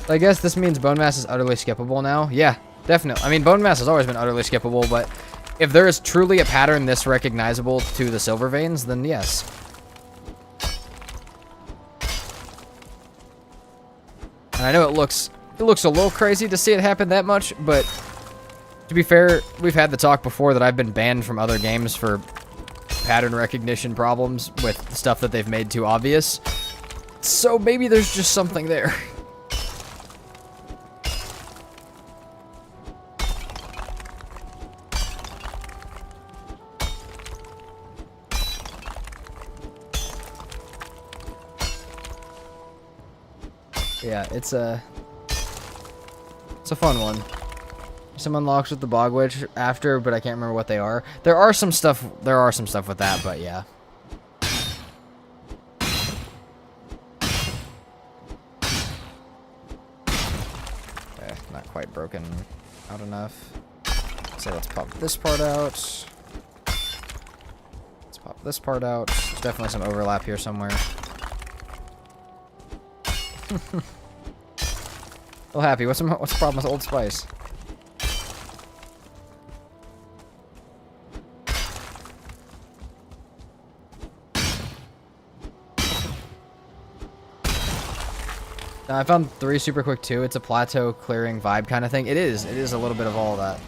I guess this means bone mass is utterly skippable now. Yeah, definitely. I mean, bone mass has always been utterly skippable, but if there is truly a pattern this recognizable to the silver veins, then yes. And I know it looks a little crazy to see it happen that much, but to be fair, we've had the talk before that I've been banned from other games for pattern recognition problems with stuff that they've made too obvious. So maybe there's just something there. Yeah, it's a fun one. Some unlocks with the bog witch after, but I can't remember what they are. There are some stuff with that, but yeah. Okay, not quite broken out enough. So let's pop this part out. Let's pop this part out. There's definitely some overlap here somewhere. Well, happy. What's the problem with Old Spice? I found 3 super quick too. It's a plateau clearing vibe kind of thing. It is. It is a little bit of all of that.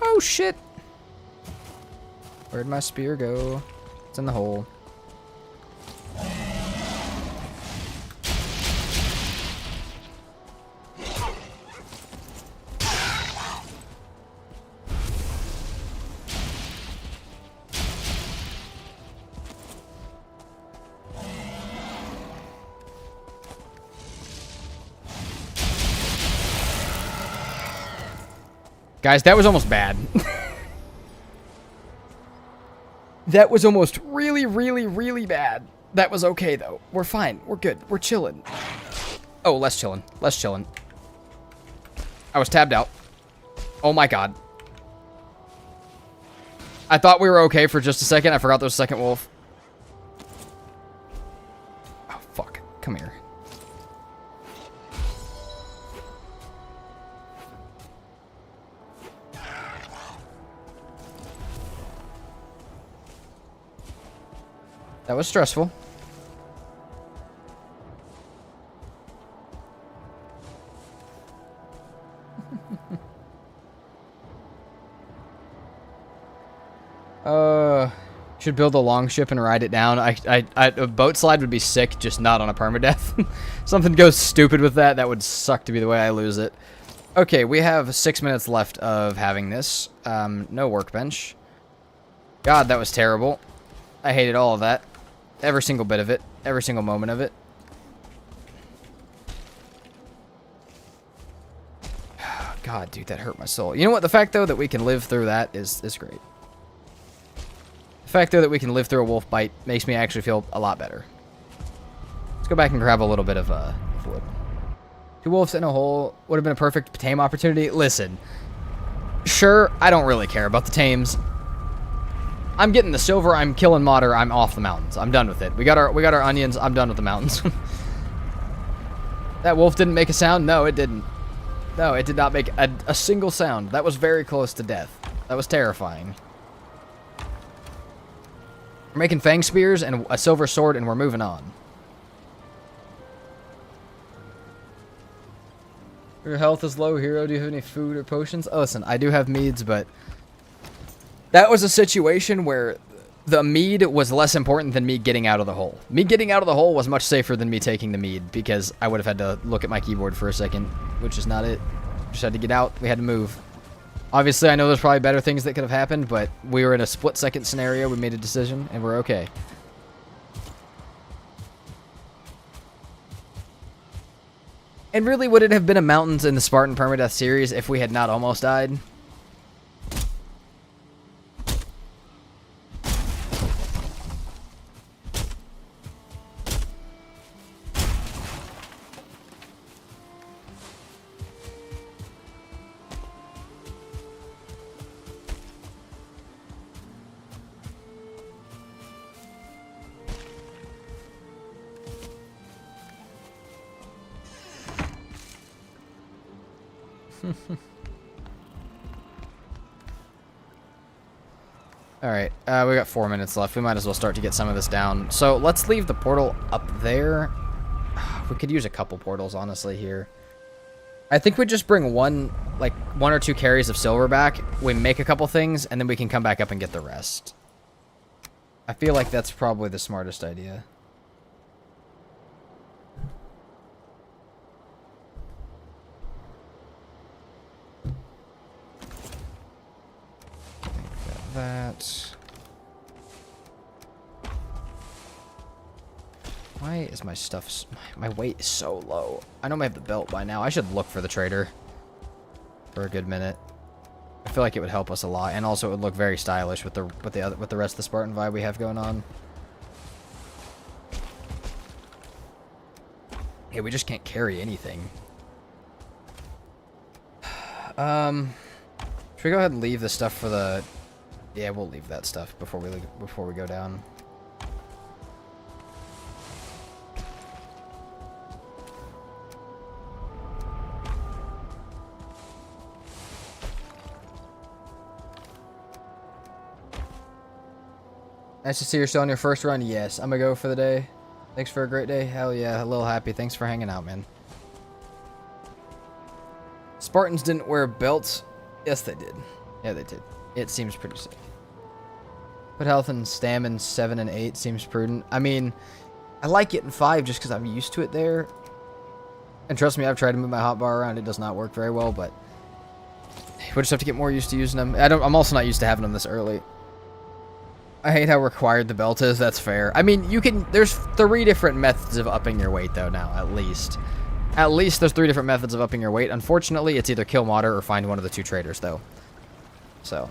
Oh shit! Where'd my spear go? It's in the hole. Guys, that was almost bad. That was almost really, really, really bad. That was okay, though. We're fine. We're good. We're chilling. Oh, less chilling. Less chilling. I was tabbed out. Oh my god. I thought we were okay for just a second. I forgot there was a second wolf. Oh, fuck. Come here. That was stressful. Should build a long ship and ride it down. A boat slide would be sick, just not on a permadeath. Something goes stupid with that. That would suck to be the way I lose it. Okay, we have 6 minutes left of having this. No workbench. God, that was terrible. I hated all of that. Every single bit of it. Every single moment of it. God, dude, that hurt my soul. You know what? The fact, though, that we can live through that is great. The fact, though, that we can live through a wolf bite makes me actually feel a lot better. Let's go back and grab a little bit of wood. 2 wolves in a hole would have been a perfect tame opportunity. Listen. Sure, I don't really care about the tames. I'm getting the silver, I'm killing Mater, I'm off the mountains. I'm done with it. We got our onions, I'm done with the mountains. That wolf didn't make a sound? No, it didn't. No, it did not make a single sound. That was very close to death. That was terrifying. We're making fang spears and a silver sword, and we're moving on. Your health is low, hero. Do you have any food or potions? Oh, listen, I do have meads, but that was a situation where the mead was less important than me getting out of the hole. Me getting out of the hole was much safer than me taking the mead, because I would have had to look at my keyboard for a second, which is not it. Just had to get out. We had to move. Obviously, I know there's probably better things that could have happened, but we were in a split-second scenario. We made a decision, and we're okay. And really, would it have been a mountains in the Spartan PermaDeath series if we had not almost died? Alright, we got 4 minutes left. We might as well start to get some of this down. So let's leave the portal up there. We could use a couple portals, honestly, here. I think we just bring one or two carries of silver back. We make a couple things, and then we can come back up and get the rest. I feel like that's probably the smartest idea. That. Why is my stuff... My weight is so low. I know I have the belt by now. I should look for the trader for a good minute. I feel like it would help us a lot, and also it would look very stylish with the rest of the Spartan vibe we have going on. Yeah, we just can't carry anything. Should we go ahead and leave the stuff for the... Yeah, we'll leave that stuff before we go down. Nice to see you're still on your first run. Yes, I'm gonna go for the day. Thanks for a great day. Hell yeah, a little happy. Thanks for hanging out, man. Spartans didn't wear belts. Yes, they did. Yeah, they did. It seems pretty safe. Put health and stamina 7 and 8 seems prudent. I mean, I like it in 5 just because I'm used to it there. And trust me, I've tried to move my hotbar around. It does not work very well, but we just have to get more used to using them. I'm also not used to having them this early. I hate how required the belt is. That's fair. I mean, there's 3 different methods of upping your weight, though, now, at least. At least there's 3 different methods of upping your weight. Unfortunately, it's either kill modder or find one of the 2 traders, though. So...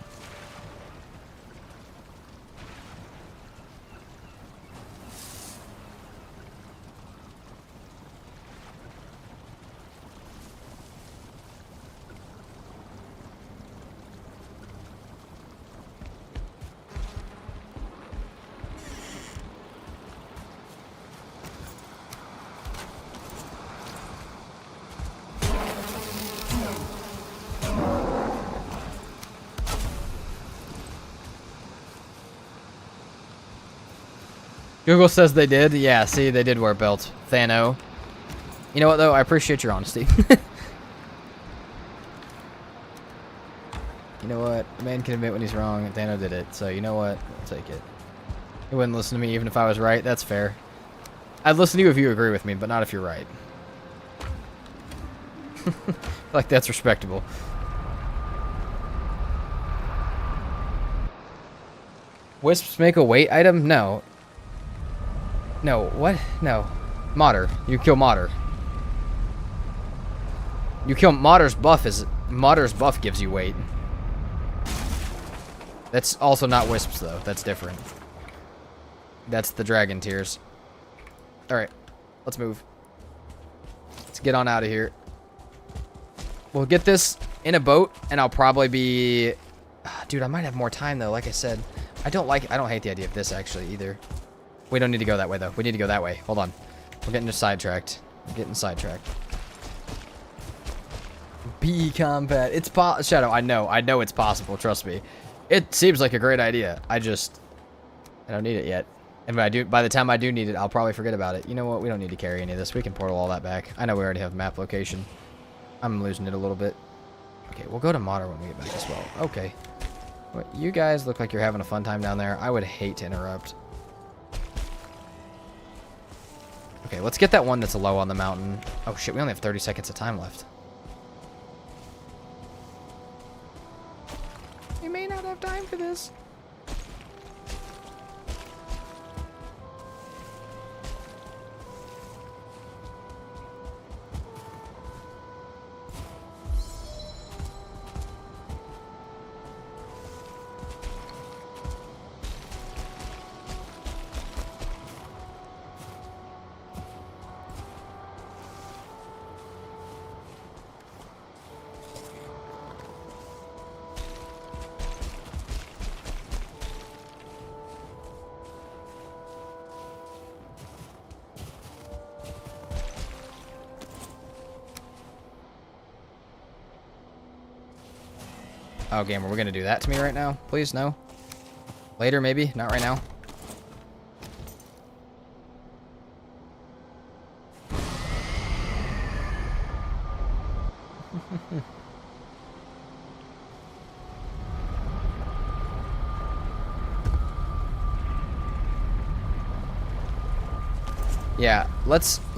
Google says they did. Yeah, see, they did wear belts. Thano. You know what, though? I appreciate your honesty. You know what? A man can admit when he's wrong. Thano did it. So, you know what? I'll take it. He wouldn't listen to me even if I was right. That's fair. I'd listen to you if you agree with me, but not if you're right. Like, that's respectable. Wisps make a weight item? No. No, what? No. Modder. You kill Modder. You kill Modder's buff Modder's buff gives you weight. That's also not Wisps, though. That's different. That's the Dragon Tears. Alright. Let's move. Let's get on out of here. We'll get this in a boat, and I'll probably be... Dude, I might have more time, though, like I said. I don't hate the idea of this, actually, either. We don't need to go that way, though. We need to go that way. Hold on. We're getting just sidetracked. We're getting sidetracked. Bee combat. It's Shadow, I know it's possible. Trust me. It seems like a great idea. I don't need it yet. And by the time I do need it, I'll probably forget about it. You know what? We don't need to carry any of this. We can portal all that back. I know we already have map location. I'm losing it a little bit. Okay, we'll go to Modder when we get back as well. Okay. Well, you guys look like you're having a fun time down there. I would hate to interrupt. Okay, let's get that one that's low on the mountain. Oh shit, we only have 30 seconds of time left. We may not have time for this. Oh, game, are we gonna do that to me right now? Please, no. Later, maybe? Not right now. Yeah,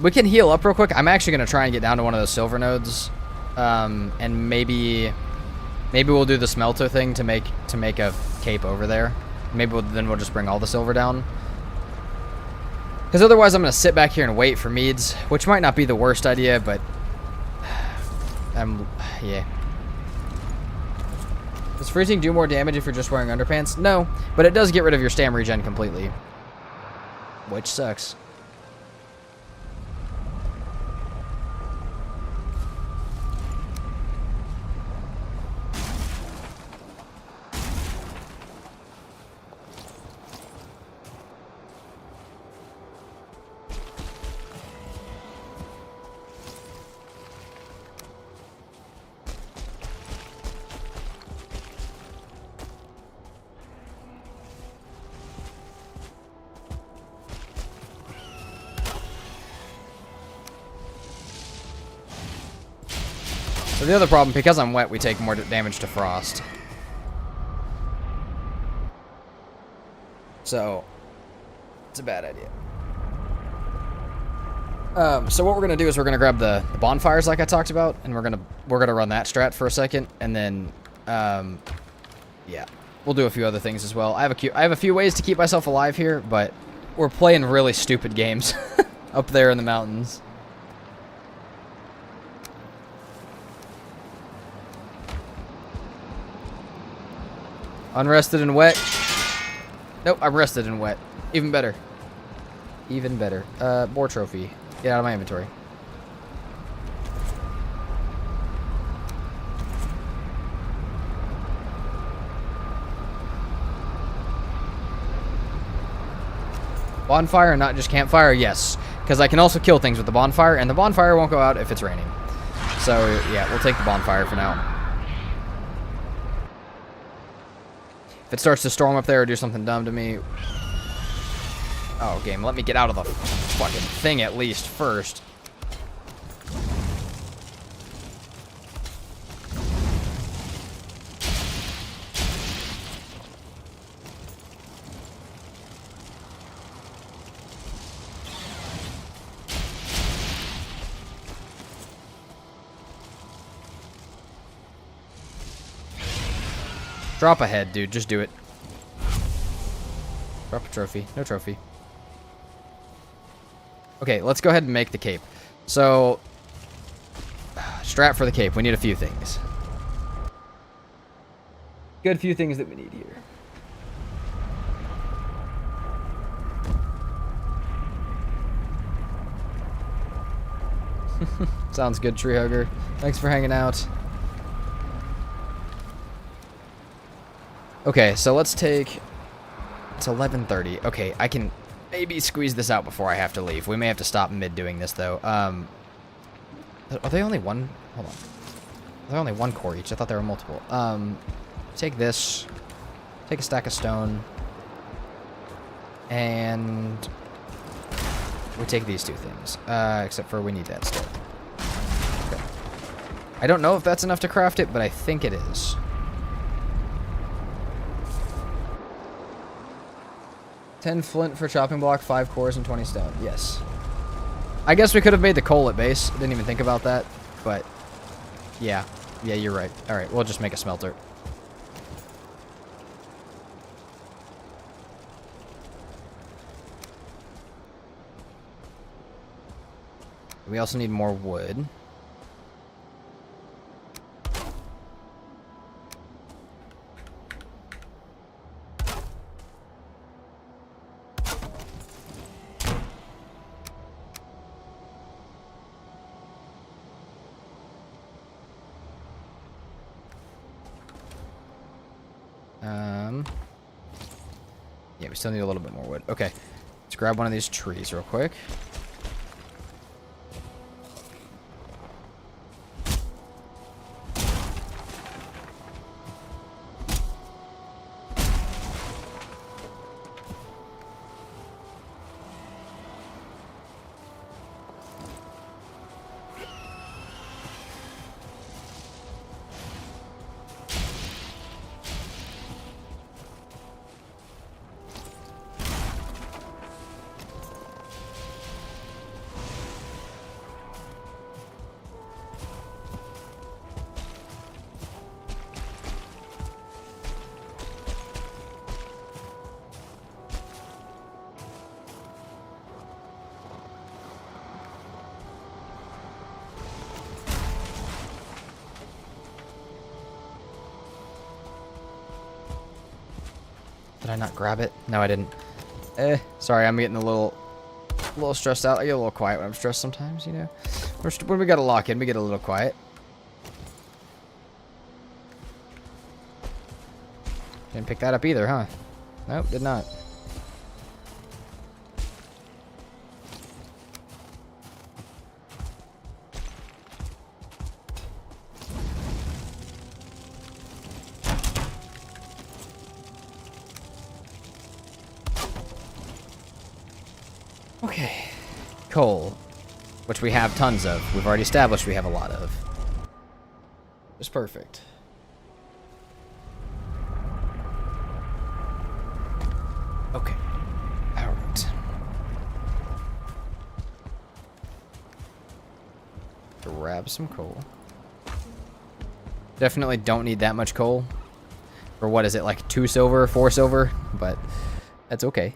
we can heal up real quick. I'm actually gonna try and get down to one of those silver nodes, and maybe we'll do the smelter thing to make a cape over there. Maybe then we'll just bring all the silver down. Because otherwise, I'm gonna sit back here and wait for meads, which might not be the worst idea, but yeah. Does freezing do more damage if you're just wearing underpants? No, but it does get rid of your stam regen completely, which sucks. So the other problem, because I'm wet, we take more damage to frost. So, it's a bad idea. So what we're gonna do is we're gonna grab the bonfires like I talked about, and we're gonna run that strat for a second, and then, yeah, we'll do a few other things as well. I have a few ways to keep myself alive here, but we're playing really stupid games up there in the mountains. Unrested and wet. Nope, I'm rested and wet. Even better. Even better. More trophy. Get out of my inventory. Bonfire and not just campfire? Yes. Because I can also kill things with the bonfire, and the bonfire won't go out if it's raining. So, yeah, we'll take the bonfire for now. If it starts to storm up there or do something dumb to me... Oh, game, let me get out of the fucking thing at least first. Drop a head, dude. Just do it. Drop a trophy. No trophy. Okay, let's go ahead and make the cape. So, strat for the cape. We need a few things. Good few things that we need here. Sounds good, tree hugger. Thanks for hanging out. Okay, so let's take... It's 11:30. Okay, I can maybe squeeze this out before I have to leave. We may have to stop mid doing this, though. Are they only one? Hold on. They're only one core each. I thought there were multiple. Take this. Take a stack of stone. And... we take these two things. Except for we need that still. Okay. I don't know if that's enough to craft it, but I think it is. 10 flint for chopping block, 5 cores, and 20 stone. Yes. I guess we could have made the coal at base. Didn't even think about that. But, yeah. Yeah, you're right. Alright, we'll just make a smelter. We also need more wood. Yeah, we still need a little bit more wood. Okay, let's grab one of these trees real quick. Did I not grab it? No, I didn't. Sorry, I'm getting a little stressed out. I get a little quiet when I'm stressed sometimes, you know. When we got to lock in, we get a little quiet. Didn't pick that up either, huh? Nope, did not. Okay. Coal, which we have tons of. We've already established we have a lot of. It's perfect. Okay. Alright. Grab some coal. Definitely don't need that much coal. For what is it, like 2 silver, 4 silver? But that's okay.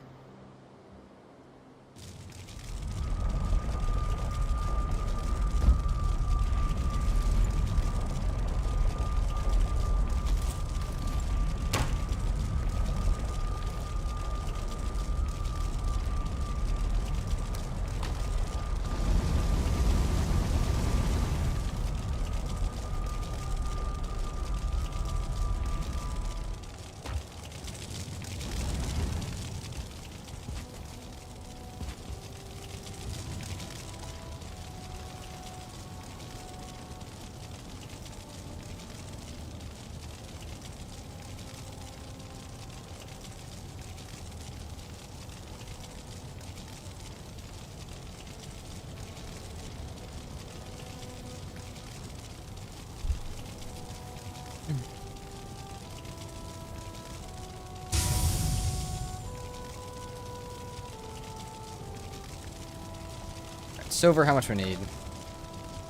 Silver, how much we need?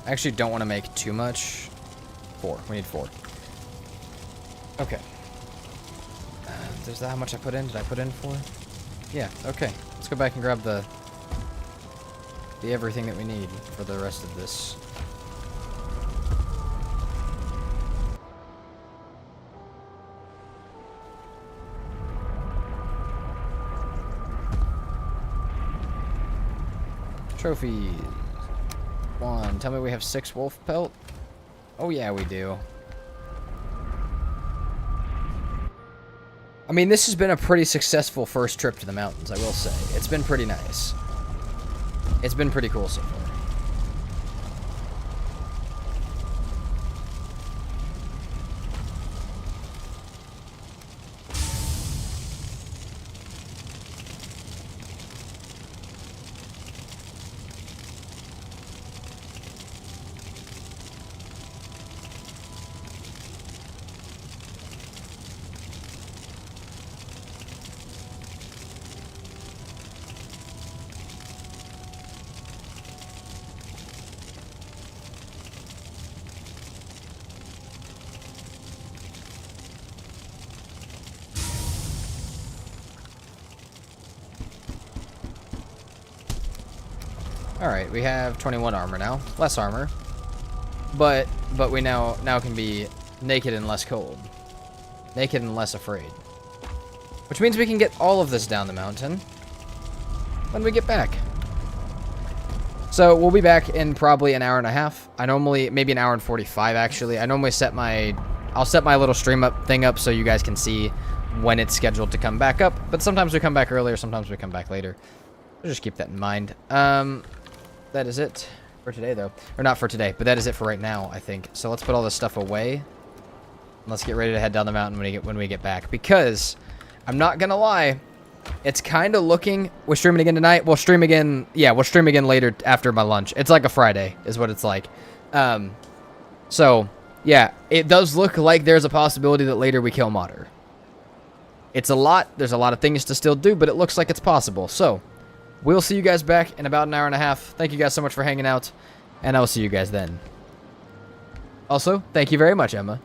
I actually don't want to make too much. 4. We need 4. Okay. Is that how much I put in? Did I put in 4? Yeah, okay. Let's go back and grab the everything that we need for the rest of this. Trophies. 1. Tell me we have 6 wolf pelt. Oh yeah, we do. I mean, this has been a pretty successful first trip to the mountains, I will say. It's been pretty nice. It's been pretty cool so far. Alright, we have 21 armor now. Less armor. But we now can be naked and less cold. Naked and less afraid. Which means we can get all of this down the mountain when we get back. So we'll be back in probably an hour and a half. I normally, maybe an hour and 45 actually. I normally set my, I'll set my little stream thing up so you guys can see when it's scheduled to come back up. But sometimes we come back earlier, sometimes we come back later. So just keep that in mind. That is it for today, though. Or not for today, but that is it for right now, I think. So let's put all this stuff away. And let's get ready to head down the mountain when we get back. Because, I'm not gonna lie, it's kind of looking... We're streaming again tonight? We'll stream again... Yeah, we'll stream again later after my lunch. It's like a Friday, is what it's like. So, yeah, it does look like there's a possibility that later we kill Modder. It's a lot. There's a lot of things to still do, but it looks like it's possible. So... We'll see you guys back in about an hour and a half. Thank you guys so much for hanging out, and I will see you guys then. Also, thank you very much, Emma.